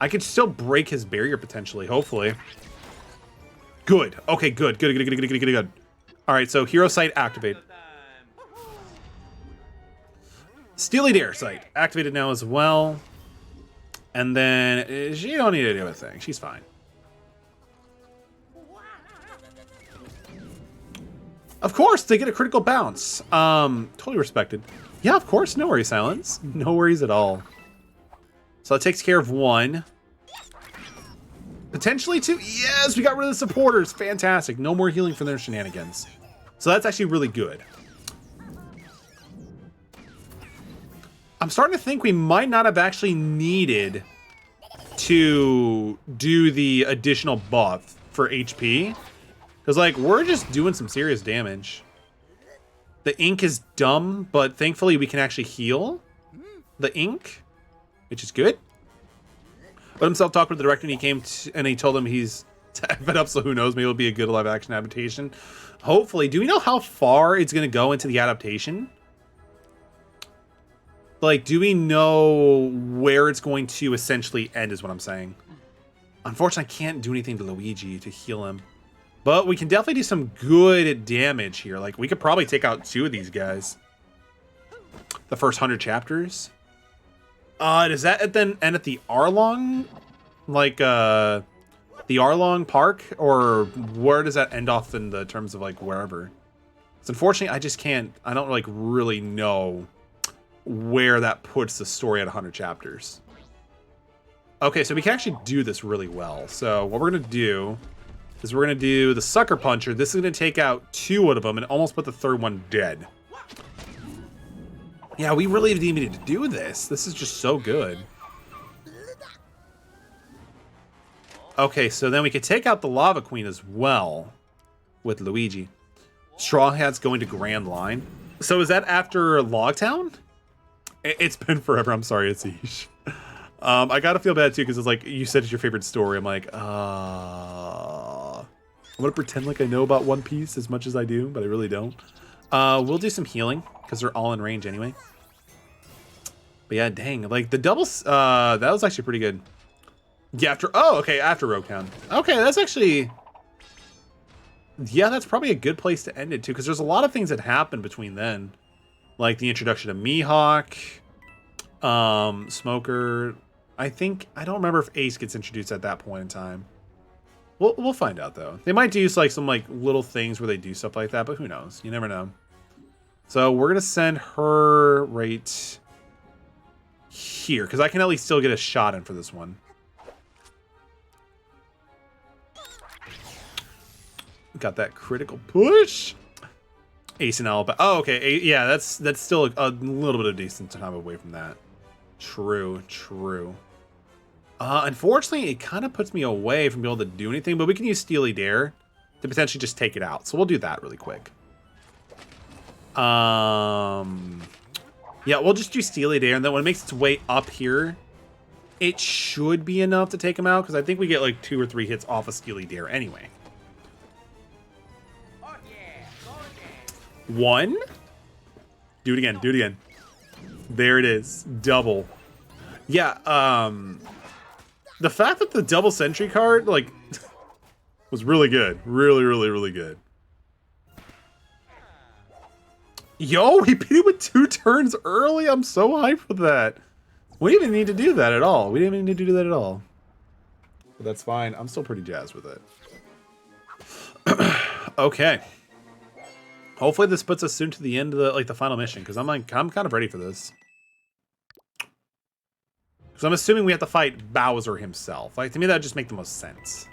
[SPEAKER 1] could still break his barrier potentially, hopefully. Good. Okay, good. Good. All right, so Hero Sight activate. Steely Dare Sight activated now as well. And then she don't need to do a thing. She's fine. Of course, they get a critical bounce. Totally respected. Yeah, of course. No worries, Silence. No worries at all. So that takes care of one. Potentially two. Yes, we got rid of the supporters. Fantastic. No more healing for their shenanigans. So that's actually really good. I'm starting to think we might not have actually needed to do the additional buff for HP. Because, like, we're just doing some serious damage. The ink is dumb, but thankfully we can actually heal the ink, which is good. Let himself talk with the director, and he came and he told him he's fed up, so who knows, maybe it'll be a good live action adaptation. Hopefully. Do we know how far it's going to go into the adaptation? Like, do we know where it's going to essentially end is what I'm saying. Unfortunately, I can't do anything to Luigi to heal him. But we can definitely do some good damage here. Like, we could probably take out 2 of these guys. The first 100 chapters. Does that then end at the Arlong? Like, the Arlong Park? Or where does that end off in the terms of, like, wherever? So unfortunately, I just can't... I don't, like, really know where that puts the story at 100 chapters. Okay, so we can actually do this really well. So what we're going to do is we're going to do the Sucker Puncher. This is going to take out 2 of them and almost put the third one dead. Yeah, we really didn't need to do this. This is just so good. Okay, so then we could take out the Lava Queen as well with Luigi. Straw Hat's going to Grand Line. So is that after Logtown? It's been forever. I'm sorry, Atish. I gotta feel bad too because it's like you said it's your favorite story. I'm like, I'm gonna pretend like I know about One Piece as much as I do, but I really don't. We'll do some healing because they're all in range anyway. But yeah, dang, like the doubles. That was actually pretty good. Yeah, after Rogue Town. Okay, that's actually. Yeah, that's probably a good place to end it too because there's a lot of things that happen between then. Like the introduction of Mihawk, Smoker, I don't remember if Ace gets introduced at that point in time. We'll find out though. They might do like some like little things where they do stuff like that, but who knows? You never know. So we're gonna send her right here because I can at least still get a shot in for this one. Got that critical push. Ace and Alba. Oh, okay. Yeah, that's still a little bit of decent time away from that. True. Unfortunately, it kind of puts me away from being able to do anything, but we can use Steely Dare to potentially just take it out. So we'll do that really quick. Yeah, we'll just do Steely Dare, and then when it makes its way up here, it should be enough to take him out, because I think we get like 2 or 3 hits off of Steely Dare anyway. 1. Do it again. There it is. Double. Yeah, the fact that the double sentry card, like, was really good. Really good. Yo, he beat it with 2 turns early. I'm so hyped with that. We didn't even need to do that at all. But that's fine. I'm still pretty jazzed with it. Okay. Hopefully this puts us soon to the end of the final mission, because I'm kind of ready for this. Because I'm assuming we have to fight Bowser himself. Like, to me, that would just make the most sense.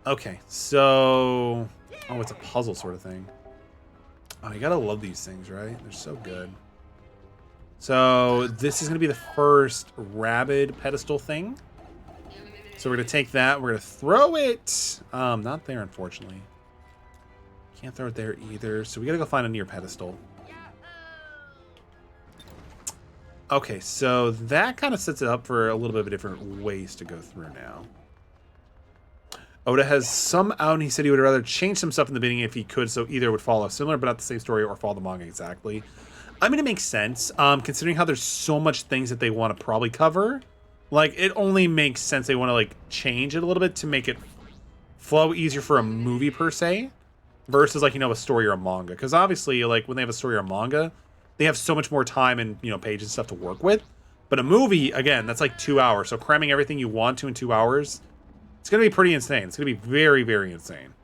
[SPEAKER 1] Okay, so... Oh, it's a puzzle sort of thing. Oh, you gotta love these things, right? They're so good. So, this is going to be the first Rabbid pedestal thing. So we're going to take that. We're going to throw it. Not there, unfortunately. Can't throw it there either. So we got to go find a near pedestal. Okay, so that kind of sets it up for a little bit of different ways to go through now. Oda has some out, and he said he would rather change some stuff in the beginning if he could, so either would follow similar but not the same story or follow the manga exactly. I mean, it makes sense, considering how there's so much things that they want to probably cover. Like, it only makes sense they want to, like, change it a little bit to make it flow easier for a movie, per se, versus, like, you know, a story or a manga. Because obviously, like, when they have a story or a manga, they have so much more time and, you know, pages and stuff to work with. But a movie, again, that's like 2 hours. So cramming everything you want to in 2 hours, it's going to be pretty insane. It's going to be very, very insane.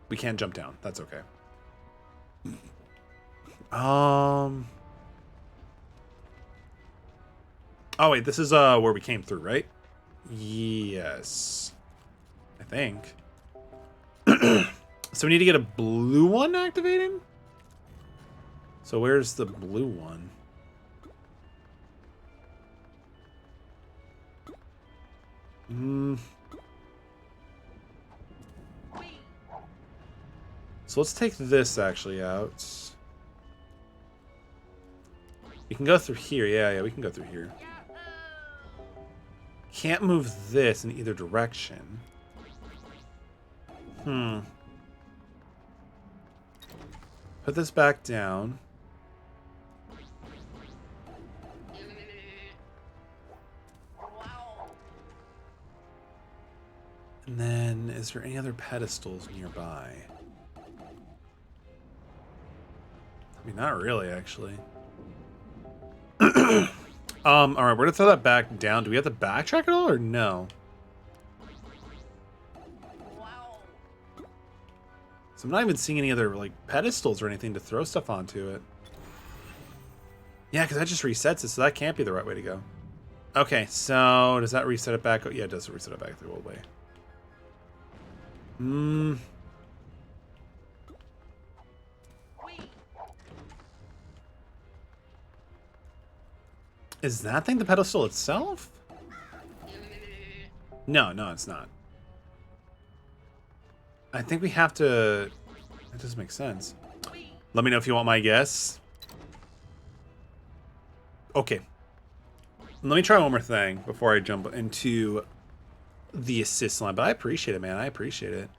[SPEAKER 1] We can't jump down. That's okay. Oh, wait. This is where we came through, right? Yes. I think. So we need to get a blue one activated? So where's the blue one? So let's take this actually out. We can go through here. Yeah, we can go through here. Can't move this in either direction. Put this back down. And then, is there any other pedestals nearby? I mean, not really, actually. Alright, we're gonna throw that back down. Do we have to backtrack at all, or no? So I'm not even seeing any other, like, pedestals or anything to throw stuff onto it. Yeah, because that just resets it, so that can't be the right way to go. Okay, so does that reset it back? Oh, yeah, it does reset it back the old way. Is that thing the pedestal itself? No, it's not. I think we have to... That doesn't make sense. Let me know if you want my guess. Okay. Let me try one more thing before I jump into the assist line. But I appreciate it, man. I appreciate it.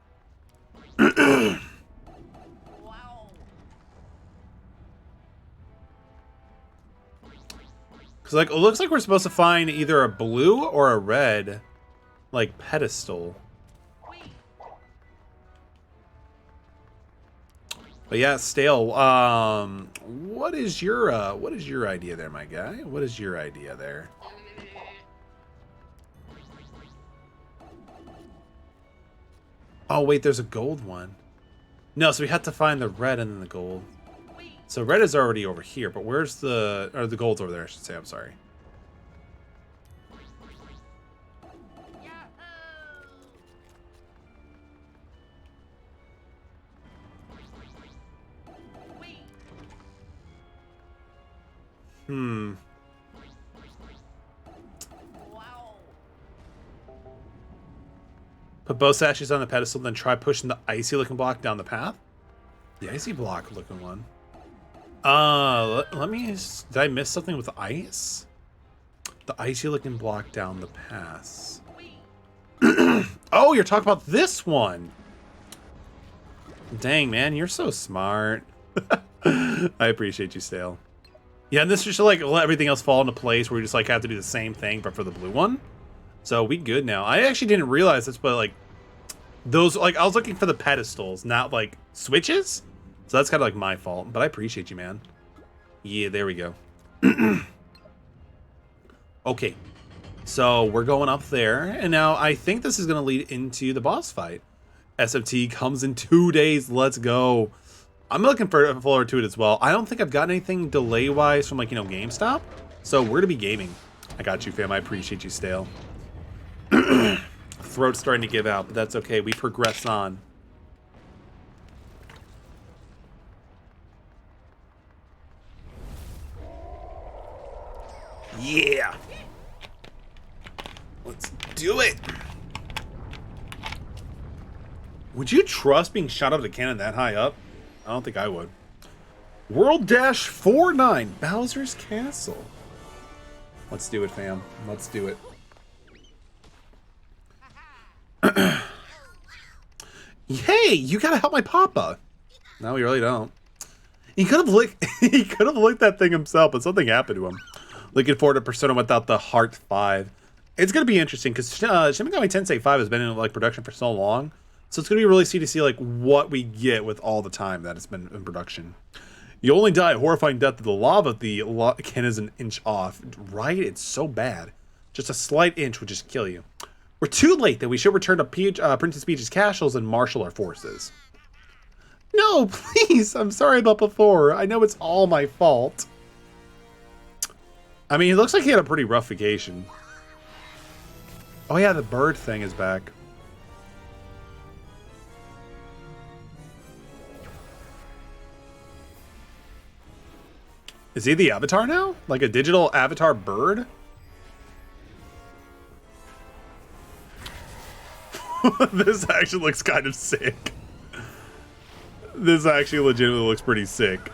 [SPEAKER 1] Because, like, it looks like we're supposed to find either a blue or a red, like, pedestal. But yeah, Stale. What is your idea there, my guy? What is your idea there? Oh wait, there's a gold one. No, so we have to find the red and then the gold. So red is already over here, but where's the the gold's over there? I should say. I'm sorry. Hmm. Put both statues on the pedestal, then try pushing the icy looking block down the path. The icy block looking one. Let me. Did I miss something with the ice? The icy looking block down the pass. Oh, you're talking about this one. Dang, man, you're so smart. I appreciate you, Stale. Yeah, and this just like let everything else fall into place where we just like have to do the same thing, but for the blue one. So we good now. I actually didn't realize this, but like those, like I was looking for the pedestals, not like switches. So that's kind of like my fault, but I appreciate you, man. Yeah, there we go. Okay, so we're going up there, and now I think this is going to lead into the boss fight. SFT comes in 2 days. Let's go. I'm looking forward to it as well. I don't think I've gotten anything delay-wise from, like, you know, GameStop. So we're to be gaming. I got you, fam. I appreciate you, Stale. Throat's starting to give out, but that's okay. We progress on. Yeah. Let's do it. Would you trust being shot out of a cannon that high up? I don't think I would. World Dash 49, Bowser's Castle. Let's do it, fam. Let's do it. Hey, you gotta help my papa. No, we really don't. He could have licked. He could have licked that thing himself, but something happened to him. Looking forward to Persona without the Heart 5. It's gonna be interesting because Shin Megami Tensei 5 has been in like production for so long. So it's going to be really see to see like what we get with all the time that it's been in production. You only die a horrifying death of the lava if the cannon is an inch off. Right? It's so bad. Just a slight inch would just kill you. We're too late that we should return to Princess Peach's castles and marshal our forces. No, please. I'm sorry about before. I know it's all my fault. I mean, it looks like he had a pretty rough vacation. Oh yeah, the bird thing is back. Is he the avatar now? Like a digital avatar bird? This actually looks kind of sick. This actually legitimately looks pretty sick.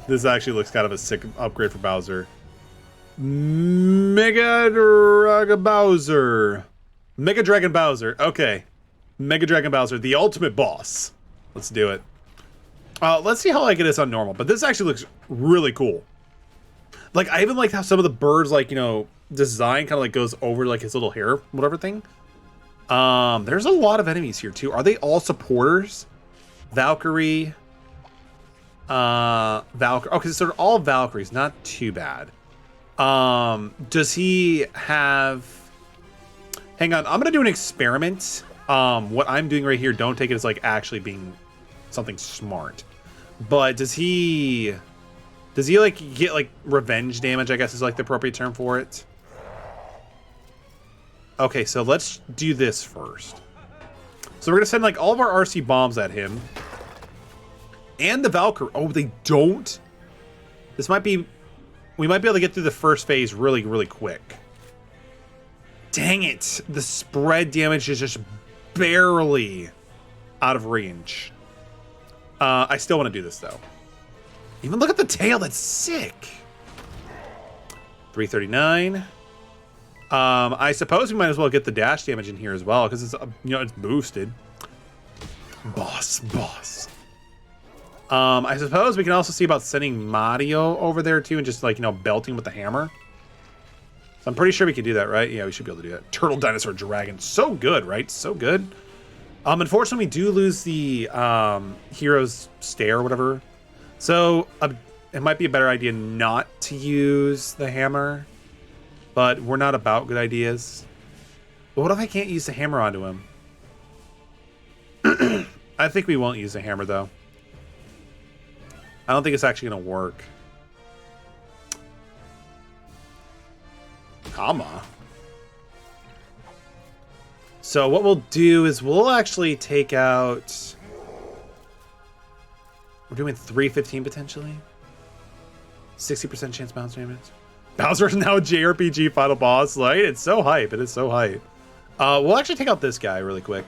[SPEAKER 1] This actually looks kind of a sick upgrade for Bowser. Mega Dragon Bowser. Mega Dragon Bowser. Okay. Mega Dragon Bowser, the ultimate boss. Let's do it. Let's see how like it is on normal. But this actually looks really cool. Like, I even like how some of the birds, like, you know, design kind of like goes over like his little hair, whatever thing. There's a lot of enemies here too. Are they all supporters? Valkyrie. Valkyrie. Okay, so they're all Valkyries. Not too bad. Does he have... Hang on, I'm gonna do an experiment. What I'm doing right here, don't take it as like actually being something smart. But does he like get like revenge damage, I guess is like the appropriate term for it? Okay, so let's do this first. So we're gonna send like all of our RC bombs at him. And the Valkyrie. Oh, they don't? This might be... We might be able to get through the first phase really, really quick. Dang it. The spread damage is just barely out of range. I still want to do this, though. Even look at the tail. That's sick. 339. I suppose we might as well get the dash damage in here as well, because it's, you know, it's boosted. Boss. I suppose we can also see about sending Mario over there too and just like, you know, belting with the hammer. So I'm pretty sure we could do that, right? Yeah, we should be able to do that. Turtle, dinosaur, dragon. So good, right? So good. Unfortunately, we do lose the hero's stare or whatever. So it might be a better idea not to use the hammer. But we're not about good ideas. But what if I can't use the hammer onto him? I think we won't use the hammer, though. I don't think it's actually going to work. Comma. So what we'll do is we'll actually take out... We're doing 315 potentially. 60% chance bounce damage. Bowser is now a JRPG final boss, right? It's so hype. It is so hype. We'll actually take out this guy really quick.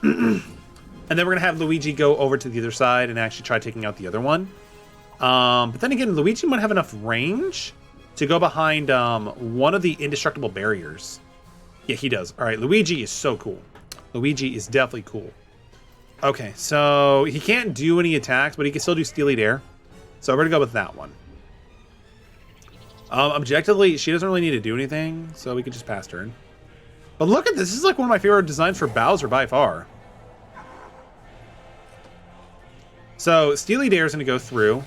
[SPEAKER 1] And then we're going to have Luigi go over to the other side and actually try taking out the other one. But then again, Luigi might have enough range to go behind one of the indestructible barriers. Yeah, he does. All right, Luigi is so cool. Luigi is definitely cool. Okay, so he can't do any attacks, but he can still do Steely Dare. So we're going to go with that one. Objectively, she doesn't really need to do anything, so we could just pass turn. But look at this. This is like one of my favorite designs for Bowser by far. So Steely Dare is going to go through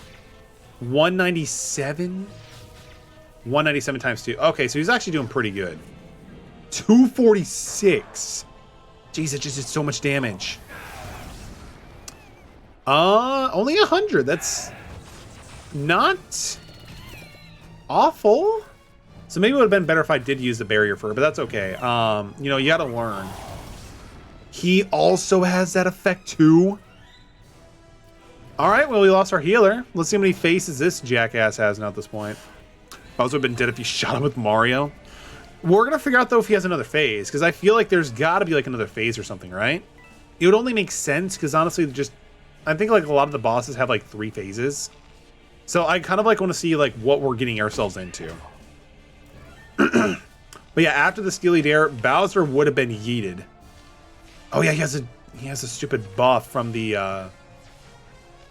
[SPEAKER 1] 197. 197 times 2. Okay, so he's actually doing pretty good. 246. Jeez, it just did so much damage. Only 100. That's not awful. So maybe it would have been better if I did use the barrier for her, but that's okay. You know, you gotta learn. He also has that effect too. All right, well, we lost our healer. Let's see how many faces this jackass has now at this point. Bowser would have been dead if you shot him with Mario. We're going to figure out, though, if he has another phase, because I feel like there's got to be, like, another phase or something, right? It would only make sense, because honestly, just... I think, like, a lot of the bosses have, like, 3 phases. So I kind of, like, want to see, like, what we're getting ourselves into. But yeah, after the Steely Dare, Bowser would have been yeeted. Oh, yeah, he has a stupid buff from the,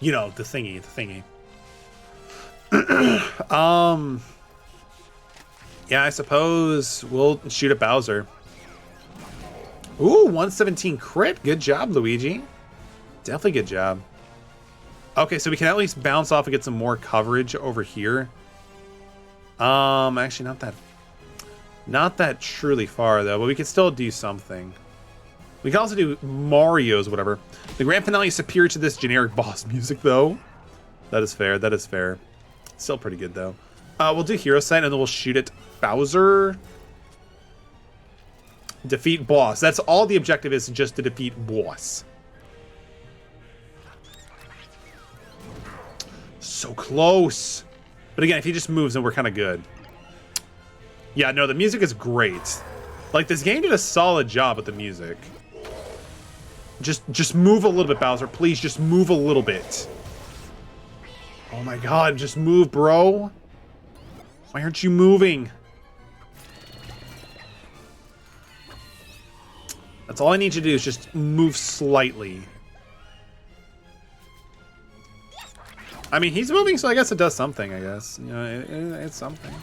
[SPEAKER 1] you know, the thingy. Yeah, I suppose we'll shoot at Bowser. Ooh, 117 crit. Good job, Luigi. Definitely good job. Okay, so we can at least bounce off and get some more coverage over here. Actually not that truly far though, but we can still do something. We can also do Mario's, whatever. The grand finale is superior to this generic boss music, though. That is fair. That is fair. Still pretty good, though. We'll do Hero Sight, and then we'll shoot at Bowser. Defeat boss. That's all the objective is, just to defeat boss. So close. But again, if he just moves, then we're kind of good. Yeah, no, the music is great. Like, this game did a solid job with the music. Just move a little bit, Bowser. Please, just move a little bit. Oh my god, just move, bro. Why aren't you moving? That's all I need you to do is just move slightly. I mean, he's moving, so I guess it does something, I guess. You know, it's something.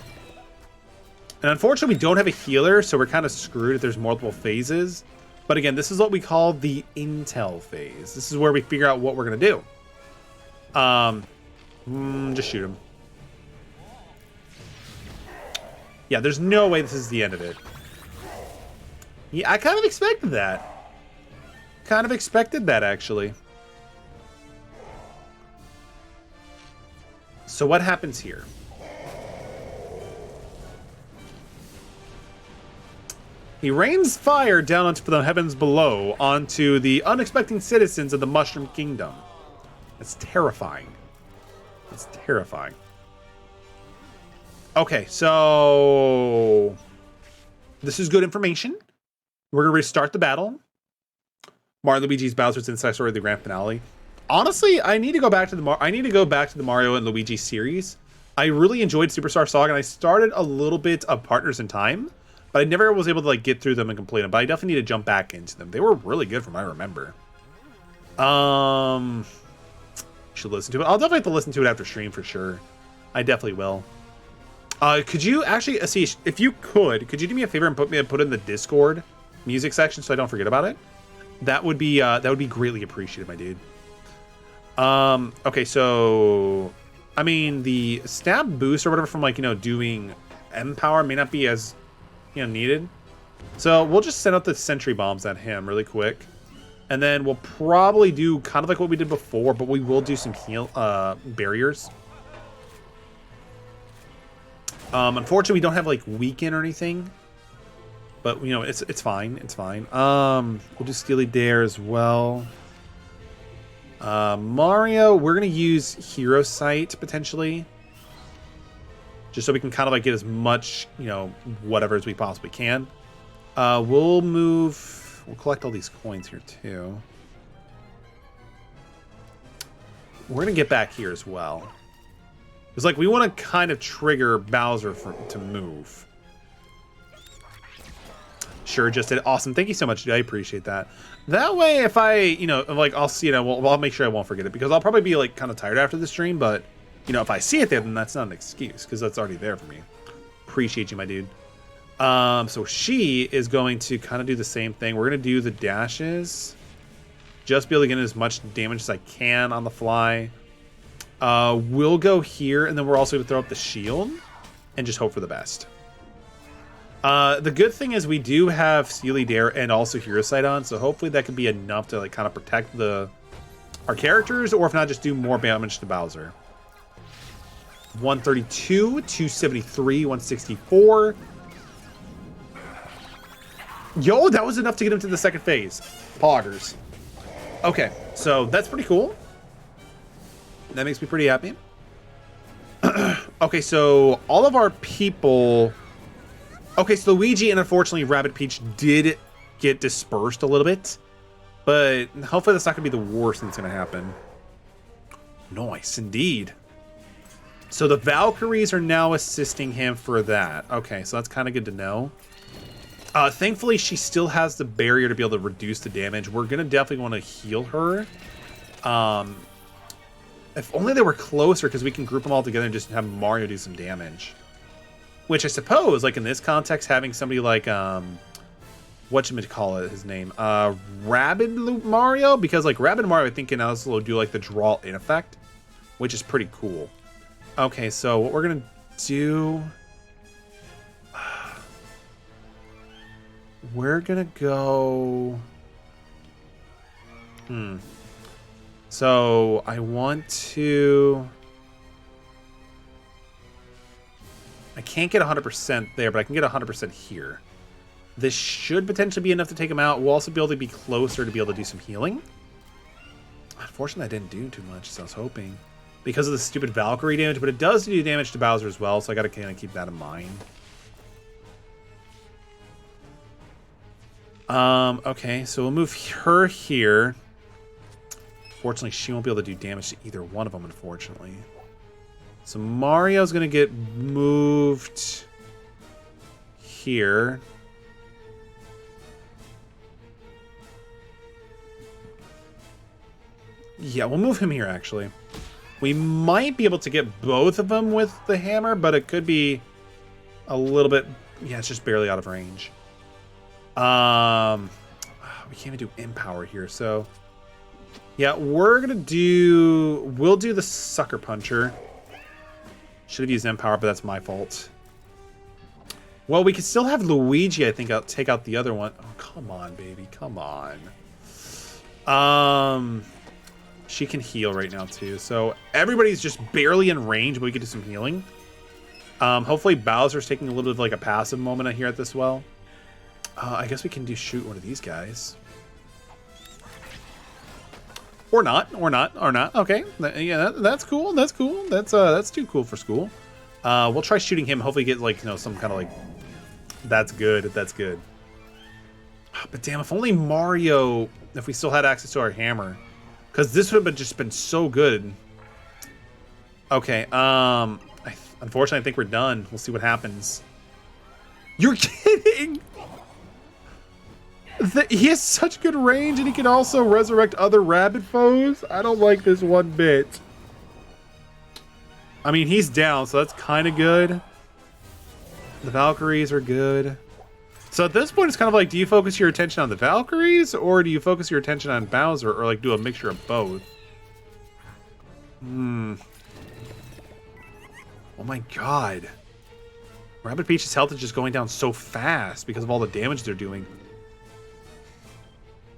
[SPEAKER 1] And unfortunately, we don't have a healer, so we're kind of screwed if there's multiple phases. But again, this is what we call the intel phase. This is where we figure out what we're going to do. Just shoot him. Yeah, there's no way this is the end of it. Yeah, I kind of expected that. Kind of expected that, actually. So what happens here? He rains fire down onto the heavens below, onto the unexpected citizens of the Mushroom Kingdom. It's terrifying. It's terrifying. Okay, so... this is good information. We're going to restart the battle. Mario, Luigi's, Bowser's Inside Story, the grand finale. Honestly, I need to go back to the Mario and Luigi series. I really enjoyed Superstar Saga, and I started a little bit of Partners in Time, but I never was able to like get through them and complete them. But I definitely need to jump back into them. They were really good from what I remember. Should listen to it. I'll definitely have to listen to it after stream for sure. I definitely will. Could you actually, Asish, if you could you do me a favor and put in the Discord music section so I don't forget about it? That would be greatly appreciated, my dude. Okay, so I mean the stab boost or whatever from like, doing Empower may not be as, needed. So we'll just send out the sentry bombs at him really quick. And then we'll probably do kind of like what we did before, but we will do some heal barriers. Unfortunately, we don't have like weaken or anything, but it's fine. It's fine. We'll do Steely Dare as well. Mario, we're gonna use Hero Sight potentially, just so we can kind of like get as much whatever as we possibly can. We'll collect all these coins here too. We're gonna get back here as well. It's like we want to kind of trigger Bowser to move. Sure, just did. Awesome. Thank you so much, dude. I appreciate that. That way, if I, I'll see it, I'll make sure I won't forget it, because I'll probably be like kind of tired after the stream, but if I see it there, then that's not an excuse, because that's already there for me. Appreciate you, my dude. So she is going to kind of do the same thing. We're going to do the dashes. Just be able to get as much damage as I can on the fly. We'll go here, and then we're also going to throw up the shield and just hope for the best. The good thing is we do have Steely Dare and also Hero Sight on, so hopefully that could be enough to like kind of protect our characters, or if not, just do more damage to Bowser. 132, 273, 164. Yo, that was enough to get him to the second phase. Poggers. Okay, so that's pretty cool. That makes me pretty happy. Okay, so all of our people... Okay, so Luigi and unfortunately Rabbid Peach did get dispersed a little bit. But hopefully that's not going to be the worst thing that's going to happen. Nice, indeed. So the Valkyries are now assisting him for that. Okay, so that's kind of good to know. Thankfully, she still has the barrier to be able to reduce the damage. We're going to definitely want to heal her. If only they were closer, because we can group them all together and just have Mario do some damage. Which I suppose, like in this context, having somebody like, whatchamacallit his name? Rabbid Mario? Because like Rabbid Mario, I think, can also do like the draw in effect, which is pretty cool. Okay, so what we're going to do... We're gonna go... So, I want to... I can't get 100% there, but I can get 100% here. This should potentially be enough to take him out. We'll also be able to be closer to be able to do some healing. Unfortunately, I didn't do too much, as I was hoping. Because of the stupid Valkyrie damage, but it does do damage to Bowser as well, so I gotta kind of keep that in mind. Okay, so we'll move her here. Fortunately, she won't be able to do damage to either one of them, unfortunately. So Mario's gonna get moved here. Yeah, we'll move him here, actually. We might be able to get both of them with the hammer, but it could be a little bit... Yeah, it's just barely out of range. We can't even do Empower here, so... Yeah, we'll do the Sucker Puncher. Should have used Empower, but that's my fault. Well, we could still have Luigi, I think. I'll take out the other one. Oh, come on, baby. Come on. She can heal right now, too. So everybody's just barely in range, but we could do some healing. Hopefully Bowser's taking a little bit of like a passive moment here at this well. I guess we can shoot one of these guys. Or not. Okay. Yeah, that's cool. That's cool. That's too cool for school. We'll try shooting him. Hopefully get like, some kind of like... That's good. That's good. But damn, if only Mario... If we still had access to our hammer. Because this would have just been so good. Okay, unfortunately, I think we're done. We'll see what happens. You're kidding! He has such good range, and he can also resurrect other Rabbid foes? I don't like this one bit. I mean, he's down, so that's kind of good. The Valkyries are good. So at this point, it's kind of like, do you focus your attention on the Valkyries, or do you focus your attention on Bowser, or like do a mixture of both? Oh my god. Rabbid Peach's health is just going down so fast because of all the damage they're doing.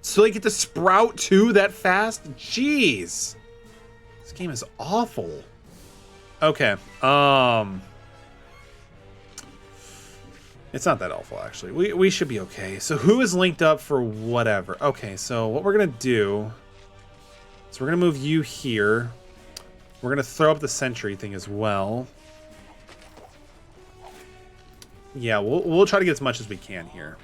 [SPEAKER 1] So they get to sprout too that fast? Jeez. This game is awful. Okay. It's not that awful, actually. We should be okay. So who is linked up for whatever? Okay, so what we're going to do is we're going to move you here. We're going to throw up the sentry thing as well. Yeah, we'll try to get as much as we can here.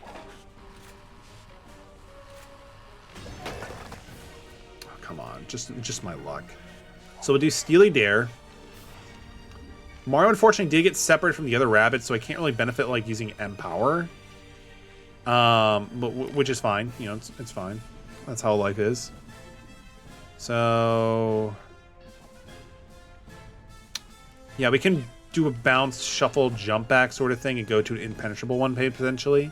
[SPEAKER 1] Oh, come on, just my luck. So we'll do Steely Dare. Mario, unfortunately, did get separated from the other rabbits, so I can't really benefit like using Empower. Which is fine. You know, it's fine. That's how life is. So yeah, we can do a bounce, shuffle, jump back sort of thing and go to an impenetrable one potentially.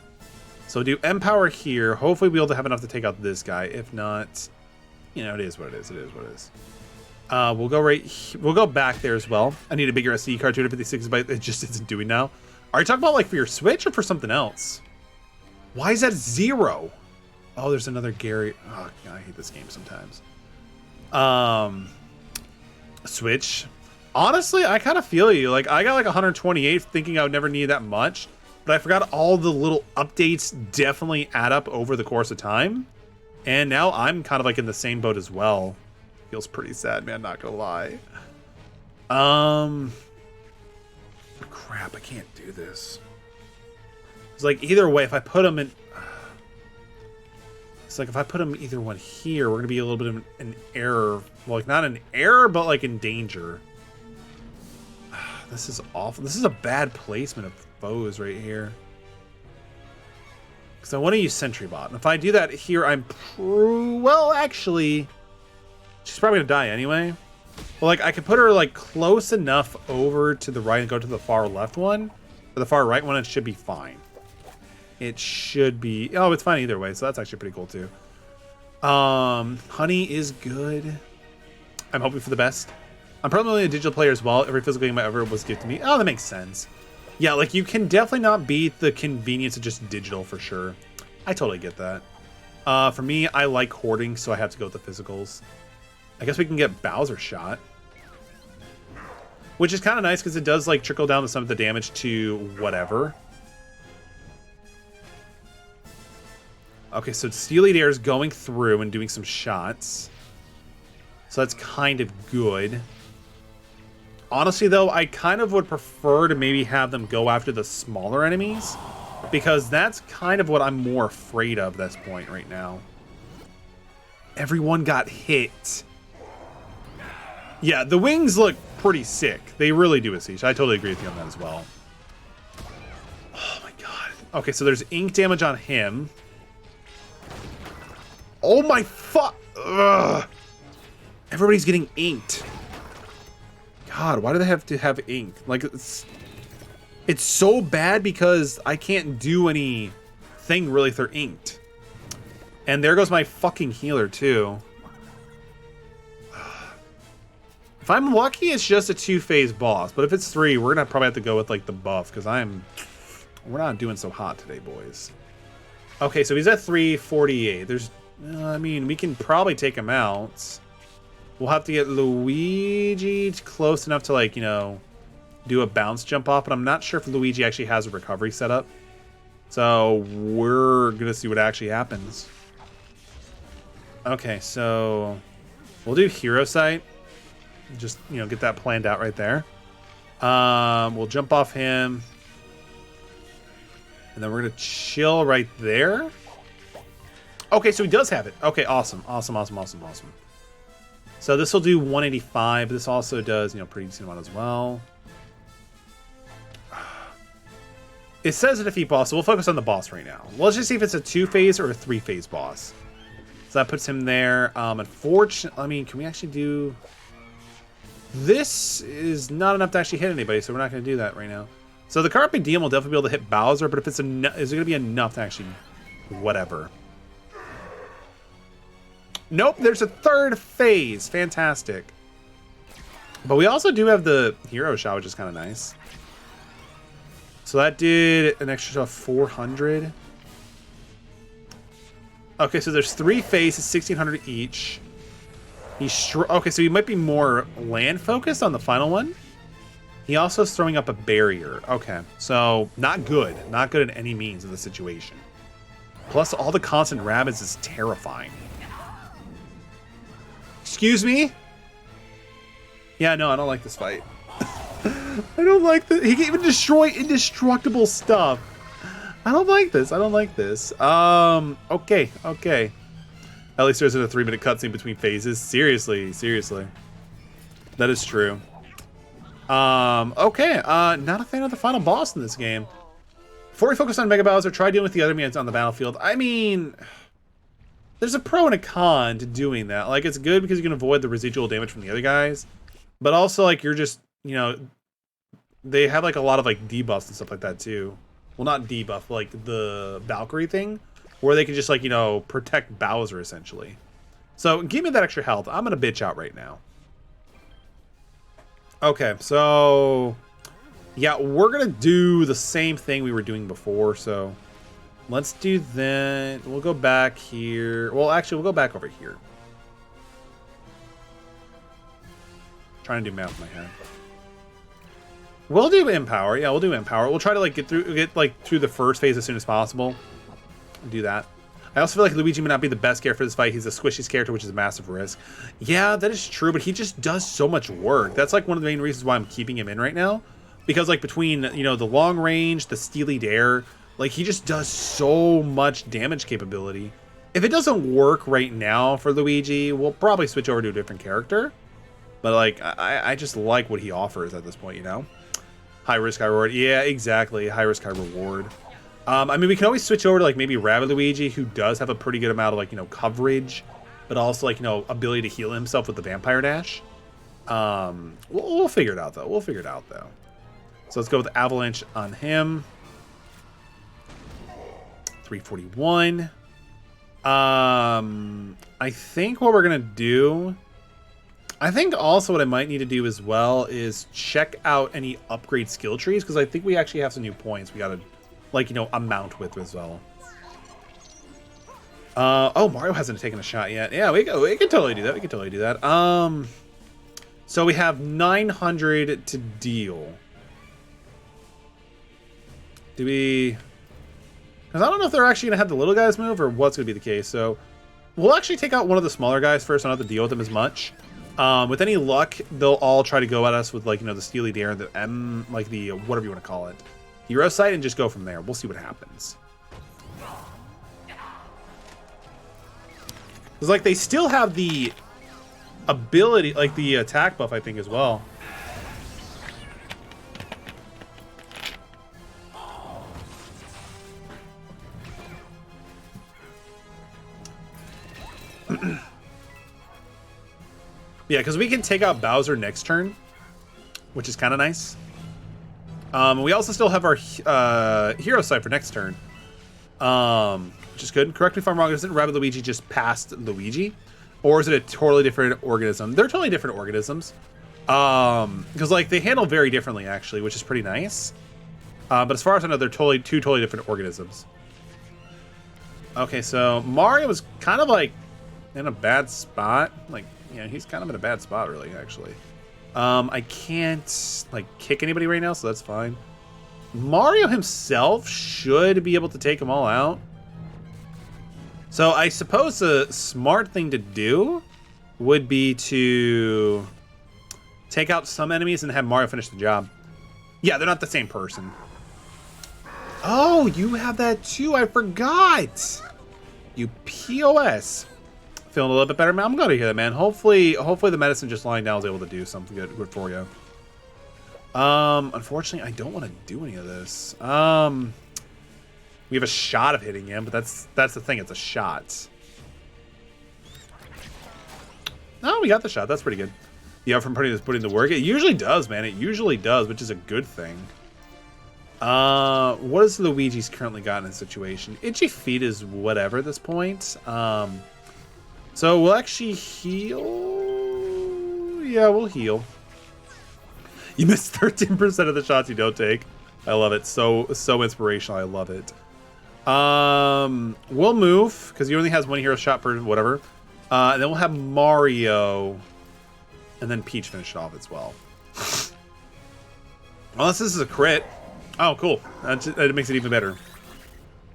[SPEAKER 1] So do Empower here. Hopefully we'll be able to have enough to take out this guy. If not, you know, it is what it is. It is what it is. We'll go back there as well. I need a bigger SD card, 256 GB. It just isn't doing now. Are you talking about like for your Switch or for something else? Why is that 0? Oh, there's another Gary. Oh, God, I hate this game sometimes. Switch. Honestly, I kind of feel you. Like, I got like 128 thinking I would never need that much, but I forgot all the little updates definitely add up over the course of time. And now I'm kind of like in the same boat as well. Feels pretty sad, man, not gonna lie. Crap, I can't do this. It's like either way, if I put them in... It's like if I put them either one here, we're gonna be a little bit of an error. Well, like not an error, but like in danger. This is awful. This is a bad placement of foes right here. Because I want to use Sentry Bot. And if I do that here, I'm... Well, actually... She's probably going to die anyway. Well, like, I could put her, like, close enough over to the right and go to the far left one. Or the far right one, it should be fine. It should be... Oh, it's fine either way, so that's actually pretty cool, too. Honey is good. I'm hoping for the best. I'm probably a digital player as well. Every physical game I ever was gifted to me. Oh, that makes sense. Yeah, like, you can definitely not beat the convenience of just digital, for sure. I totally get that. For me, I like hoarding, so I have to go with the physicals. I guess we can get Bowser shot. Which is kind of nice because it does like trickle down to some of the damage to whatever. Okay, so Steely Dare is going through and doing some shots. So that's kind of good. Honestly, though, I kind of would prefer to maybe have them go after the smaller enemies. Because that's kind of what I'm more afraid of at this point right now. Everyone got hit. Yeah, the wings look pretty sick. They really do a siege. I totally agree with you on that as well. Oh my god. Okay, so there's ink damage on him. Oh my fuck. Everybody's getting inked. God, why do they have to have ink? Like, it's so bad because I can't do anything really if they're inked. And there goes my fucking healer, too. If I'm lucky, it's just a 2-phase boss. But if it's 3, we're going to probably have to go with, like, the buff. Because we're not doing so hot today, boys. Okay, so he's at 348. There's... I mean, we can probably take him out. We'll have to get Luigi close enough to, like, you know, do a bounce jump off. But I'm not sure if Luigi actually has a recovery set up. So we're going to see what actually happens. Okay, so we'll do Hero Sight. Just, you know, get that planned out right there. We'll jump off him. And then we're going to chill right there. Okay, so he does have it. Okay, awesome. Awesome, awesome, awesome, awesome. So this will do 185. This also does, you know, pretty decent amount as well. It says a defeat boss, so we'll focus on the boss right now. Let's just see if it's a 2-phase or a 3-phase boss. So that puts him there. Unfortunately, I mean, can we actually do... This is not enough to actually hit anybody, so we're not going to do that right now. So the Carpe Diem will definitely be able to hit Bowser, but if it's enough, is it going to be enough to actually... Whatever. Nope, there's a third phase. Fantastic. But we also do have the Hero Shot, which is kind of nice. So that did an extra 400. Okay, so there's 3 phases, 1,600 each. Okay, so he might be more land-focused on the final one. He also is throwing up a barrier. Okay, so not good. Not good in any means of the situation. Plus, all the constant Rabbids is terrifying. Excuse me? Yeah, no, I don't like this fight. I don't like this. He can even destroy indestructible stuff. I don't like this. I don't like this. Okay, okay. At least there's a 3-minute cutscene between phases. Seriously, seriously. That is true. Okay, not a fan of the final boss in this game. Before we focus on Mega Bowser, try dealing with the other minions on the battlefield. I mean, there's a pro and a con to doing that. Like, it's good because you can avoid the residual damage from the other guys. But also, like, you're just, you know, they have, like, a lot of, like, debuffs and stuff like that, too. Well, not debuff, like, the Valkyrie thing, where they can just, like, you know, protect Bowser, essentially. So, give me that extra health. I'm gonna bitch out right now. Okay, so... yeah, we're gonna do the same thing we were doing before, so... let's do that. We'll go back here. Well, actually, we'll go back over here. Trying to do math in my head. We'll do Empower. Yeah, we'll do Empower. We'll try to like get through the first phase as soon as possible. Do that. I also feel like Luigi may not be the best character for this fight. He's a squishy character, which is a massive risk. Yeah, that is true, but he just does so much work. That's like one of the main reasons why I'm keeping him in right now. Because like between, you know, the long range, the Steely Dare, like he just does so much damage capability. If it doesn't work right now for Luigi, we'll probably switch over to a different character. But like, I just like what he offers at this point, you know? High risk, high reward. Yeah, exactly. High risk, high reward. I mean, we can always switch over to like maybe Rabbid Luigi, who does have a pretty good amount of like, you know, coverage, but also like, you know, ability to heal himself with the Vampire Dash. We'll figure it out though. We'll figure it out though. So let's go with Avalanche on him. 341. I think what we're gonna do, I think also what I might need to do as well is check out any upgrade skill trees, because I think we actually have some new points we gotta, like, you know, amount with as well. Oh, Mario hasn't taken a shot yet. Yeah, we can totally do that. We can totally do that. So we have 900 to deal. Do we... because I don't know if they're actually going to have the little guys move or what's going to be the case. So we'll actually take out one of the smaller guys first. I don't have to deal with them as much. With any luck, they'll all try to go at us with, like, you know, the Steely Dare and the M, like the, whatever you want to call it, Hero Sight, and just go from there. We'll see what happens. Because, like, they still have the ability, like the attack buff, I think, as well. Yeah, because we can take out Bowser next turn, which is kind of nice. We also still have our Hero Sight for next turn, which is good. Correct me if I'm wrong, isn't Rabbid Luigi just past Luigi? Or is it a totally different organism? They're totally different organisms. Because, like, they handle very differently, actually, which is pretty nice. But as far as I know, they're two totally different organisms. Okay, so Mario is kind of, like, in a bad spot. Like, yeah, he's kind of in a bad spot, really, actually. I can't, like, kick anybody right now, so that's fine. Mario himself should be able to take them all out. So I suppose the smart thing to do would be to take out some enemies and have Mario finish the job. Yeah, they're not the same person. Oh, you have that too. I forgot. You POS. Feeling a little bit better, man. I'm glad to hear that, man. Hopefully the medicine just lying down was able to do something good for you. Unfortunately, I don't want to do any of this. We have a shot of hitting him, but that's the thing. It's a shot. No, we got the shot. That's pretty good. Yeah, from putting the work. It usually does, man. It usually does, which is a good thing. What has Luigi's currently got in his situation? Itchy feet is whatever at this point. So we'll actually heal. Yeah, we'll heal. You miss 13% of the shots you don't take. I love it. So inspirational. I love it. We'll move because he only has one hero shot per whatever. And then we'll have Mario, and then Peach finish it off as well. Unless this is a crit. Oh, cool. That makes it even better.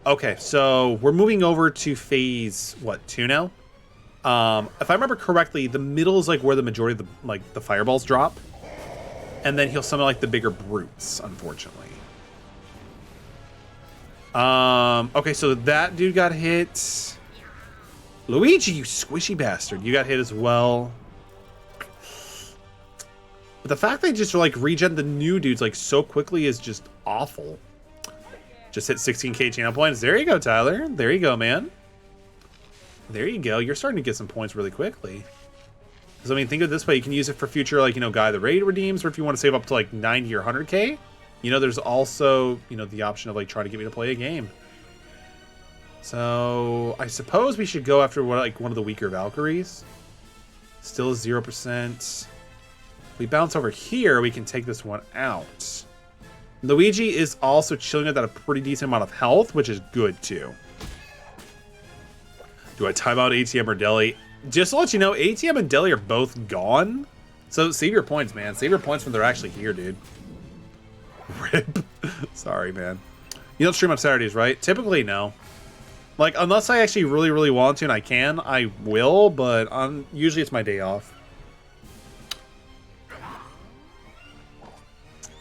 [SPEAKER 1] Okay, so we're moving over to phase, what, 2 now? If I remember correctly, the middle is like where the majority of the fireballs drop. And then he'll summon like the bigger brutes, unfortunately. Okay, so that dude got hit. Luigi, you squishy bastard. You got hit as well. But the fact they just like regen the new dudes like so quickly is just awful. Just hit 16k channel points. There you go, Tyler. There you go, man. There you go. You're starting to get some points really quickly. Because, I mean, think of it this way. You can use it for future, like, you know, Guy the Raid redeems, or if you want to save up to, like, 90 or 100k. You know, there's also, you know, the option of, like, trying to get me to play a game. So, I suppose we should go after, like, one of the weaker Valkyries. Still 0%. We bounce over here, we can take this one out. Luigi is also chilling at a pretty decent amount of health, which is good, too. Do I time out ATM or Deli? Just to let you know, ATM and Deli are both gone. So save your points, man. Save your points when they're actually here, dude. Rip. Sorry, man. You don't stream on Saturdays, right? Typically, no. Like, unless I actually really, really want to and I can, I will. But usually it's my day off.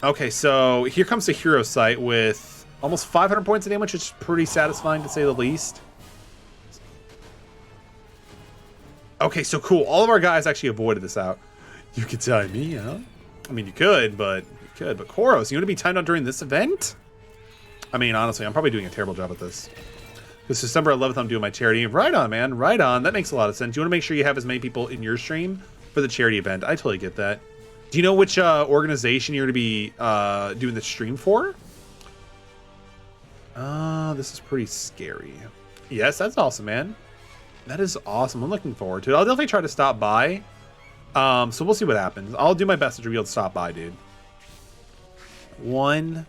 [SPEAKER 1] Okay, so here comes the hero site with almost 500 points of damage, which is pretty satisfying to say the least. Okay, so cool. All of our guys actually avoided this out. You could time me out. I mean, you could, but Koros, you want to be timed out during this event? I mean, honestly, I'm probably doing a terrible job at this. Because December 11th, I'm doing my charity. Right on, man. Right on. That makes a lot of sense. You want to make sure you have as many people in your stream for the charity event. I totally get that. Do you know which organization you're going to be doing the stream for? This is pretty scary. Yes, that's awesome, man. That is awesome. I'm looking forward to it. I'll definitely try to stop by. So we'll see what happens. I'll do my best to be able to stop by, dude. 1,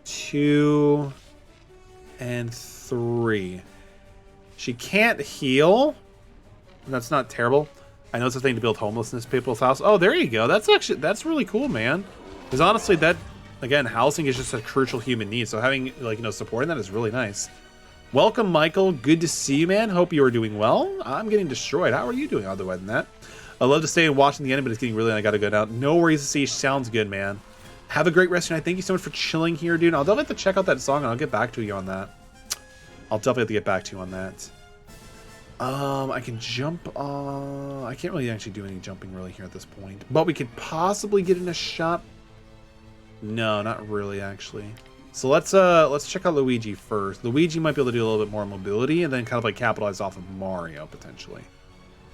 [SPEAKER 1] 2, and 3. She can't heal. That's not terrible. I know it's a thing to build homelessness people's house. Oh, there you go. That's really cool, man. Because honestly, that, again, housing is just a crucial human need. So having, like, you know, supporting that is really nice. Welcome, Michael. Good to see you, man. Hope you are doing well. I'm getting destroyed. How are you doing other than that? I love to stay and watching the end, but it's getting really, I gotta go now. No worries to see. Sounds good, man. Have a great rest of your night. Thank you so much for chilling here, dude. I'll definitely have to check out that song, and I'll get back to you on that. I'll definitely have to get back to you on that. I can jump. I can't really actually do any jumping really here at this point, but we could possibly get in a shot. No, not really, actually. So let's check out Luigi first. Luigi might be able to do a little bit more mobility, and then kind of like capitalize off of Mario potentially.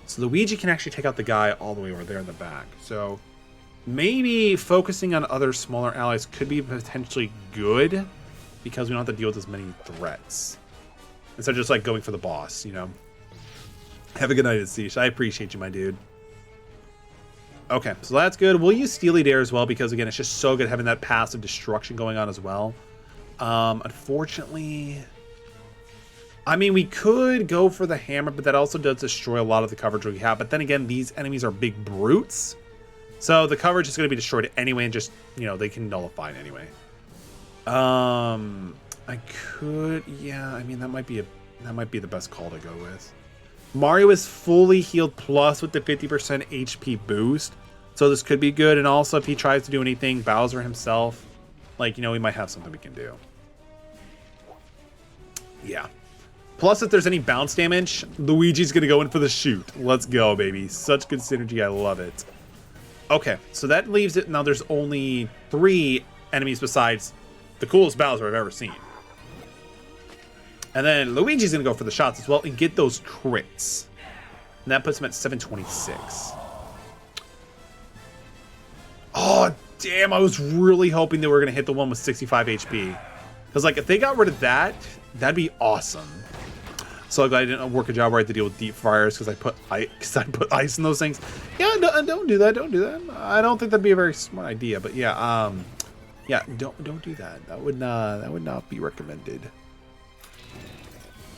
[SPEAKER 1] So Luigi can actually take out the guy all the way over there in the back. So maybe focusing on other smaller allies could be potentially good because we don't have to deal with as many threats instead of just like going for the boss, you know. Have a good night, Asish. I appreciate you, my dude. Okay, so that's good. We'll use Steely Dare as well because, again, it's just so good having that passive destruction going on as well. Unfortunately, I mean, we could go for the hammer, but that also does destroy a lot of the coverage we have. But then again, these enemies are big brutes. So the coverage is going to be destroyed anyway and just, you know, they can nullify it anyway. I could, yeah, I mean, that might be the best call to go with. Mario is fully healed plus with the 50% HP boost. So this could be good. And also if he tries to do anything, Bowser himself, like, you know, we might have something we can do. Yeah. Plus, if there's any bounce damage, Luigi's going to go in for the shoot. Let's go, baby. Such good synergy. I love it. Okay, so that leaves it. Now there's only 3 enemies besides the coolest Bowser I've ever seen. And then Luigi's going to go for the shots as well and get those crits. And that puts him at 726. Oh, Damn, I was really hoping they were going to hit the one with 65 HP. Because, like, if they got rid of that, that'd be awesome. So glad I didn't work a job where I had to deal with deep fryers because I put ice in those things. Yeah, don't do that. Don't do that. I don't think that'd be a very smart idea. But yeah, yeah, don't do that. That would not be recommended.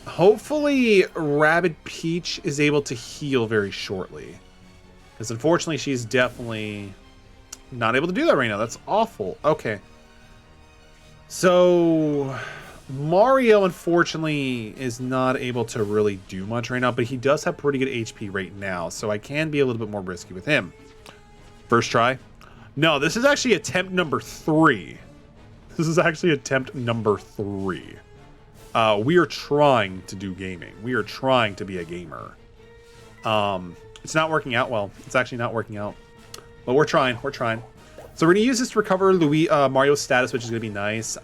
[SPEAKER 1] Hopefully, Rabid Peach is able to heal very shortly, because unfortunately, she's definitely not able to do that right now. That's awful. Okay, so Mario, unfortunately, is not able to really do much right now, but he does have pretty good HP right now, so I can be a little bit more risky with him. First try. No, this is actually attempt number 3. This is actually attempt number 3. We are trying to do gaming. We are trying to be a gamer. It's not working out well. It's actually not working out. But we're trying. We're trying. So we're going to use this to recover Mario's status, which is going to be nice.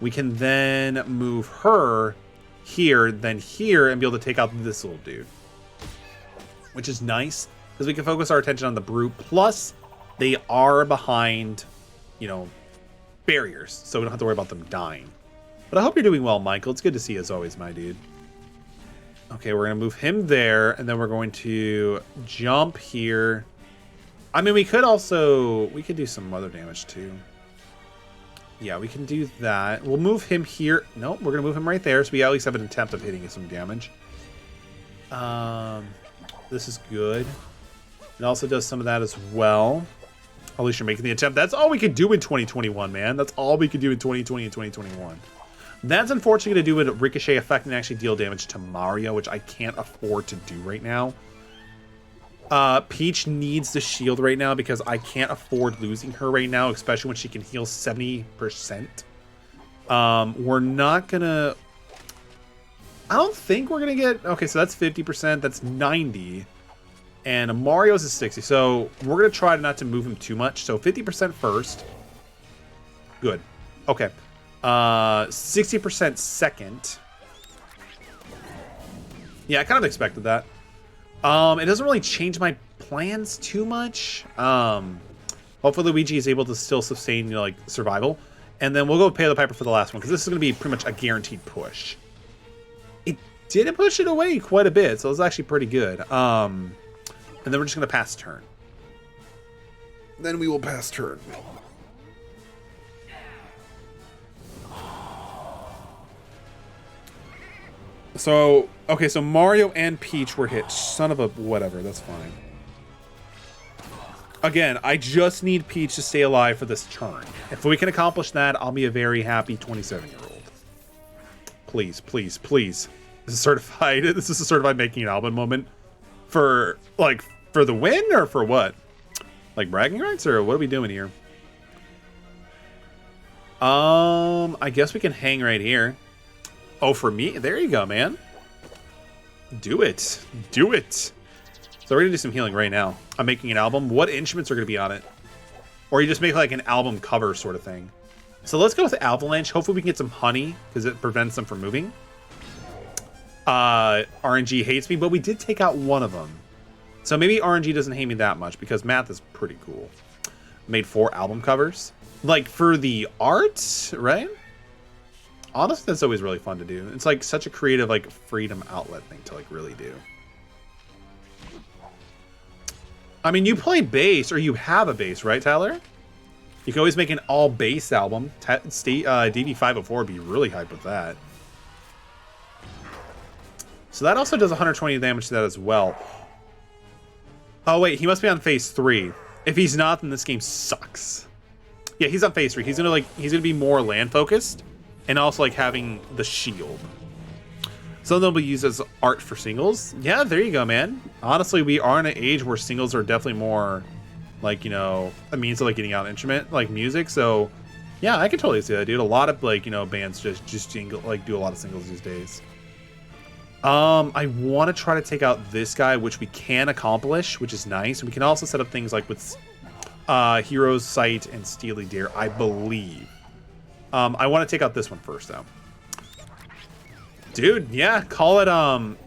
[SPEAKER 1] We can then move her here, then here, and be able to take out this little dude. Which is nice, because we can focus our attention on the Brute. Plus, they are behind, you know, barriers, so we don't have to worry about them dying. But I hope you're doing well, Michael. It's good to see you as always, my dude. Okay, we're going to move him there, and then we're going to jump here. I mean, we could do some other damage, too. Yeah, we can do that. We'll move him here. Nope, we're going to move him right there, so we at least have an attempt of hitting some damage. This is good. It also does some of that as well. At least you're making the attempt. That's all we could do in 2021, man. That's all we could do in 2020 and 2021. That's unfortunately going to do a ricochet effect and actually deal damage to Mario, which I can't afford to do right now. Peach needs the shield right now because I can't afford losing her right now, especially when she can heal 70%. We're not going to... I don't think we're going to get... Okay, so that's 50%. That's 90. And Mario's is 60. So we're going to try not to move him too much. So 50% first. Good. Okay. 60% second. Yeah, I kind of expected that. It doesn't really change my plans too much. Hopefully Luigi is able to still sustain, you know, like, survival. And then we'll go pay the piper for the last one, because this is going to be pretty much a guaranteed push. It did push it away quite a bit, so it was actually pretty good. And then we're just going to pass turn. Then we will pass turn. So, okay, so Mario and Peach were hit. Son of a whatever, that's fine. Again, I just need Peach to stay alive for this turn. If we can accomplish that, I'll be a very happy 27-year-old. Please, please, please. This is certified. This is a certified making an album moment. For, like, for the win or for what? Like bragging rights or what are we doing here? I guess we can hang right here. Oh, for me? There you go, man. Do it. Do it. So we're going to do some healing right now. I'm making an album. What instruments are going to be on it? Or you just make like an album cover sort of thing. So let's go with Avalanche. Hopefully we can get some honey because it prevents them from moving. RNG hates me, but we did take out one of them. So maybe RNG doesn't hate me that much because math is pretty cool. Made 4 album covers. Like for the art, right? Honestly, that's always really fun to do. It's like such a creative, like, freedom outlet thing to, like, really do. I mean, you play bass, or you have a bass, right, Tyler? You can always make an all-bass album. DV504 would be really hyped with that. So that also does 120 damage to that as well. Oh, wait, he must be on phase 3. If he's not, then this game sucks. Yeah, he's on phase 3. He's gonna be more land-focused. And also, like, having the shield. Some of them will be used as art for singles. Yeah, there you go, man. Honestly, we are in an age where singles are definitely more, like, you know, a means of, like, getting out an instrument, like music. So, yeah, I can totally see that, dude. A lot of, like, you know, bands just jingle, like, do a lot of singles these days. I want to try to take out this guy, which we can accomplish, which is nice. We can also set up things, like, with Hero's Sight and Steely Dare, I believe. I want to take out this one first, though. Dude, yeah, call it, I'm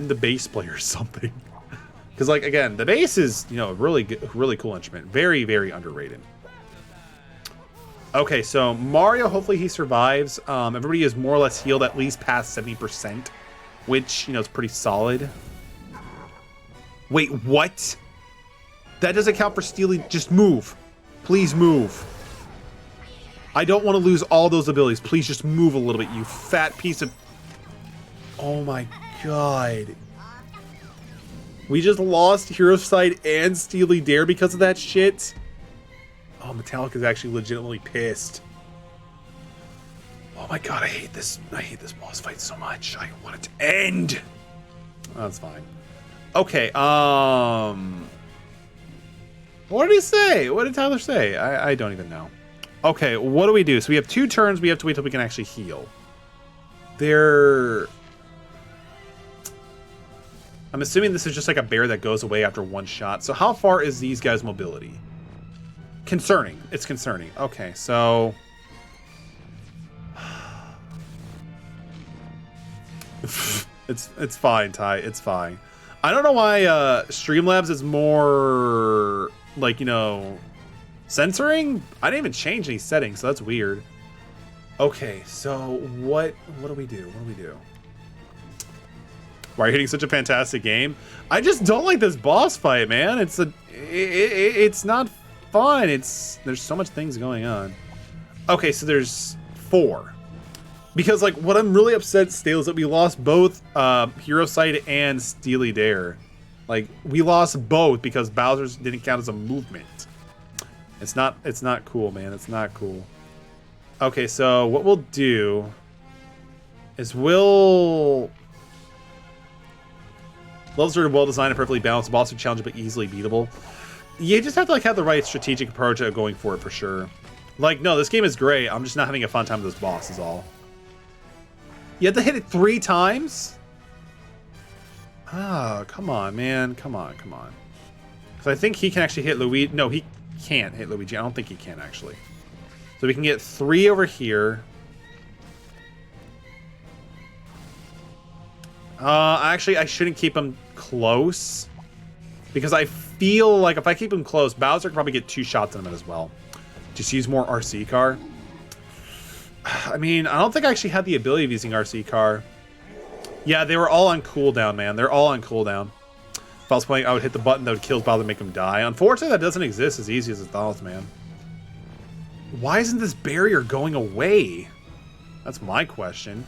[SPEAKER 1] the bass player or something. Because, like, again, the bass is, you know, a really good, really cool instrument. Very, very underrated. Okay, so Mario, hopefully he survives. Everybody is more or less healed at least past 70%, which, you know, is pretty solid. Wait, what? That doesn't count for Steely. Just move. Please move. I don't want to lose all those abilities. Please just move a little bit, you fat piece of... Oh my god. We just lost Hero Side and Steely Dare because of that shit. Oh, Metallica's actually legitimately pissed. Oh my god, I hate this. I hate this boss fight so much. I want it to end. Oh, that's fine. Okay, what did he say? What did Tyler say? I don't even know. Okay, what do we do? So we have 2 turns. We have to wait till we can actually heal. I'm assuming this is just like a bear that goes away after 1 shot. So how far is these guys' mobility? Concerning. It's concerning. Okay, so... it's fine, Ty. It's fine. I don't know why Streamlabs is more, like, you know, censoring? I didn't even change any settings, so that's weird. Okay, so what do we do? What do we do? Why are you hitting such a fantastic game? I just don't like this boss fight, man. It's not fun. There's so much things going on. Okay, so there's 4. Because, like, what I'm really upset still is that we lost both Hero Sight and Steely Dare. Like, we lost both because Bowser's didn't count as a movement. It's not cool, man. It's not cool. Okay, so what we'll do is levels are well designed and perfectly balanced. The boss are challenging but easily beatable. You just have to, like, have the right strategic approach of going for it for sure. Like, no, this game is great. I'm just not having a fun time with this boss is all. You have to hit it 3 times? Oh, come on, man. Come on, come on. So I think he can actually hit Luigi. No, he can't hit Luigi. I don't think he can, actually. So we can get 3 over here. Actually, I shouldn't keep him close. Because I feel like if I keep him close, Bowser can probably get 2 shots on him as well. Just use more RC car. I mean, I don't think I actually had the ability of using RC car. Yeah, they were all on cooldown, man. They're all on cooldown. If I was playing, I would hit the button that would kill Bowser and make him die. Unfortunately, that doesn't exist as easy as it thought, man. Why isn't this barrier going away? That's my question.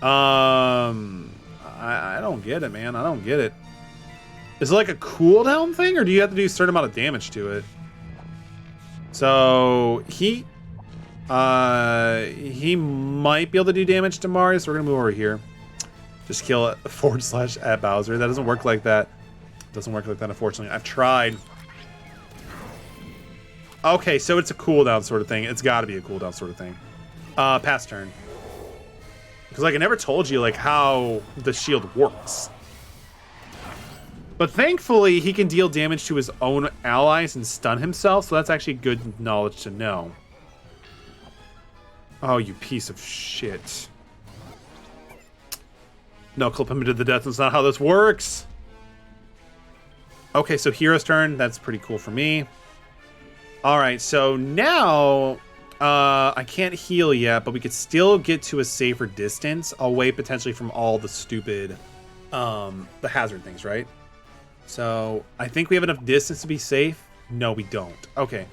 [SPEAKER 1] I don't get it, man. I don't get it. Is it like a cooldown thing, or do you have to do a certain amount of damage to it? So he might be able to do damage to Mario, so we're gonna move over here. Just kill it / at Bowser. That doesn't work like that. Doesn't work like that, unfortunately. I've tried. Okay, so it's a cooldown sort of thing. It's got to be a cooldown sort of thing. Pass turn. Because, like, I never told you, like, how the shield works. But thankfully, he can deal damage to his own allies and stun himself, so that's actually good knowledge to know. Oh, you piece of shit. No, clip him into the death. That's not how this works. Okay, so Hero's turn. That's pretty cool for me. Alright, so now... I can't heal yet, but we could still get to a safer distance away potentially from all the stupid, the hazard things, right? So I think we have enough distance to be safe. No, we don't. Okay.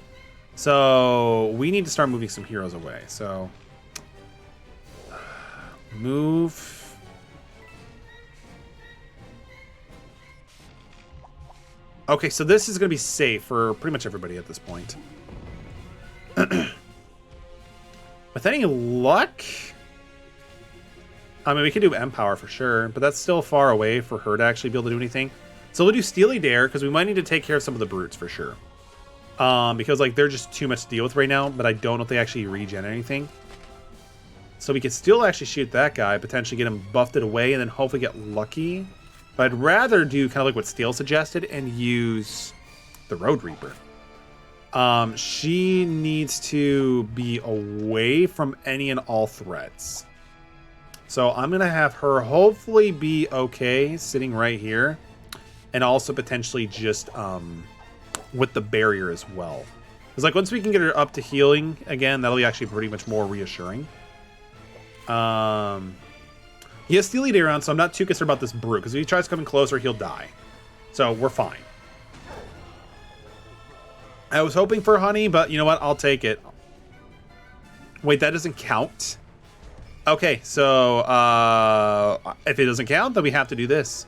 [SPEAKER 1] So we need to start moving some heroes away. So move. Okay, so this is going to be safe for pretty much everybody at this point. With any luck, I mean, we can do Empower for sure, but that's still far away for her to actually be able to do anything. So we'll do Steely Dare, because we might need to take care of some of the brutes for sure. Because, like, they're just too much to deal with right now, but I don't know if they actually regen anything. So we could still actually shoot that guy, potentially get him buffed away, and then hopefully get lucky. But I'd rather do kind of like what Steel suggested and use the Road Reaper. She needs to be away from any and all threats. So I'm going to have her hopefully be okay sitting right here. And also potentially just with the barrier as well. Because like once we can get her up to healing again, that'll be actually pretty much more reassuring. He has Steely Day around, so I'm not too concerned about this brute. Because if he tries coming closer, he'll die. So we're fine. I was hoping for honey, but you know what? I'll take it. Wait, that doesn't count? Okay, so if it doesn't count, then we have to do this.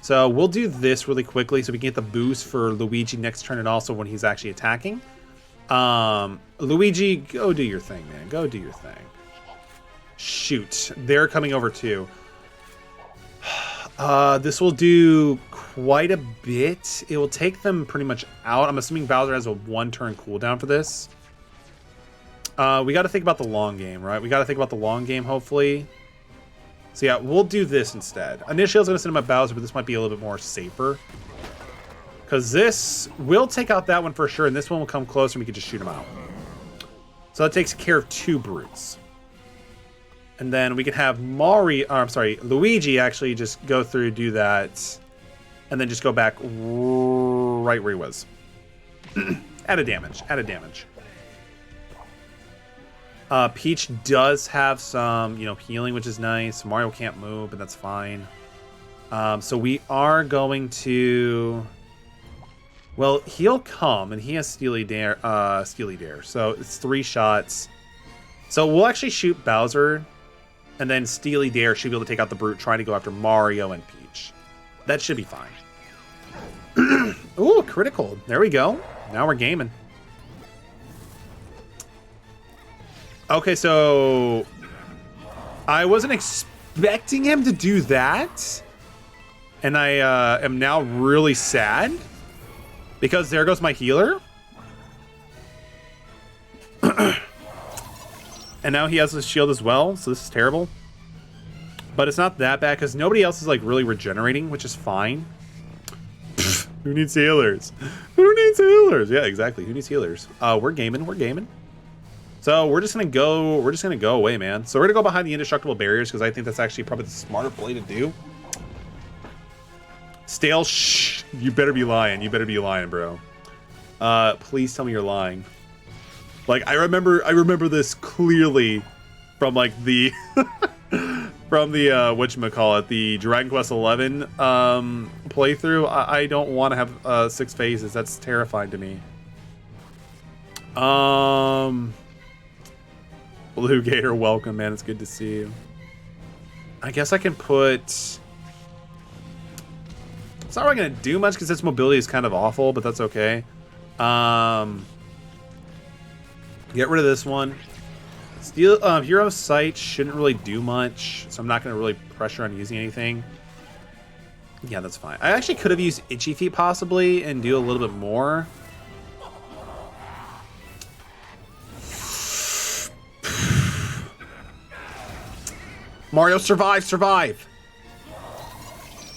[SPEAKER 1] So we'll do this really quickly so we can get the boost for Luigi next turn and also when he's actually attacking. Luigi, go do your thing, man. Go do your thing. Shoot. They're coming over too. This will do quite a bit. It will take them pretty much out. I'm assuming Bowser has a 1-turn cooldown for this. We got to think about the long game, right? We got to think about the long game, hopefully. So yeah, we'll do this instead. Initially, I was going to send him a Bowser, but this might be a little bit more safer. Because this will take out that one for sure, and this one will come closer and we can just shoot him out. So that takes care of 2 brutes. And then we can have Luigi actually just go through, do that, and then just go back right where he was. Add a damage. Peach does have some, healing, which is nice. Mario can't move, but that's fine. So we are going to... Well, he'll come, and he has Steely Dare. So it's 3 shots. So we'll actually shoot Bowser, and then Steely Dare should be able to take out the brute trying to go after Mario and Peach. That should be fine. Ooh, critical. There we go. Now we're gaming. Okay, so I wasn't expecting him to do that. And I am now really sad because there goes my healer. And now he has his shield as well, so this is terrible. But it's not that bad because nobody else is like really regenerating, which is fine. Who needs healers? Who needs healers? Yeah, exactly. Who needs healers? We're gaming. So we're just gonna go away, man. So we're gonna go behind the indestructible barriers because I think that's actually probably the smarter play to do. Stale, shh. You better be lying. You better be lying, bro. Please tell me you're lying. Like I remember this clearly from like the from the whatchamacallit, the Dragon Quest XI playthrough. I don't want to have 6 phases. That's terrifying to me. Blue Gator, welcome, man. It's good to see you. I guess I can put... It's not really going to do much because its mobility is kind of awful, but that's okay. Get rid of this one. Steel Hero Sight shouldn't really do much, so I'm not going to really pressure on using anything. Yeah, that's fine. I actually could have used Itchy Feet possibly and do a little bit more. Mario, survive!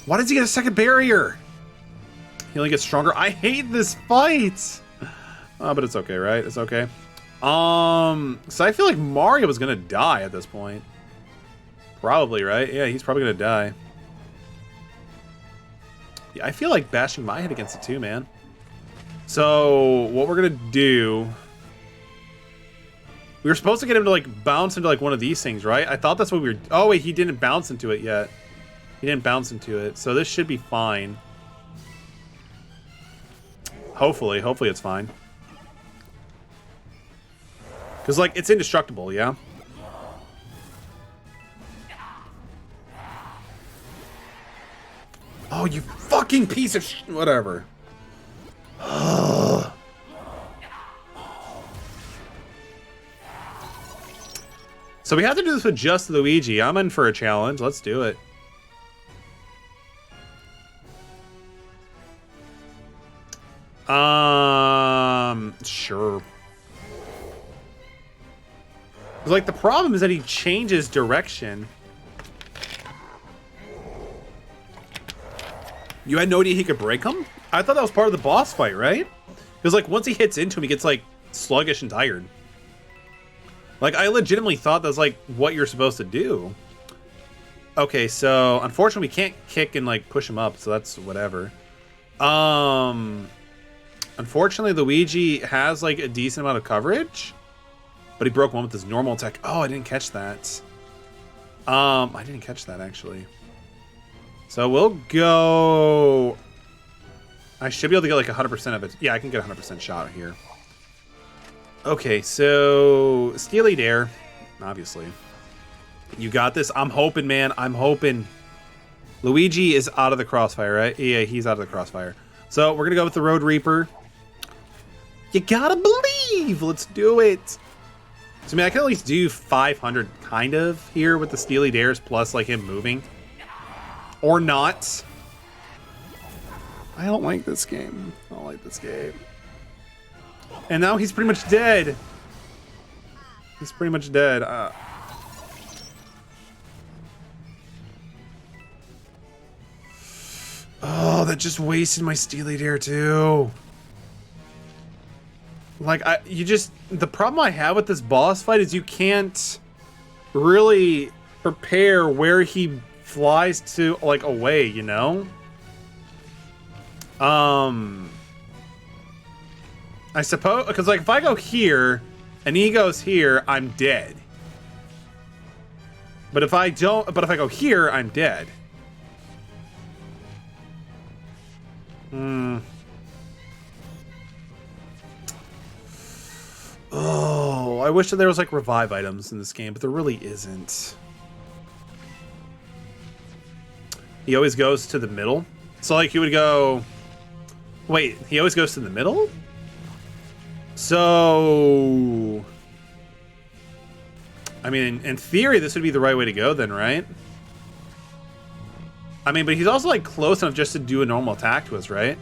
[SPEAKER 1] Why does he get a second barrier? He only gets stronger. I hate this fight! But it's okay, right? It's okay. So I feel like Mario was gonna die at this point. Probably, right? Yeah, he's probably gonna die. Yeah, I feel like bashing my head against it too, man. So, what we're gonna do... We were supposed to get him to, like, bounce into, like, one of these things, right? I thought that's what we were... Oh, wait, he didn't bounce into it yet. He didn't bounce into it. So this should be fine. Hopefully it's fine. Because, like, it's indestructible, yeah? Oh, you fucking piece of sh... Whatever. So we have to do this with just Luigi. I'm in for a challenge. Let's do it. Sure. Like, the problem is that he changes direction. You had no idea he could break him? I thought that was part of the boss fight, right? Because, like, once he hits into him, he gets, like, sluggish and tired. Like, I legitimately thought that's, like, what you're supposed to do. Okay, so unfortunately we can't kick and like push him up, so that's whatever. Unfortunately Luigi has like a decent amount of coverage, but he broke one with his normal attack. Oh, I didn't catch that. I didn't catch that actually. So we'll go. I should be able to get like 100% of it. Yeah, I can get 100% shot here. Okay, so Steely Dare, obviously. You got this. I'm hoping, man. I'm hoping. Luigi is out of the crossfire, right? Yeah, he's out of the crossfire. So we're gonna go with the Road Reaper. You gotta believe. Let's do it. So I mean, I can at least do 500 kind of here with the Steely Dares plus like him moving. Or not. I don't like this game. I don't like this game. And now he's pretty much dead. He's pretty much dead. Oh, that just wasted my Steely Dare too. Like, the problem I have with this boss fight is you can't really prepare where he flies to, like, away, you know? I suppose, because, like, if I go here and he goes here, I'm dead. But if I go here, I'm dead. Oh, I wish that there was like revive items in this game, but there really isn't. He always goes to the middle. So like he would go... Wait, he always goes to the middle? So... I mean, in theory, this would be the right way to go then, right? I mean, but he's also like close enough just to do a normal attack to us, right?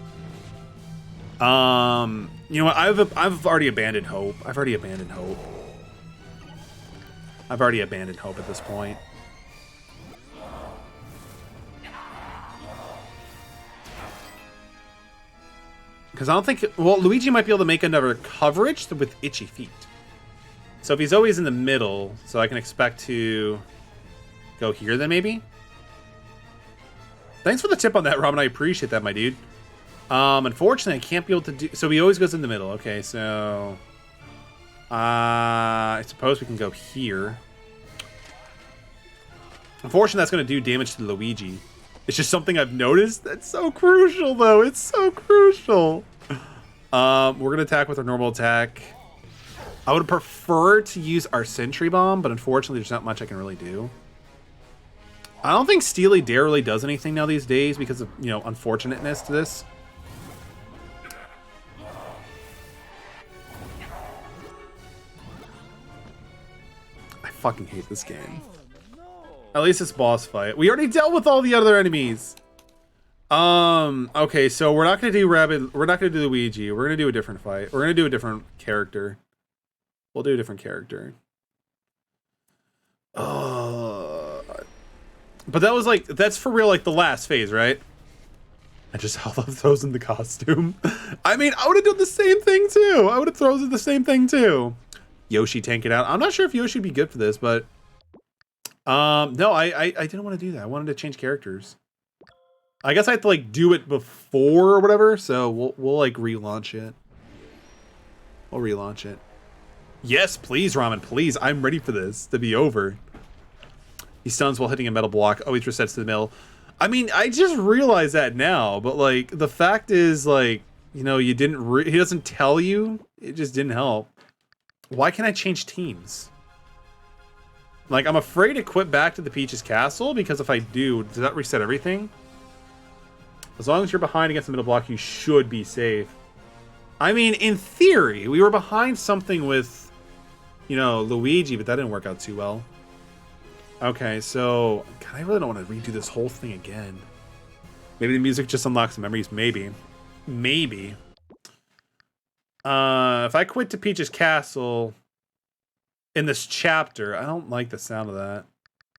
[SPEAKER 1] You know what? I've already abandoned hope. I've already abandoned hope at this point. Because I don't think... Well, Luigi might be able to make another coverage with itchy feet. So if he's always in the middle, so I can expect to go here then maybe? Thanks for the tip on that, Robin. I appreciate that, my dude. Unfortunately, I can't be able to do... So he always goes in the middle. Okay, so... I suppose we can go here. Unfortunately, that's going to do damage to Luigi. It's just something I've noticed. That's so crucial, though. It's so crucial. We're going to attack with our normal attack. I would prefer to use our Sentry Bomb, but unfortunately, there's not much I can really do. I don't think Steely Dare really does anything now these days because of, you know, unfortunateness to this. I fucking hate this game. At least this boss fight. We already dealt with all the other enemies. Okay, so we're not gonna do Rabbid. We're not gonna do Luigi. We're gonna do a different fight. We're gonna do a different character. We'll do a different character. But that was like, that's for real, like the last phase, right? I just love throws in the costume. I mean, I would have done the same thing too. I would have throws in the same thing too. Yoshi tank it out. I'm not sure if Yoshi would be good for this, but no, I didn't want to do that. I wanted to change characters. I guess I have to like do it before or whatever, so we'll like relaunch it. We'll relaunch it. Yes, please, Ramen, please. I'm ready for this to be over. He stuns while hitting a metal block. Always resets to the middle. I mean, I just realized that now, but like the fact is, like, you know, you didn't. He doesn't tell you. It just didn't help. Why can't I change teams? Like, I'm afraid to quit back to the Peach's Castle because if I do, does that reset everything? As long as you're behind against the middle block, you should be safe. I mean, in theory, we were behind something with, you know, Luigi, but that didn't work out too well. Okay, so God, I really don't want to redo this whole thing again. Maybe the music just unlocks memories. Maybe. Maybe. If I quit to Peach's Castle in this chapter, I don't like the sound of that.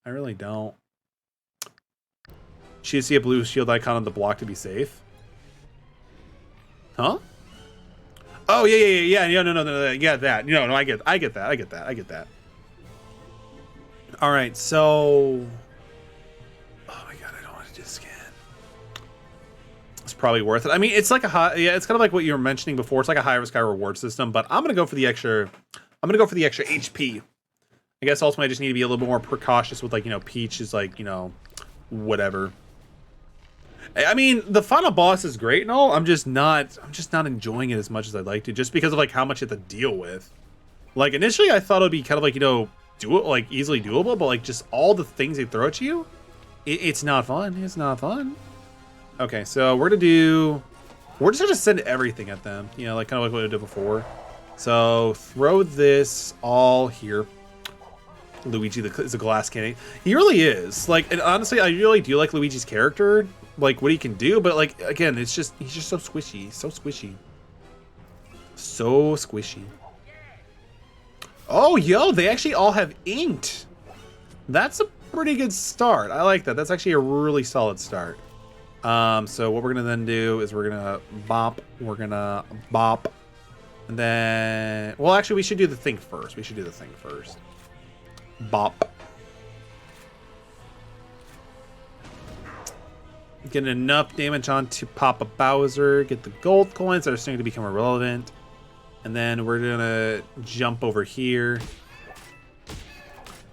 [SPEAKER 1] I really don't. Should see a blue shield icon on the block to be safe. Huh? Oh yeah. No. Yeah, that. No, I get that. All right, so Oh my god, I don't want to do this again. It's probably worth it. I mean, it's like a high, yeah, it's kind of like what you were mentioning before. It's like a high risk, high reward system, but I'm gonna go for the extra. I'm gonna go for the extra HP. I guess ultimately I just need to be a little bit more precautious with, like, you know, Peach is like, you know, whatever. I mean, the final boss is great and all. I'm just not enjoying it as much as I'd like to, just because of like how much you have to deal with. Like initially, I thought it'd be kind of like, you know, like easily doable, but like just all the things they throw at you, it's not fun. It's not fun. Okay, so we're just gonna send everything at them. You know, like kind of like what I did before. So throw this all here. Luigi is a glass cannon. He really is. Like, and honestly, I really do like Luigi's character, like what he can do. But like again, he's just so squishy, so squishy, so squishy. Oh, yo, they actually all have inked. That's a pretty good start. I like that. That's actually a really solid start. So what we're gonna then do is we're gonna bop. We're gonna bop, and then well, actually, we should do the thing first. We should do the thing first. Bop. Get enough damage on to pop a Bowser. Get the gold coins that are starting to become irrelevant. And then we're gonna jump over here.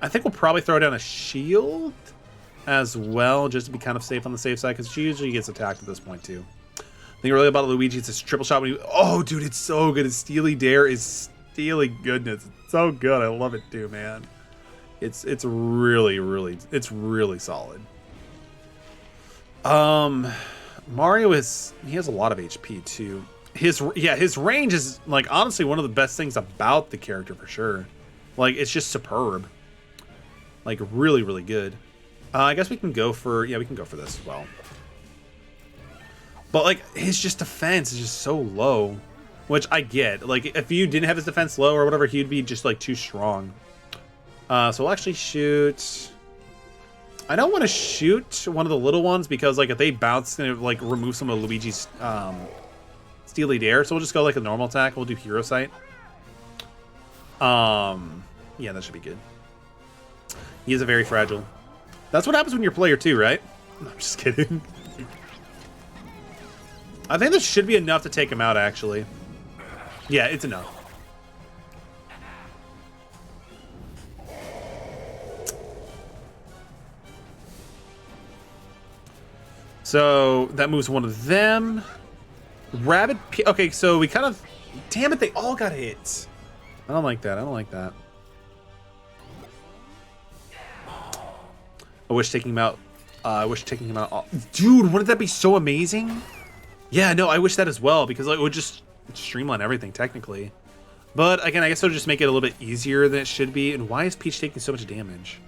[SPEAKER 1] I think we'll probably throw down a shield as well, just to be kind of safe on the safe side, because she usually gets attacked at this point too. The thing really about Luigi is this triple shot when you, oh dude, it's so good. His Steely Dare is Steely goodness. It's so good. I love it too, man. It's really solid. Mario he has a lot of HP too. His range is like honestly one of the best things about the character for sure. Like it's just superb. Like really good. I guess we can go for this as well. But like his just defense is just so low, which I get. Like if you didn't have his defense low or whatever, he'd be just like too strong. So we'll actually shoot. I don't want to shoot one of the little ones because like if they bounce, it's gonna like remove some of Luigi's Steely Dare. So we'll just go like a normal attack. We'll do Hero Sight. Yeah, that should be good. He is a very fragile. That's what happens when you're player 2, right? No, I'm just kidding. I think this should be enough to take him out, actually. Yeah, it's enough. So that moves one of them. Okay, so we kind of... Damn it, they all got hit. I don't like that. I don't like that. I wish taking him out... Dude, wouldn't that be so amazing? Yeah, no, I wish that as well, because like, it would just streamline everything, technically. But, again, I guess it'll just make it a little bit easier than it should be. And why is Peach taking so much damage?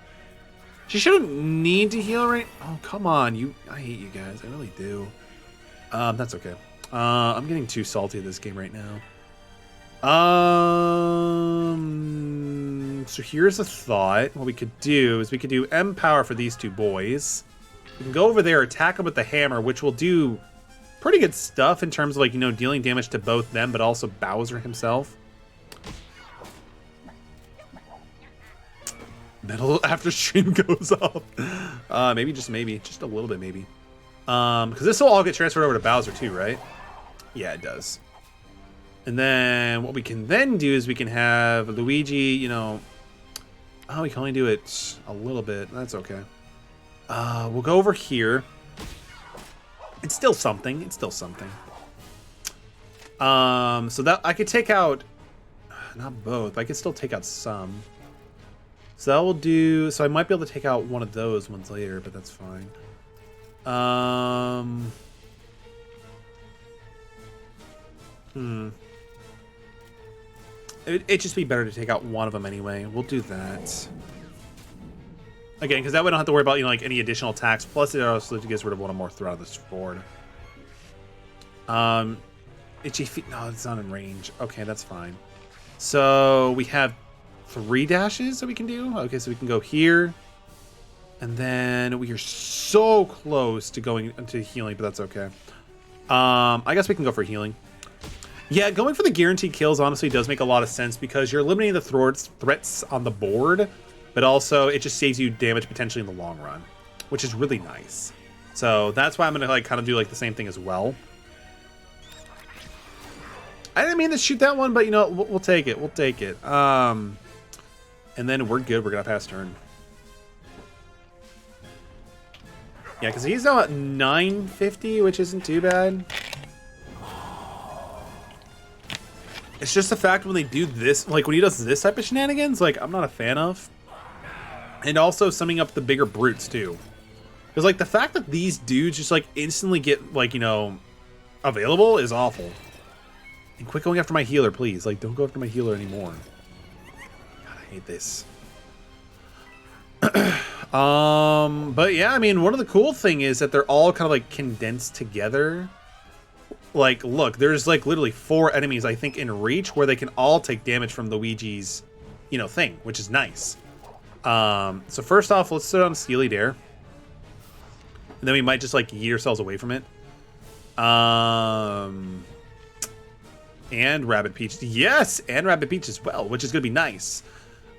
[SPEAKER 1] She shouldn't need to heal, right? Oh, come on. I hate you guys. I really do. That's okay. I'm getting too salty at this game right now. So here's a thought. What we could do is we could do M power for these two boys. We can go over there, attack them with the hammer, which will do pretty good stuff in terms of, like, you know, dealing damage to both them, but also Bowser himself. Metal after stream goes off. Maybe just a little bit maybe. Because this will all get transferred over to Bowser too, right? Yeah, it does. And then what we can then do is we can have Luigi, you know... Oh, we can only do it a little bit. That's okay. We'll go over here. It's still something. It's still something. So that I could take out... Not both. I could still take out some. So that will do... So I might be able to take out one of those ones later, but that's fine. It'd just be better to take out one of them anyway. We'll do that. Again, because that way I don't have to worry about, you know, like any additional attacks. Plus, it also gets rid of one more throughout this board. Itchy feet. No, it's not in range. Okay, that's fine. So we have 3 dashes that we can do. Okay, so we can go here. And then we are so close to going into healing, but that's okay. I guess we can go for healing. Yeah, going for the guaranteed kills honestly does make a lot of sense because you're eliminating the threats on the board, but also it just saves you damage potentially in the long run. which is really nice. So that's why I'm gonna like kind of do like the same thing as well. I didn't mean to shoot that one, but you know, we'll take it. We'll take it. And then we're good. We're gonna pass turn. Yeah, because he's now at 950, which isn't too bad. It's just the fact when they do this, like when he does this type of shenanigans, like I'm not a fan of. And also summing up the bigger brutes too. Because like the fact that these dudes just like instantly get like, you know, available is awful. And quit going after my healer, please. Like, don't go after my healer anymore. God, I hate this. But yeah, I mean, one of the cool thing is that they're all kind of like condensed together. Like, look, there's like literally 4 enemies, I think, in reach where they can all take damage from Luigi's, you know, thing, which is nice. So first off, let's sit on Steely Dare. And then we might just like yeet ourselves away from it. And Rabbid Peach. Yes, and Rabbid Peach as well, which is going to be nice.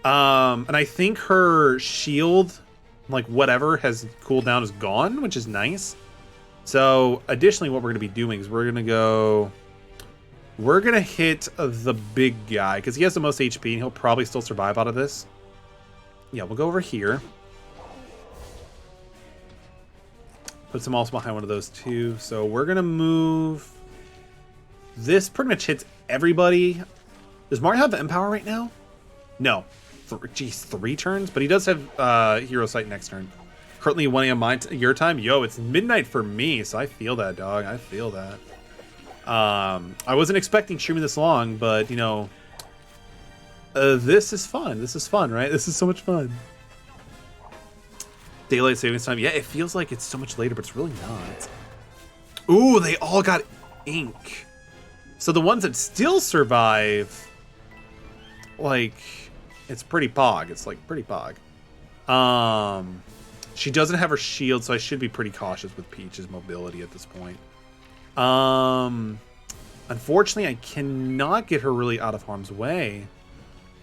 [SPEAKER 1] And I think her shield, like whatever, has cooled down is gone, which is nice. So additionally, what we're going to be doing is we're going to hit the big guy because he has the most HP and he'll probably still survive out of this. Yeah, we'll go over here. Put some also behind one of those two. So we're going to move. This pretty much hits everybody. Does Mario have Empower right now? No. Geez, 3 turns? But he does have Hero Sight next turn. Currently 1 a.m. your time. Yo, it's midnight for me, so I feel that, dog. I feel that. I wasn't expecting streaming this long, but, you know, this is fun. This is fun, right? This is so much fun. Daylight savings time. Yeah, it feels like it's so much later, but it's really not. Ooh, they all got ink. So the ones that still survive, like, it's pretty pog. It's like pretty pog. She doesn't have her shield, so I should be pretty cautious with Peach's mobility at this point. Unfortunately, I cannot get her really out of harm's way.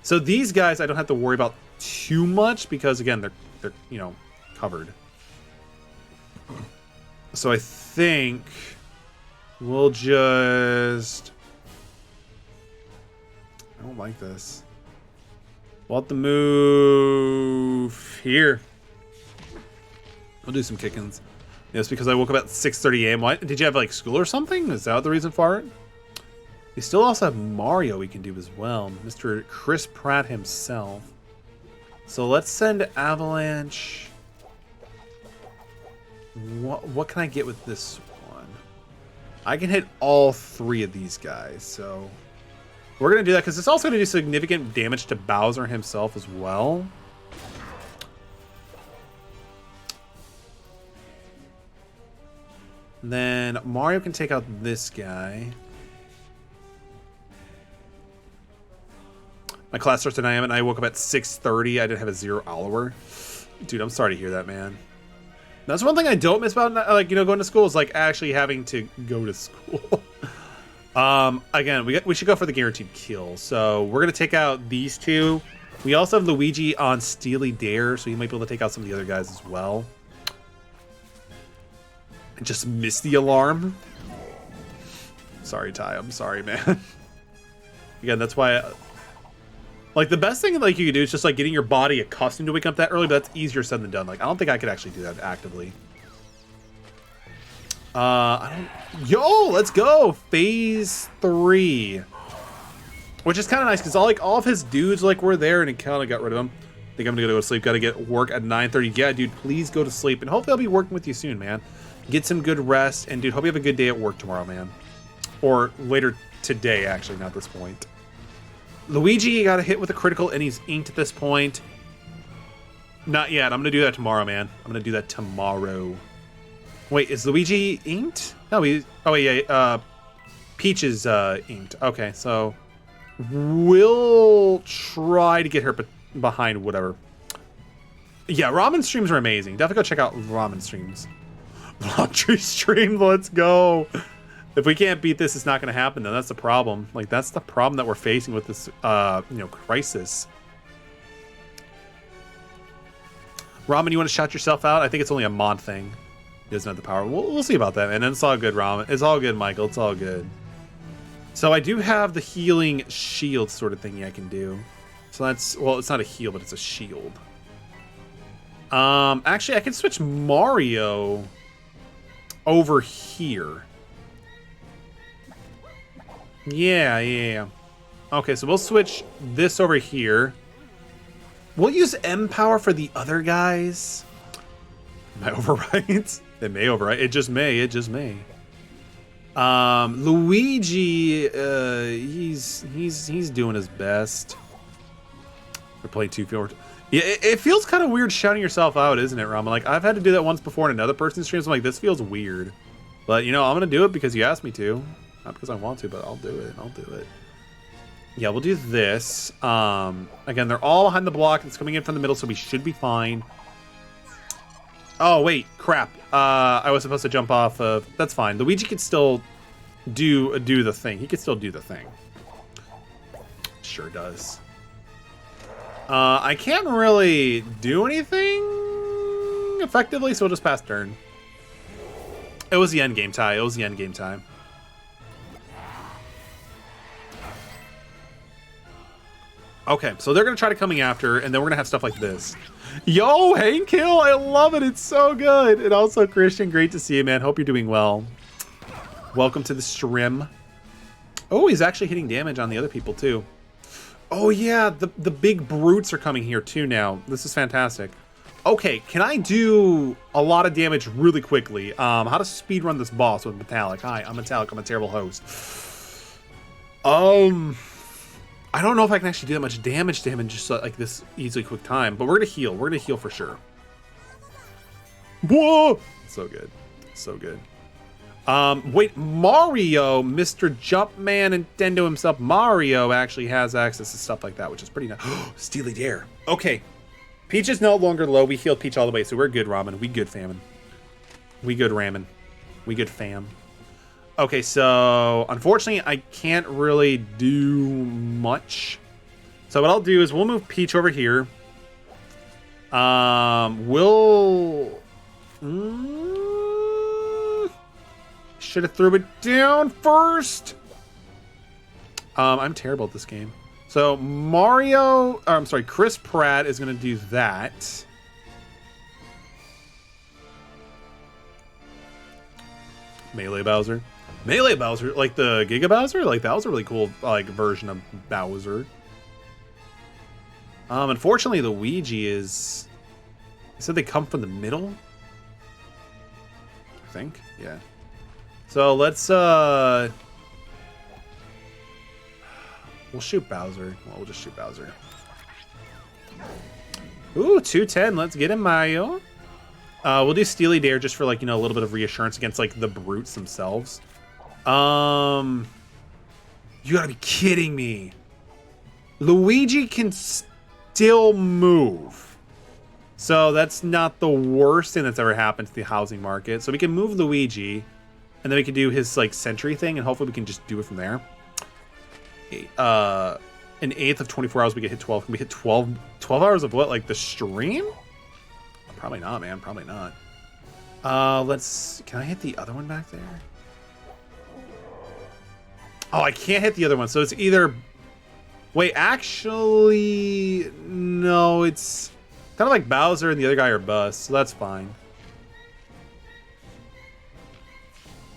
[SPEAKER 1] So these guys I don't have to worry about too much because again, they're you know, covered. So I think we'll just... I don't like this. We'll have to move here. We'll do some kickings. Yes, because I woke up at 6:30 a.m. Why? Did you have like school or something? Is that the reason for it? We still also have Mario we can do as well. Mr. Chris Pratt himself. So let's send Avalanche. What can I get with this one? I can hit all 3 of these guys, so we're going to do that because it's also going to do significant damage to Bowser himself as well. And then Mario can take out this guy. My class starts at 9 a.m. and I woke up at 6:30. I didn't have a 0 hour. Dude, I'm sorry to hear that, man. That's one thing I don't miss about, like, you know, going to school is like actually having to go to school. Again, we should go for the guaranteed kill. So we're gonna take out these 2. We also have Luigi on Steely Dare, so you might be able to take out some of the other guys as well. And just miss the alarm. Sorry, Ty. I'm sorry, man. Again, that's why. Like, the best thing like you could do is just like getting your body accustomed to waking up that early, but that's easier said than done. Like, I don't think I could actually do that actively. Yo, let's go. Phase 3. Which is kind of nice because all of his dudes like were there and he kind of got rid of them. I think I'm gonna go to sleep. Got to get work at 9:30. Yeah, dude, please go to sleep. And hopefully I'll be working with you soon, man. Get some good rest. And dude, hope you have a good day at work tomorrow, man. Or later today, actually, not this point. Luigi got a hit with a critical and he's inked at this point. Not yet. I'm gonna do that tomorrow, man. I'm gonna do that tomorrow. Wait, is Luigi inked? No, oh wait, yeah. Peach is inked. Okay, so we'll try to get her behind whatever. Yeah, ramen streams are amazing. Definitely go check out ramen streams. Laundry stream, let's go. If we can't beat this, it's not going to happen, though. That's the problem. Like, that's the problem that we're facing with this, you know, crisis. Ramen, you want to shout yourself out? I think it's only a mod thing. He doesn't have the power. We'll see about that, man. And it's all good, Ramen. It's all good, Michael. It's all good. So I do have the healing shield sort of thingy I can do. So that's, well, it's not a heal, but it's a shield. Actually, I can switch Mario over here. Yeah. Okay, so we'll switch this over here. We'll use M power for the other guys. Might overwrite. It may overwrite. It just may. Luigi, he's doing his best. They're playing 2-4. Yeah, it feels kind of weird shouting yourself out, isn't it, Ramen? Like, I've had to do that once before in another person's stream, so I'm like, this feels weird. But, you know, I'm going to do it because you asked me to. Not because I want to, but I'll do it. Yeah, we'll do this. Again, they're all behind the block. It's coming in from the middle, so we should be fine. Oh, wait. Crap. I was supposed to jump off of... That's fine. Luigi could still do the thing. He could still do the thing. Sure does. I can't really do anything effectively, so we'll just pass turn. It was the end game tie. Okay, so they're going to try to coming after, and then we're going to have stuff like this. Yo, Hank Hill, I love it. It's so good. And also, Christian, great to see you, man. Hope you're doing well. Welcome to the stream. Oh, he's actually hitting damage on the other people, too. Oh, yeah, the big brutes are coming here, too, now. This is fantastic. Okay, can I do a lot of damage really quickly? How to speedrun this boss with Metallic? Hi, I'm Metallic. I'm a terrible host. I don't know if I can actually do that much damage to him in just like this easily quick time, but we're gonna heal. We're gonna heal for sure. Whoa! So good. So good. Wait, Mario, Mr. Jumpman Nintendo himself, Mario actually has access to stuff like that, which is pretty nice. Steely Dare. Okay. Peach is no longer low. We healed Peach all the way, so we're good, Ramen. We good, Famine. We good, Ramen. We good, fam. Okay, so unfortunately, I can't really do much. So what I'll do is we'll move Peach over here. Should have threw it down first. I'm terrible at this game. So Chris Pratt is going to do that. Melee Bowser. Melee Bowser, like the Giga Bowser? Like, that was a really cool, like, version of Bowser. Unfortunately, the Luigi is... They said they come from the middle? I think, yeah. So, let's, we'll shoot Bowser. Well, we'll just shoot Bowser. Ooh, 210. Let's get him, Mario. We'll do Steely Dare just for, like, you know, a little bit of reassurance against, like, the brutes themselves. You gotta be kidding me. Luigi can still move. So that's not the worst thing that's ever happened to the housing market. So we can move Luigi, and then we can do his, like, sentry thing, and hopefully we can just do it from there. An eighth of 24 hours, we can hit 12. Can we hit 12 hours of what, like, the stream? Probably not, man. Probably not. Can I hit the other one back there? Oh, I can't hit the other one. So it's either... Wait, actually... No, it's kind of like Bowser and the other guy are bust. So that's fine.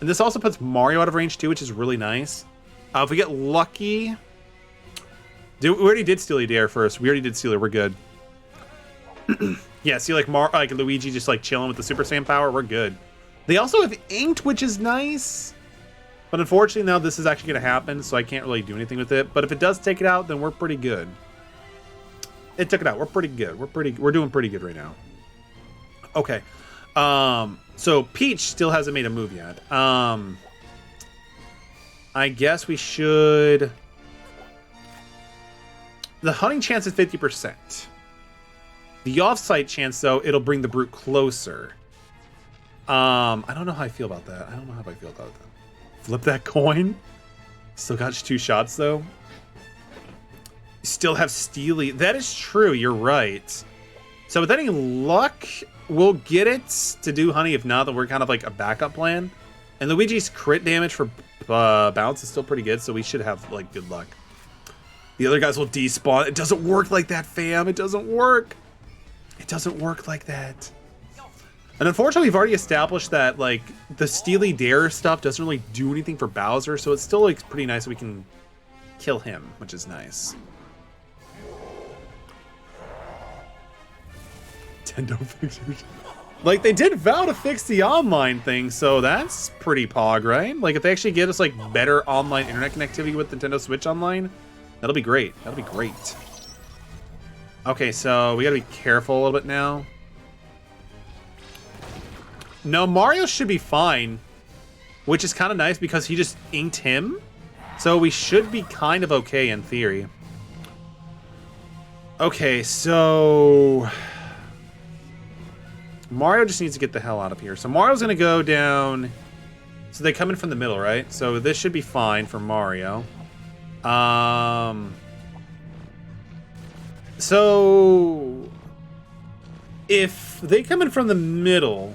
[SPEAKER 1] And this also puts Mario out of range too, which is really nice. If we get lucky... We already did Steely Dare first. We already did Steely. We're good. Yeah, see, like Luigi just like chilling with the Super Saiyan power. We're good. They also have Inked, which is nice. But unfortunately, now this is actually going to happen, so I can't really do anything with it. But if it does take it out, then we're pretty good. It took it out. We're pretty good. We're doing pretty good right now. Okay. So Peach still hasn't made a move yet. I guess we should... The hunting chance is 50%. The offsite chance, though, it'll bring the brute closer. I don't know how I feel about that. Flip that coin. Still got 2 shots, though. You still have Steely. That is true. You're right. So with any luck, we'll get it to do honey. If not, then we're kind of like a backup plan. And Luigi's crit damage for bounce is still pretty good, so we should have like good luck. The other guys will despawn. It doesn't work like that, fam. It doesn't work. It doesn't work like that. And unfortunately, we've already established that like the Steely Dare stuff doesn't really do anything for Bowser, so it's still like pretty nice that we can kill him, which is nice. Nintendo fixers. Like, they did vow to fix the online thing, so that's pretty pog, right? Like, if they actually get us, like, better online internet connectivity with Nintendo Switch Online, that'll be great. That'll be great. Okay, so we gotta be careful a little bit now. No, Mario should be fine, which is kind of nice because he just inked him. So we should be kind of okay in theory. Okay, so... Mario just needs to get the hell out of here. So Mario's gonna go down. So they come in from the middle, right? So this should be fine for Mario. So if they come in from the middle,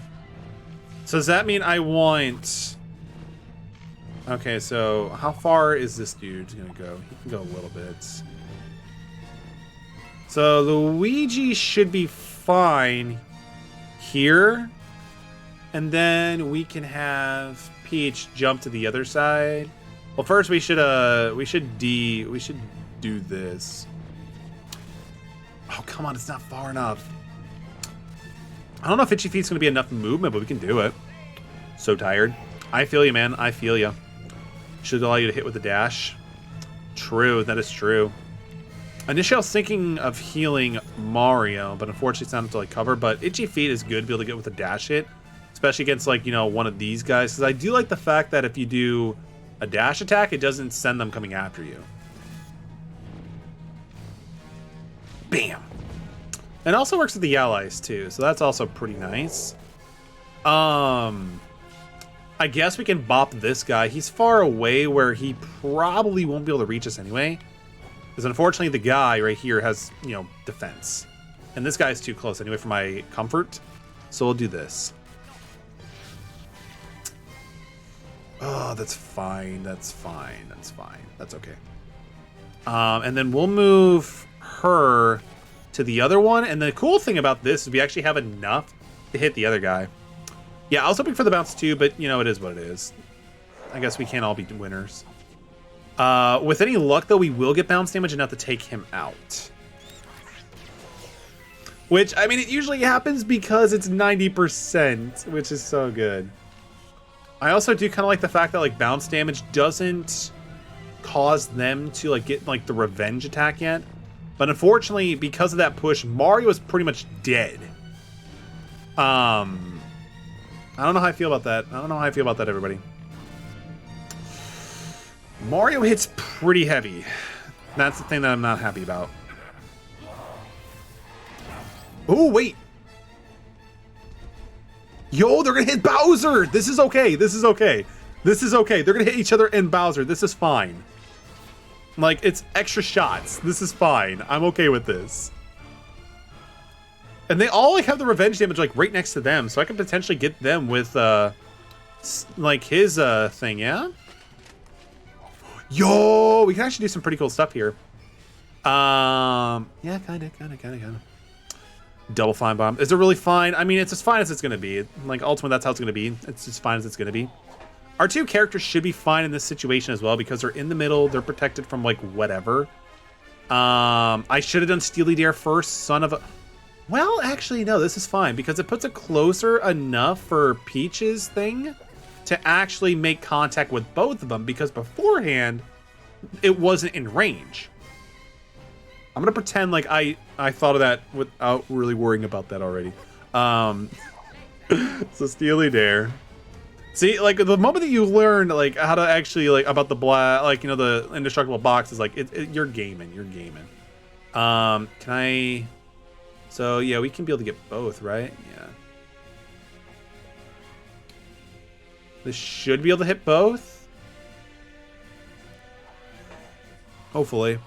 [SPEAKER 1] so does that mean I want... Okay, so how far is this dude gonna go? He can go a little bit. So Luigi should be fine here, and then we can have Peach jump to the other side. Well, first we should do this. Oh, come on, it's not far enough. I don't know if Itchy Feet's gonna be enough movement, but we can do it. So tired. I feel you, man. I feel you. Should allow you to hit with the dash. True, that is true. Initially, I was thinking of healing Mario, but unfortunately it's not until I cover. But Itchy Feet is good to be able to get with a dash hit, especially against, like, you know, one of these guys. Because I do like the fact that if you do a dash attack, it doesn't send them coming after you. Bam! And it also works with the allies, too, so that's also pretty nice. I guess we can bop this guy. He's far away where he probably won't be able to reach us anyway. Because unfortunately the guy right here has, you know, defense. And this guy's too close anyway for my comfort. So we'll do this. Oh, that's fine. That's fine. That's fine. That's okay. And then we'll move her to the other one. And the cool thing about this is we actually have enough to hit the other guy. Yeah, I was hoping for the bounce too, but, you know, it is what it is. I guess we can't all be winners. With any luck, though, we will get bounce damage enough to take him out. Which, I mean, it usually happens because it's 90%, which is so good. I also do kind of like the fact that, like, bounce damage doesn't cause them to, like, get, like, the revenge attack yet. But unfortunately, because of that push, Mario is pretty much dead. I don't know how I feel about that. I don't know how I feel about that, everybody. Mario hits pretty heavy. That's the thing that I'm not happy about. Oh, wait. Yo, they're going to hit Bowser. This is okay. This is okay. This is okay. They're going to hit each other and Bowser. This is fine. Like, it's extra shots. This is fine. I'm okay with this. And they all, like, have the revenge damage, like, right next to them. So I can potentially get them with, like, his, thing, yeah? Yo, we can actually do some pretty cool stuff here. Yeah, kind of. Double fine bomb. Is it really fine? I mean, it's as fine as it's going to be. Like, ultimately, that's how it's going to be. It's as fine as it's going to be. Our two characters should be fine in this situation as well because they're in the middle. They're protected from, like, whatever. I should have done Steely Dare first, son of a... Well, actually, no, this is fine because it puts it closer enough for Peach's thing to actually make contact with both of them because beforehand, it wasn't in range. I'm going to pretend like I thought of that without really worrying about that already. So Steely Dare. See, like, the moment that you learn, like, how to actually, like, about the like, you know, the indestructible box is, like, you're gaming. Can I... So, yeah, we can be able to get both, right? Yeah. This should be able to hit both. Hopefully.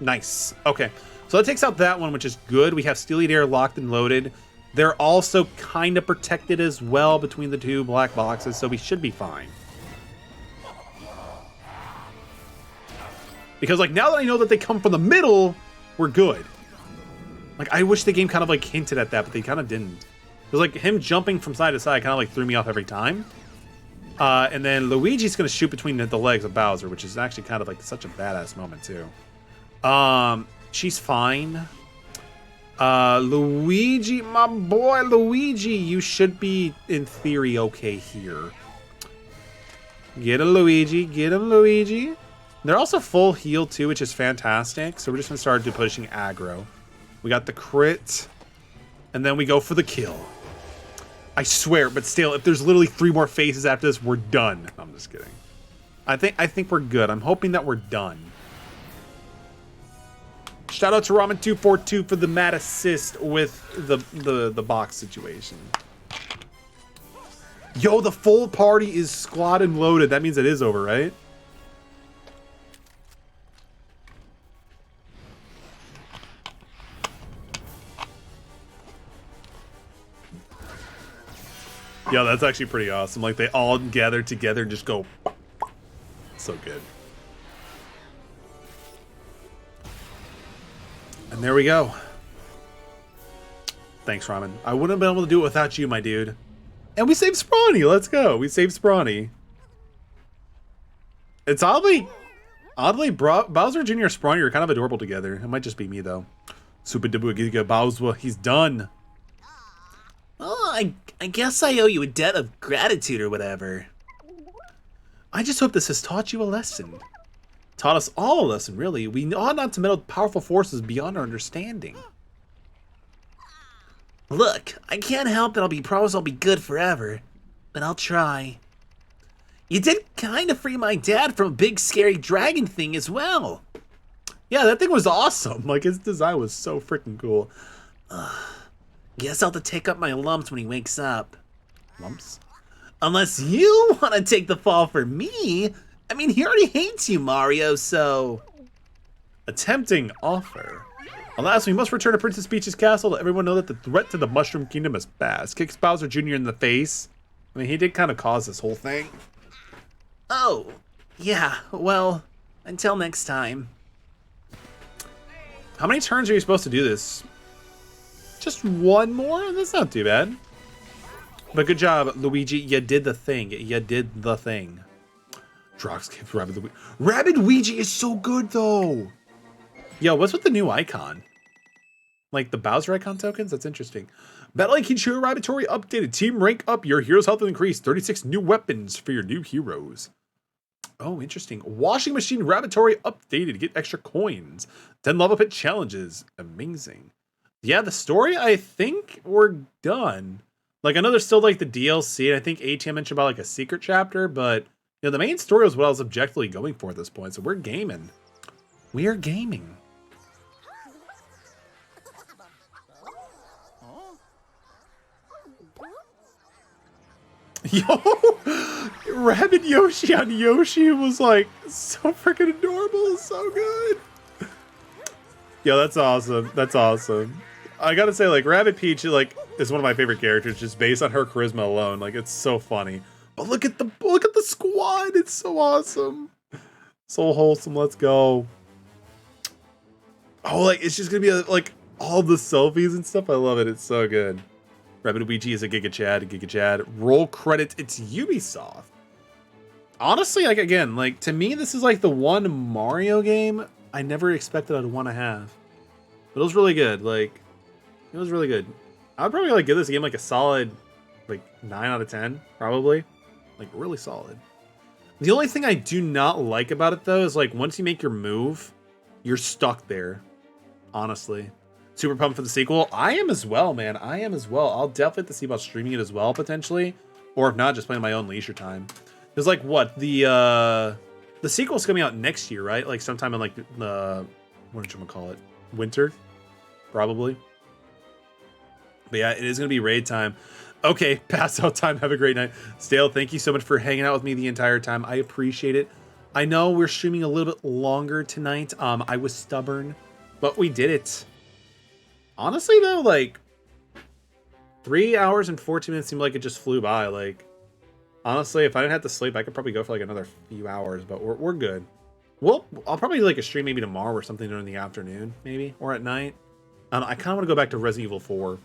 [SPEAKER 1] Nice. Okay. So that takes out that one, which is good. We have Steely Dare locked and loaded. They're also kind of protected as well between the two black boxes, so we should be fine. Because, like, now that I know that they come from the middle, we're good. Like, I wish the game kind of, like, hinted at that, but they kind of didn't. Because, like, him jumping from side to side kind of, like, threw me off every time. And then Luigi's going to shoot between the legs of Bowser, which is actually kind of, like, such a badass moment, too. She's fine. Luigi, my boy Luigi, you should be, in theory, okay here. Get him, Luigi. Get him, Luigi. They're also full heal, too, which is fantastic. So we're just going to start pushing aggro. We got the crit. And then we go for the kill. I swear, but still, if there's literally 3 more phases after this, we're done. I'm just kidding. I think we're good. I'm hoping that we're done. Shout out to Ramen242 for the mad assist with the box situation. Yo, the full party is squad and loaded. That means it is over, right? Yo, that's actually pretty awesome. Like, they all gather together and just go. So good. And there we go. Thanks, Ramen. I wouldn't have been able to do it without you, my dude. And we saved Sprawny. Let's go. We saved Sprawny. It's oddly, Bowser Jr. and Sprawny are kind of adorable together. It might just be me, though. Super Duper Giga Bowser. He's done.
[SPEAKER 4] Oh, I guess I owe you a debt of gratitude or whatever.
[SPEAKER 1] I just hope this has taught you a lesson. Taught us all a lesson, really. We ought not to meddle with powerful forces beyond our understanding.
[SPEAKER 4] Look, I can't help that promise I'll be good forever, but I'll try. You did kind of free my dad from a big scary dragon thing as well.
[SPEAKER 1] Yeah, that thing was awesome. Like, his design was so freaking cool.
[SPEAKER 4] Guess I'll have to take up my lumps when he wakes up.
[SPEAKER 1] Lumps?
[SPEAKER 4] Unless you want to take the fall for me. I mean, he already hates you, Mario, so...
[SPEAKER 1] A tempting offer. Alas, we must return to Princess Peach's castle to let everyone know that the threat to the Mushroom Kingdom is past. Kicks Bowser Jr. in the face. I mean, he did kind of cause this whole thing.
[SPEAKER 4] Oh, yeah, well, until next time.
[SPEAKER 1] How many turns are you supposed to do this? Just one more? That's not too bad. But good job, Luigi. You did the thing. You did the thing. Drox gives Rabbid Luigi. Rabbid Luigi is so good, though. Yo, what's with the new icon? Like the Bowser icon tokens? That's interesting. Battle IQ Shiro Rabbitory updated. Team rank up. Your hero's health increased. 36 new weapons for your new heroes. Oh, interesting. Washing Machine Rabbitory updated. Get extra coins. 10 level pit challenges. Amazing. Yeah, the story, I think we're done. Like, I know there's still, like, the DLC, and I think ATM mentioned about, like, a secret chapter, but, you know, the main story was what I was objectively going for at this point, so we're gaming. We are gaming. Yo, Rabbid Yoshi on Yoshi was, like, so freaking adorable, so good. Yo, that's awesome. That's awesome. I gotta say, like, Rabbid Peach, like, is one of my favorite characters just based on her charisma alone. Like, it's so funny. But look at the squad. It's so awesome. So wholesome. Let's go. Oh, like, it's just gonna be like all the selfies and stuff. I love it. It's so good. Rabbid Luigi is a Giga Chad. Roll credits. It's Ubisoft. Honestly, like, again, like, to me, this is like the one Mario game I never expected I'd want to have. But it was really good. Like, it was really good. I would probably like give this game like a solid, like, 9 out of 10, probably. Like, really solid. The only thing I do not like about it, though, is like once you make your move, you're stuck there. Honestly. Super pumped for the sequel. I am as well, man. I am as well. I'll definitely have to see about streaming it as well, potentially. Or if not, just playing my own leisure time. There's like, what? The sequel's coming out next year, right? Like sometime in like the, what did you call it? Winter? Probably. But yeah, it is going to be raid time. Okay, pass out time. Have a great night. Stale, thank you so much for hanging out with me the entire time. I appreciate it. I know we're streaming a little bit longer tonight. I was stubborn But we did it. Honestly, though, like, 3 hours and 14 minutes seemed like it just flew by. Like, honestly, if I didn't have to sleep, I could probably go for like another few hours, but we're good. Well, I'll probably do like a stream maybe tomorrow or something during the afternoon, maybe, or at night. I kind of want to go back to Resident Evil 4.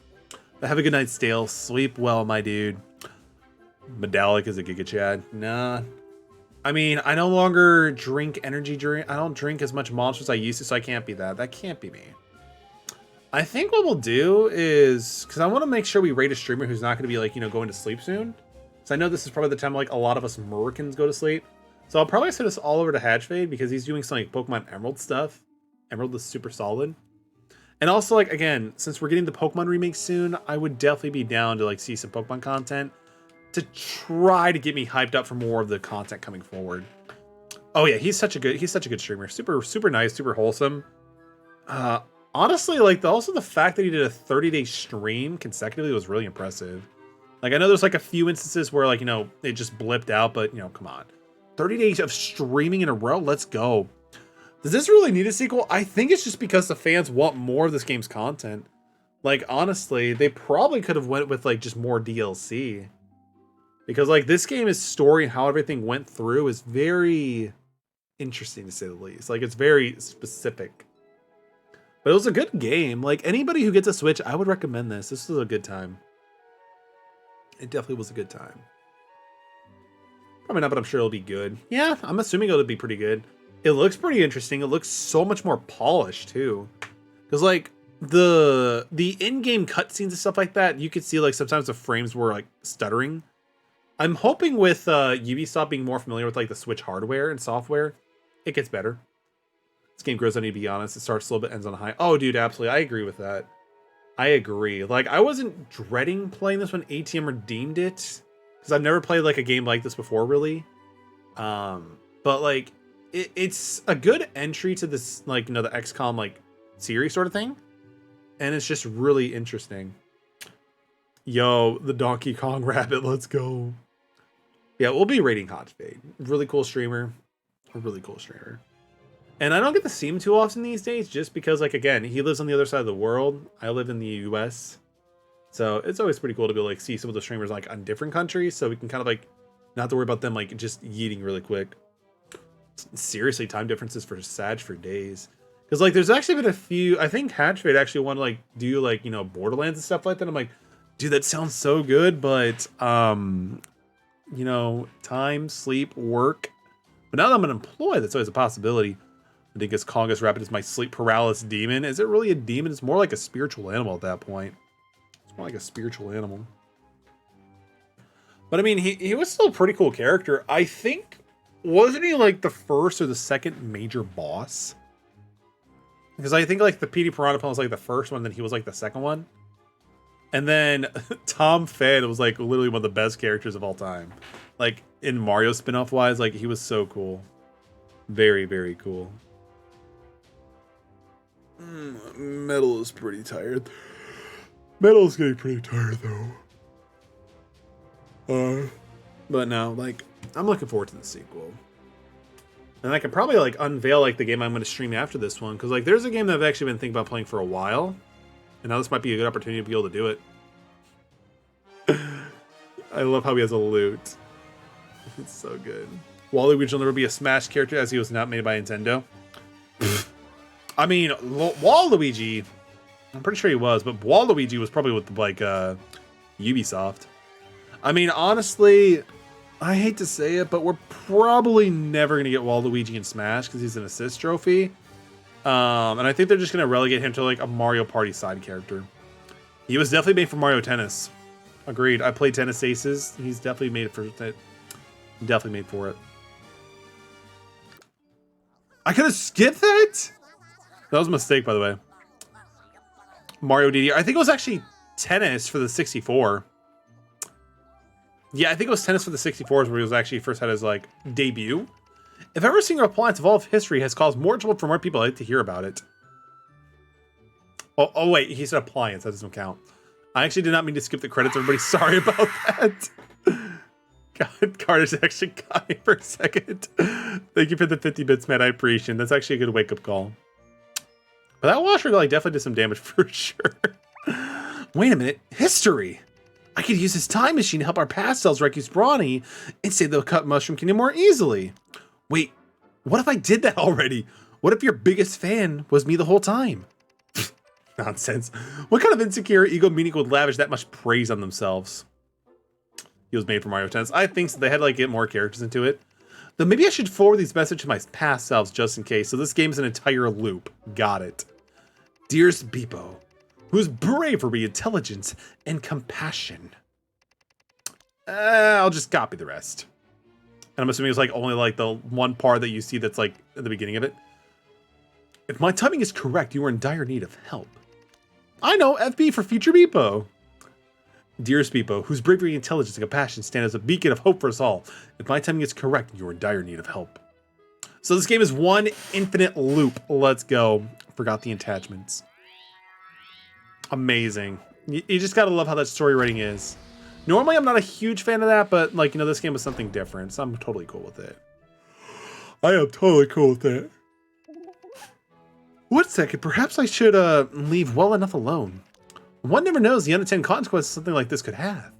[SPEAKER 1] But have a good night, Stale. Sleep well, my dude. Medallic is a Giga Chad. Nah. I mean, I no longer drink energy drink. I don't drink as much Monsters as I used to, so I can't be that. That can't be me. I think what we'll do is, because I want to make sure we rate a streamer who's not going to be like, you know, going to sleep soon. So I know this is probably the time like a lot of us Americans go to sleep. So I'll probably send this all over to Hatchfade because he's doing some like Pokemon Emerald stuff. Emerald is super solid. And also, like, again, since we're getting the Pokemon remake soon, I would definitely be down to like see some Pokemon content to try to get me hyped up for more of the content coming forward. Oh yeah, he's such a good streamer. Super nice, super wholesome. Honestly, like also the fact that he did a 30-day stream consecutively was really impressive. Like I know there's like a few instances where like, you know, it just blipped out, but you know, come on. 30 days of streaming in a row, let's go. Does this really need a sequel? I think it's just because the fans want more of this game's content. Like honestly, they probably could have went with like just more DLC. Because like this game's story and how everything went through is very interesting to say the least. Like it's very specific. But it was a good game. Like anybody who gets a Switch, I would recommend this. This was a good time. It definitely was a good time. Probably not, but I'm sure it'll be good. Yeah, I'm assuming it'll be pretty good. It looks pretty interesting. It looks so much more polished too. Because like the in-game cutscenes and stuff like that, you could see like sometimes the frames were like stuttering. I'm hoping with Ubisoft being more familiar with like the Switch hardware and software, it gets better. This game grows on you, to be honest. It starts slow but ends on a high. Oh, dude, absolutely. I agree with that. I agree. Like, I wasn't dreading playing this when ATM redeemed it. Because I've never played, like, a game like this before, really. But, like, it's a good entry to this, like, you know, the XCOM, like, series sort of thing. And it's just really interesting. Yo, the Donkey Kong rabbit, let's go. Yeah, we'll be rating Hot Fade. Really cool streamer. A really cool streamer. And I don't get to see him too often these days just because, like, again, he lives on the other side of the world. I live in the US. So it's always pretty cool to be able to, like, see some of the streamers, like, on different countries. So we can kind of, like, not have to worry about them, like, just yeeting really quick. Seriously, time differences for Sag for days. Because, like, there's actually been a few... I think Hatchfade actually want to, like, do, like, you know, Borderlands and stuff like that. I'm like, dude, that sounds so good, but, you know, time, sleep, work. But now that I'm unemployed, that's always a possibility. I think it's Congus Rapid is my sleep paralysis demon. Is it really a demon? It's more like a spiritual animal at that point. It's more like a spiritual animal. But I mean, he was still a pretty cool character. I think, wasn't he like the first or the second major boss? Because I think like the PD Piranha was like the first one, then he was like the second one. And then Tom Fenn was like literally one of the best characters of all time. Like in Mario spin-off wise, like he was so cool. Very, very cool. Metal is pretty tired. Metal is getting pretty tired though. But no, like I'm looking forward to the sequel. And I can probably like unveil like the game I'm going to stream after this one, because like there's a game that I've actually been thinking about playing for a while, and now this might be a good opportunity to be able to do it. I love how he has a loot. It's so good. Waluigi will never be a Smash character as he was not made by Nintendo. I mean, Waluigi, I'm pretty sure he was, but Waluigi was probably with like Ubisoft. I mean, honestly, I hate to say it, but we're probably never going to get Waluigi in Smash because he's an assist trophy. And I think they're just going to relegate him to like a Mario Party side character. He was definitely made for Mario Tennis. Agreed. I played Tennis Aces. He's definitely made for it. Definitely made for it. I could have skipped that? That was a mistake, by the way. Mario DD. I think it was actually Tennis for the 64. Yeah, I think it was Tennis for the 64 where he was actually first had his like debut. If every single appliance of all of history has caused more trouble for more people, I'd like to hear about it. Oh wait, he said appliance. That doesn't count. I actually did not mean to skip the credits. Everybody, sorry about that. God, Carter's actually got me for a second. Thank you for the 50 bits, man. I appreciate it. That's actually a good wake-up call. But that washer like definitely did some damage for sure. Wait a minute. History. I could use this time machine to help our past selves rescue Brawny and save the cut Mushroom Kingdom more easily. Wait, what if I did that already? What if your biggest fan was me the whole time? Nonsense. What kind of insecure ego meaning would lavish that much praise on themselves? He was made for Mario Tennis. I think so. They had to like get more characters into it. Though maybe I should forward these messages to my past selves just in case. So this game is an entire loop. Got it. Dearest Beepo, whose bravery, intelligence, and compassion. I'll just copy the rest. And I'm assuming it's like only like the one part that you see that's like at the beginning of it. If my timing is correct, you are in dire need of help. I know, FB for future Beepo. Dearest Beepo, whose bravery, intelligence, and compassion stand as a beacon of hope for us all. If my timing is correct, you are in dire need of help. So this game is one infinite loop. Let's go. Forgot the attachments. Amazing. You just gotta love how that story writing is. Normally, I'm not a huge fan of that, but like, you know, this game was something different, so I'm totally cool with it. I am totally cool with it. One second, perhaps I should leave well enough alone. One never knows the unintended consequences something like this could have.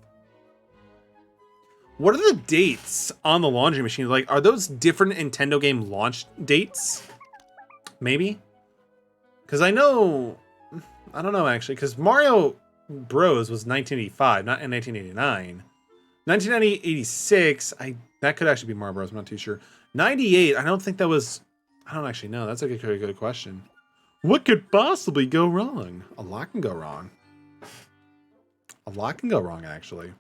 [SPEAKER 1] What are the dates on the laundry machine? Like, are those different Nintendo game launch dates? Maybe? Because I know... I don't know, actually, because Mario Bros. Was 1985, not in 1989. 1986, that could actually be Mario Bros. I'm not too sure. 98, I don't think that was... I don't actually know. That's a good question. What could possibly go wrong? A lot can go wrong. A lot can go wrong, actually.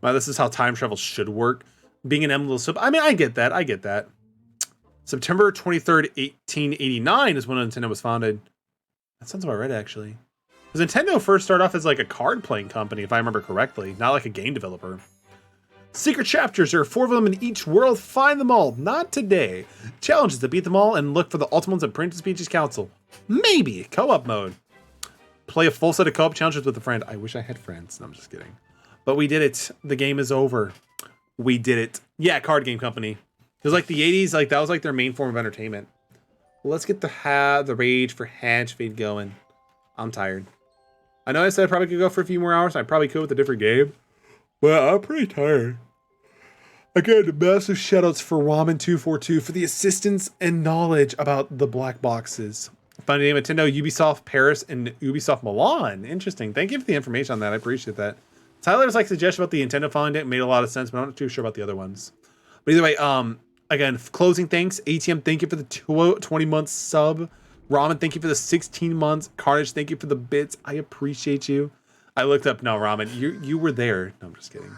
[SPEAKER 1] Wow, this is how time travel should work. Being an emblem sub. I mean, I get that. I get that. September 23rd, 1889 is when Nintendo was founded. That sounds about right, actually. Because Nintendo first started off as like a card-playing company, if I remember correctly. Not like a game developer. Secret chapters. There are 4 of them in each world. Find them all. Not today. Challenges to beat them all and look for the ultimates in Princess Peach's Council. Maybe. Co-op mode. Play a full set of co-op challenges with a friend. I wish I had friends. No, I'm just kidding. But we did it. The game is over. We did it. Yeah, card game company. It was like the 80s. Like that was like their main form of entertainment. Let's get the rage for Hatch Fade going. I'm tired. I know I said I probably could go for a few more hours. I probably could with a different game. But I'm pretty tired. Again, massive shoutouts for Ramen242 for the assistance and knowledge about the black boxes. Finding Nintendo, Ubisoft Paris, and Ubisoft Milan. Interesting. Thank you for the information on that. I appreciate that. Tyler's like suggestion about the Nintendo following it made a lot of sense, but I'm not too sure about the other ones. But either way, again, closing thanks. ATM, thank you for the 20-month sub. Ramen, thank you for the 16 months. Carnage, thank you for the bits. I appreciate you. I looked up, no, Ramen, you were there. No, I'm just kidding.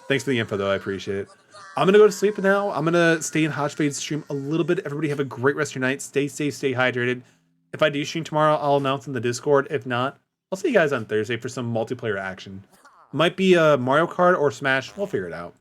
[SPEAKER 1] Thanks for the info, though. I appreciate it. I'm going to go to sleep now. I'm going to stay in Hotch Fade's stream a little bit. Everybody have a great rest of your night. Stay safe, stay hydrated. If I do stream tomorrow, I'll announce in the Discord. If not, I'll see you guys on Thursday for some multiplayer action. Might be a Mario Kart or Smash. We'll figure it out.